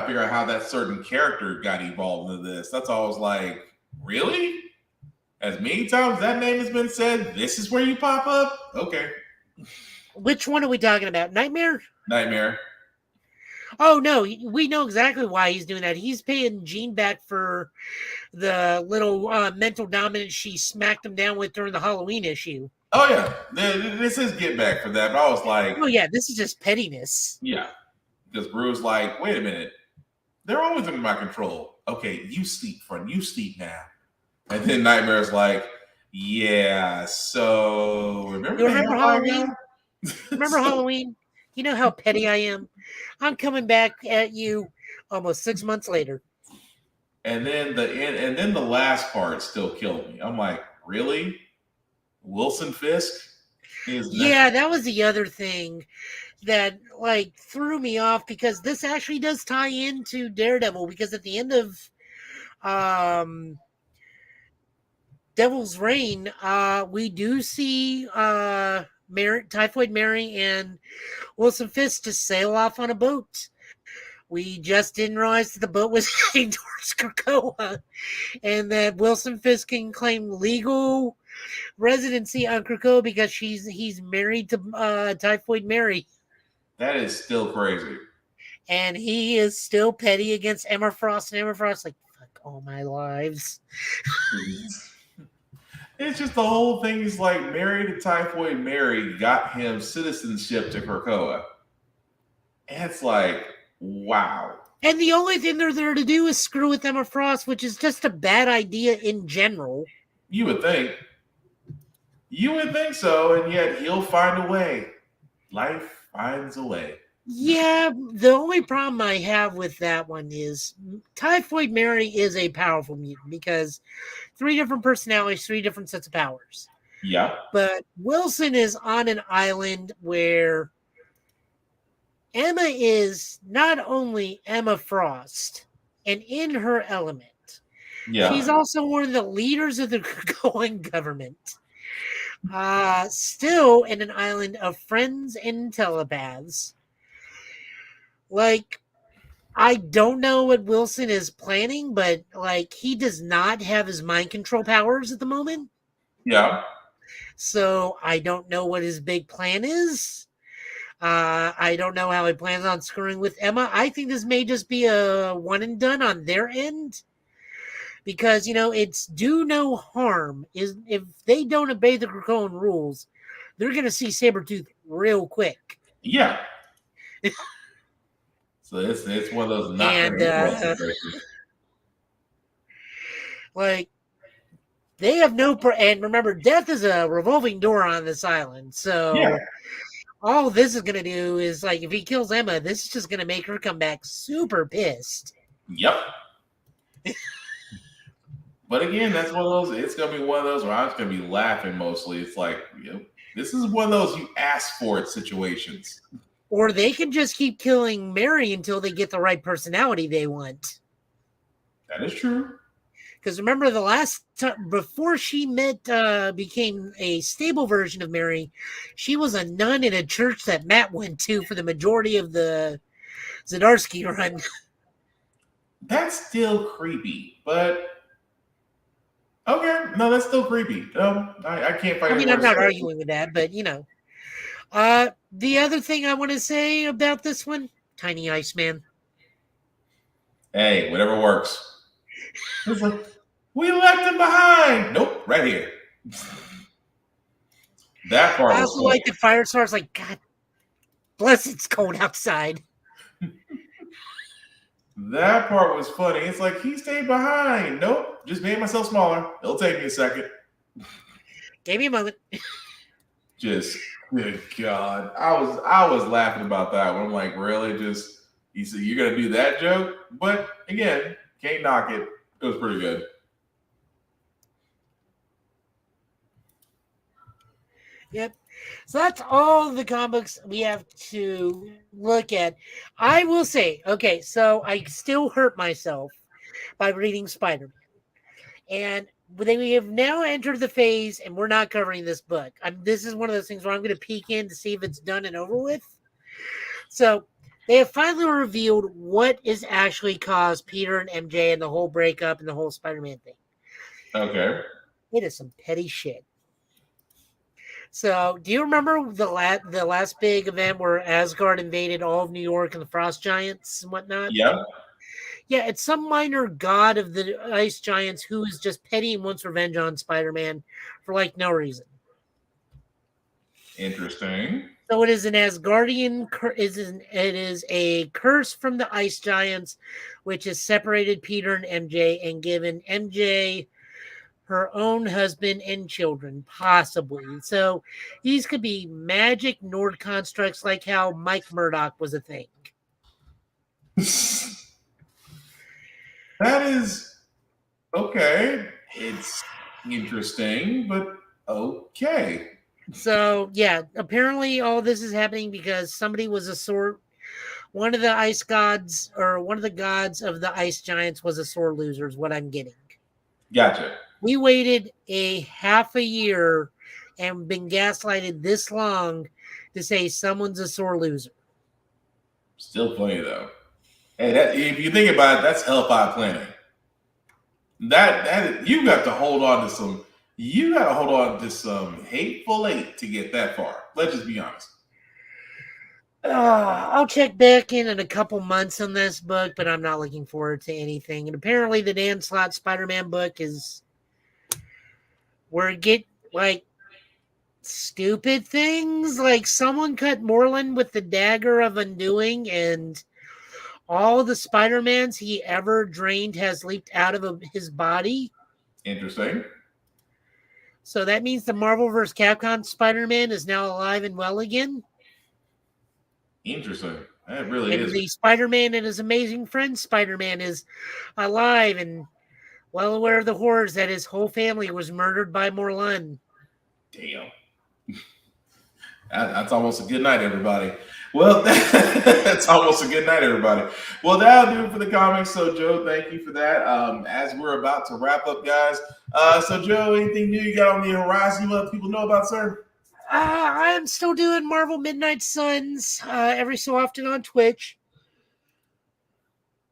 Speaker 1: figure out how that certain character got evolved into this. That's all I was like, really? As many times that name has been said, this is where you pop up? Okay.
Speaker 2: Which one are we talking about? Nightmare?
Speaker 1: Nightmare.
Speaker 2: Oh, no. We know exactly why he's doing that. He's paying Jean back for the little mental dominance she smacked him down with during the Halloween issue.
Speaker 1: Oh, yeah. This is get back for that. But I was like...
Speaker 2: Oh, yeah. This is just pettiness.
Speaker 1: Yeah. Because Brew's like, wait a minute. They're always under my control. Okay, you sleep, friend. You sleep now. And then Nightmare's like, yeah, so...
Speaker 2: Remember Halloween? Remember Halloween? You know how petty I am? I'm coming back at you almost 6 months later.
Speaker 1: And then the last part still killed me. I'm like, really? Wilson Fisk?
Speaker 2: Yeah, that was the other thing that threw me off because this actually does tie into Daredevil because at the end of Devil's Reign, we do see Typhoid Mary and Wilson Fisk to sail off on a boat. We just didn't realize that the boat was heading towards Krakoa and that Wilson Fisk can claim legal residency on Krakoa because he's married to Typhoid Mary.
Speaker 1: That is still crazy.
Speaker 2: And he is still petty against Emma Frost, and Emma Frost like, fuck all my lives.
Speaker 1: It's just the whole thing is like married to Typhoid Mary got him citizenship to Krakoa. And it's like, wow.
Speaker 2: And the only thing they're there to do is screw with Emma Frost, which is just a bad idea in general.
Speaker 1: You would think. You would think so, and yet he'll find a way. Life finds a way.
Speaker 2: Yeah, the only problem I have with that one is Typhoid Mary is a powerful mutant because 3 different personalities, 3 different sets of powers.
Speaker 1: Yeah.
Speaker 2: But Wilson is on an island where Emma is not only Emma Frost and in her element.
Speaker 1: Yeah.
Speaker 2: She's also one of the leaders of the Krakoan government. Still in an island of friends and telepaths. I don't know what Wilson is planning, but he does not have his mind control powers at the moment.
Speaker 1: Yeah.
Speaker 2: So I don't know what his big plan is. I don't know how he plans on screwing with Emma. I think this may just be a one and done on their end. Because, it's do no harm. If they don't obey the Krakoan rules, they're going to see Sabretooth real quick.
Speaker 1: Yeah. So it's one of those not
Speaker 2: they have no and remember, death is a revolving door on this island. So all this is going to do is if he kills Emma, this is just going to make her come back super pissed.
Speaker 1: Yep. But again, that's one of those. It's going to be one of those where I'm just going to be laughing mostly. It's like, this is one of those you ask for it situations.
Speaker 2: Or they can just keep killing Mary until they get the right personality they want.
Speaker 1: That is true.
Speaker 2: Because remember, the last time before she became a stable version of Mary, she was a nun in a church that Matt went to for the majority of the Zdarsky run.
Speaker 1: That's still creepy, but okay. No, that's still creepy. I can't find
Speaker 2: I mean,
Speaker 1: any
Speaker 2: I'm
Speaker 1: words
Speaker 2: not
Speaker 1: to say.
Speaker 2: arguing with that, but the other thing I want to say about this one, Tiny Iceman.
Speaker 1: Hey, whatever works. It's like, we left him behind. Nope, right here. That part
Speaker 2: I
Speaker 1: was
Speaker 2: also
Speaker 1: funny.
Speaker 2: like the Firestar's like, God bless, it's cold outside.
Speaker 1: That part was funny. It's like, he stayed behind. Nope, just made myself smaller. It'll take me a second.
Speaker 2: Gave me a moment.
Speaker 1: Just, good God. I was laughing about that one. I'm like, really? Just, you said you're going to do that joke? But again, can't knock it. It was pretty good.
Speaker 2: Yep. So that's all the comics we have to look at. I will say, okay, so I still hurt myself by reading Spider-Man. And we have now entered the phase, and we're not covering this book. This is one of those things where I'm going to peek in to see if it's done and over with. So they have finally revealed what is actually caused Peter and MJ and the whole breakup and the whole Spider-Man thing.
Speaker 1: Okay.
Speaker 2: It is some petty shit. So, do you remember the last big event where Asgard invaded all of New York and the Frost Giants and whatnot?
Speaker 1: Yeah.
Speaker 2: Yeah, it's some minor god of the Ice Giants who is just petty and wants revenge on Spider-Man for like no reason.
Speaker 1: Interesting.
Speaker 2: So it is an Asgardian. It is a curse from the Ice Giants, which has separated Peter and MJ and given MJ her own husband and children, possibly. So these could be magic Nord constructs, like how Mike Murdoch was a thing.
Speaker 1: That is okay. It's interesting, but okay.
Speaker 2: So yeah, apparently all this is happening because somebody was a sore. One of the ice gods, or one of the gods of the Ice Giants, was a sore loser. Is what I'm getting.
Speaker 1: Gotcha.
Speaker 2: We waited a half a year and been gaslighted this long to say someone's a sore loser.
Speaker 1: Still funny though. Hey, that if you think about it, that's Hellfire planning. That you got to hold on to some. You got to hold on to some hateful hate to get that far. Let's just be honest.
Speaker 2: I'll check back in a couple months on this book, but I'm not looking forward to anything. And apparently, the Dan Slott Spider-Man book is where it get like stupid things, like someone cut Moreland with the dagger of undoing, and all the Spider-Mans he ever drained has leaped out of his body.
Speaker 1: Interesting.
Speaker 2: So that means the Marvel vs. Capcom Spider-Man is now alive and well again.
Speaker 1: Interesting. That really
Speaker 2: And
Speaker 1: is.
Speaker 2: the Spider-Man and his amazing friend Spider-Man is alive and well aware of the horrors that his whole family was murdered by Morlun.
Speaker 1: Damn. That's almost a good night, everybody. Well, that's almost a good night, everybody. Well, that'll do it for the comics. So, Joe, thank you for that. As we're about to wrap up, guys. So, Joe, anything new you got on the horizon you let people know about, sir?
Speaker 2: I'm still doing Marvel Midnight Suns every so often on Twitch.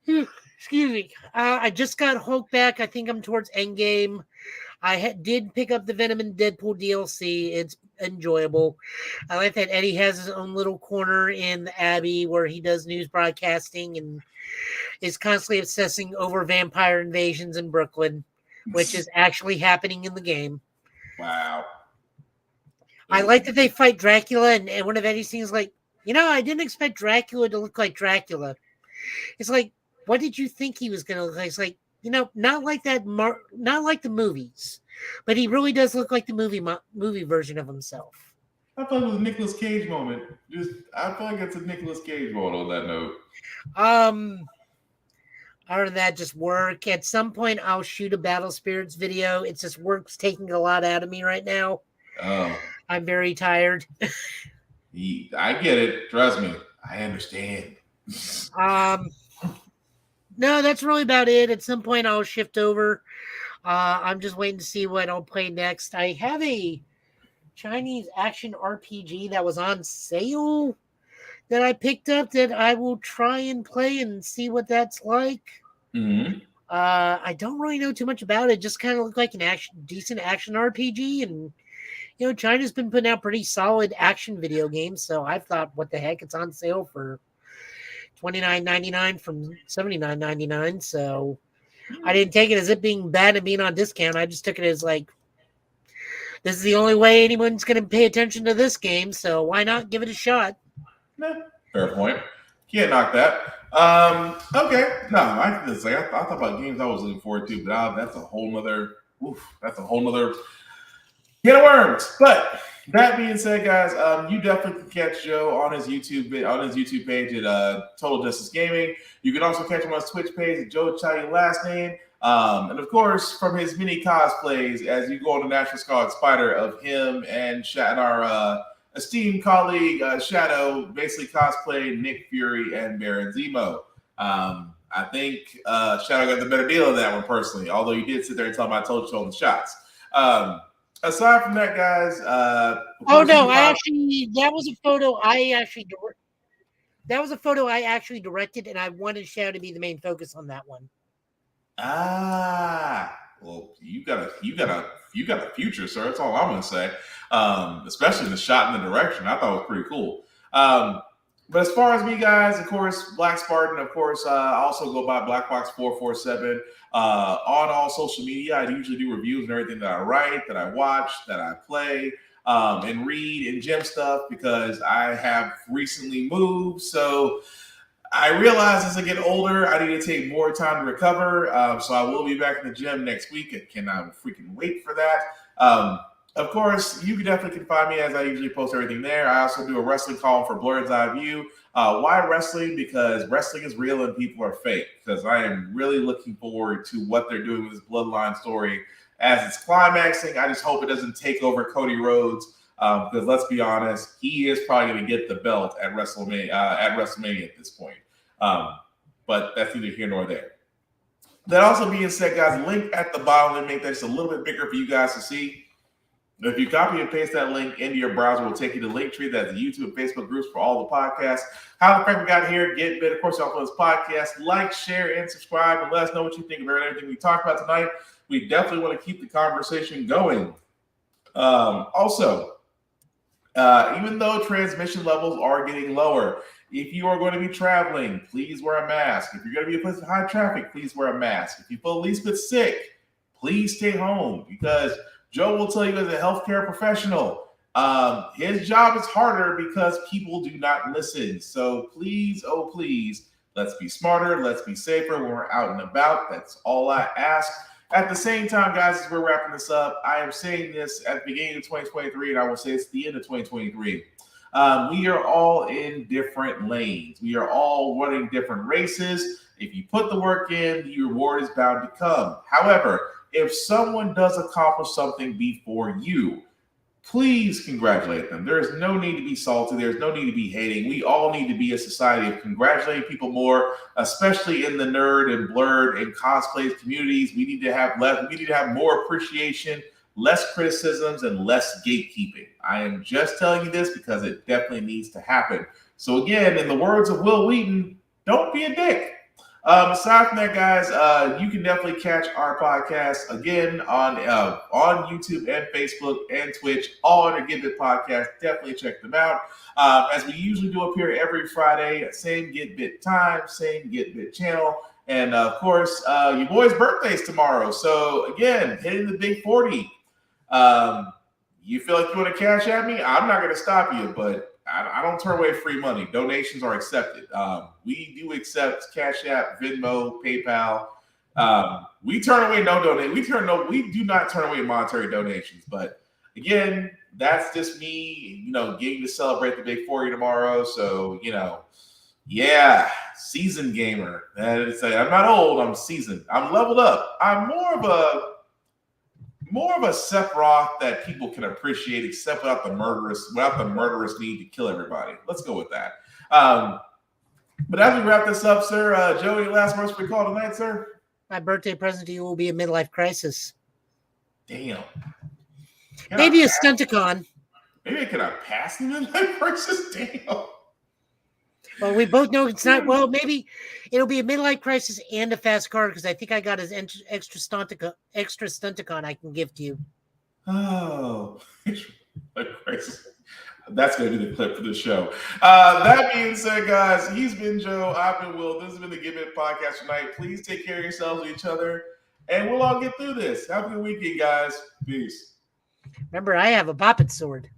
Speaker 2: Excuse me. I just got Hulk back. I think I'm towards Endgame. I did pick up the Venom and Deadpool DLC. It's enjoyable. I like that Eddie has his own little corner in the Abbey where he does news broadcasting and is constantly obsessing over vampire invasions in Brooklyn, which is actually happening in the game.
Speaker 1: Wow.
Speaker 2: I like that they fight Dracula, and one of Eddie's things like, I didn't expect Dracula to look like Dracula. It's like, what did you think he was going to look like? It's like, not like that, not like the movies, but he really does look like the movie version of himself.
Speaker 1: I thought it was a Nicolas Cage moment. I feel like it's a Nicolas Cage moment on that note.
Speaker 2: Other than that, just work. At some point, I'll shoot a Battle Spirits video. It's just work's taking a lot out of me right now.
Speaker 1: Oh.
Speaker 2: I'm very tired.
Speaker 1: I get it. Trust me. I understand.
Speaker 2: No, that's really about it. At some point, I'll shift over. I'm just waiting to see what I'll play next. I have a Chinese action RPG that was on sale that I picked up that I will try and play and see what that's like.
Speaker 1: Mm-hmm.
Speaker 2: I don't really know too much about it. Just kind of looked like an decent action RPG, and China's been putting out pretty solid action video games. So I thought, what the heck? It's on sale for $29.99 from $79.99. So I didn't take it as it being bad and being on discount. I just took it as like, this is the only way anyone's going to pay attention to this game. So why not give it a shot?
Speaker 1: Fair point. Can't knock that. Okay. No, I thought about games I was looking forward to, but that's a whole nother. That's a whole nother can of worms. But that being said, guys, you definitely can catch Joe on his YouTube page at Total Justice Gaming. You can also catch him on his Twitch page at Joe Chai last name. And of course, from his mini cosplays, as you go on the National Scarlet Spider of him and our esteemed colleague Shadow, basically cosplayed Nick Fury and Baron Zemo. I think Shadow got the better deal of that one personally, although you did sit there and tell him I told you on the shots. Aside from that, guys. That
Speaker 2: was a photo I actually directed, and I wanted Shadow to be the main focus on that one.
Speaker 1: Well, you got a future, sir. That's all I'm gonna say. Especially the shot and the direction, I thought was pretty cool. But as far as me, guys, of course, Black Spartan, of course, I also go by Blackbox447 on all social media. I usually do reviews and everything that I write, that I watch, that I play, and read and gym stuff because I have recently moved. So I realize as I get older, I need to take more time to recover. So I will be back in the gym next week. I cannot freaking wait for that. Of course, you can find me as I usually post everything there. I also do a wrestling column for Blurred's Eye View. Why wrestling? Because wrestling is real and people are fake. Because I am really looking forward to what they're doing with this Bloodline story as it's climaxing. I just hope it doesn't take over Cody Rhodes. Because let's be honest, he is probably going to get the belt at WrestleMania at this point. But that's neither here nor there. That also being said, guys, link at the bottom and make that just a little bit bigger for you guys to see. If you copy and paste that link into your browser, we'll take you to Linktree. That's the YouTube and Facebook groups for all the podcasts. How the friend we got here, get bit. Of course, y'all this podcast. Like, share, and subscribe, and let us know what you think about everything we talked about tonight. We definitely want to keep the conversation going. Also, even though transmission levels are getting lower, if you are going to be traveling, please wear a mask. If you're going to be a place of high traffic, please wear a mask. If you feel at least bit sick, please stay home because Joe will tell you as a healthcare professional, his job is harder because people do not listen. So please, oh please, let's be smarter, let's be safer when we're out and about. That's all I ask. At the same time, guys, as we're wrapping this up, I am saying this at the beginning of 2023, and I will say it's the end of 2023. We are all in different lanes. We are all running different races. If you put the work in, the reward is bound to come. However, if someone does accomplish something before you, please congratulate them. There is no need to be salty. There's no need to be hating. We all need to be a society of congratulating people more, especially in the nerd and blurred and cosplay communities. We need to have less. We need to have more appreciation, less criticisms, and less gatekeeping. I am just telling you this because it definitely needs to happen. So again, in the words of Will Wheaton, don't be a dick. Aside from that, guys, you can definitely catch our podcast again on YouTube and Facebook and Twitch, all under Get Bit Podcast. Definitely check them out. As we usually do appear every Friday, same Get Bit time, same Get Bit channel. And of course, your boy's birthday's tomorrow. So again, hitting the big 40. You feel like you want to cash at me? I'm not going to stop you, but I don't turn away free money. Donations are accepted. We do accept Cash App, Venmo, PayPal. We turn away no donation. We do not turn away monetary donations. But again, that's just me, getting to celebrate the big 40 tomorrow. So, yeah, seasoned gamer. I'm not old. I'm seasoned. I'm leveled up. I'm more of a Sephiroth that people can appreciate, except without the murderous need to kill everybody. Let's go with that. But as we wrap this up, sir, Joey, last words we call tonight, sir?
Speaker 2: My birthday present to you will be a midlife crisis.
Speaker 1: Damn.
Speaker 2: Maybe a Stunticon.
Speaker 1: Maybe I could have passed the midlife crisis. Damn.
Speaker 2: Well, we both know it's not. Well, maybe it'll be a midlife crisis and a fast car because I think I got his extra Stunticon I can give to you.
Speaker 1: Oh, crisis. That's going to be the clip for the show. That being said, guys, he's been Joe. I've been Will. This has been the Give It Podcast tonight. Please take care of yourselves and each other, and we'll all get through this. Have a good weekend, guys. Peace.
Speaker 2: Remember, I have a Boppet sword.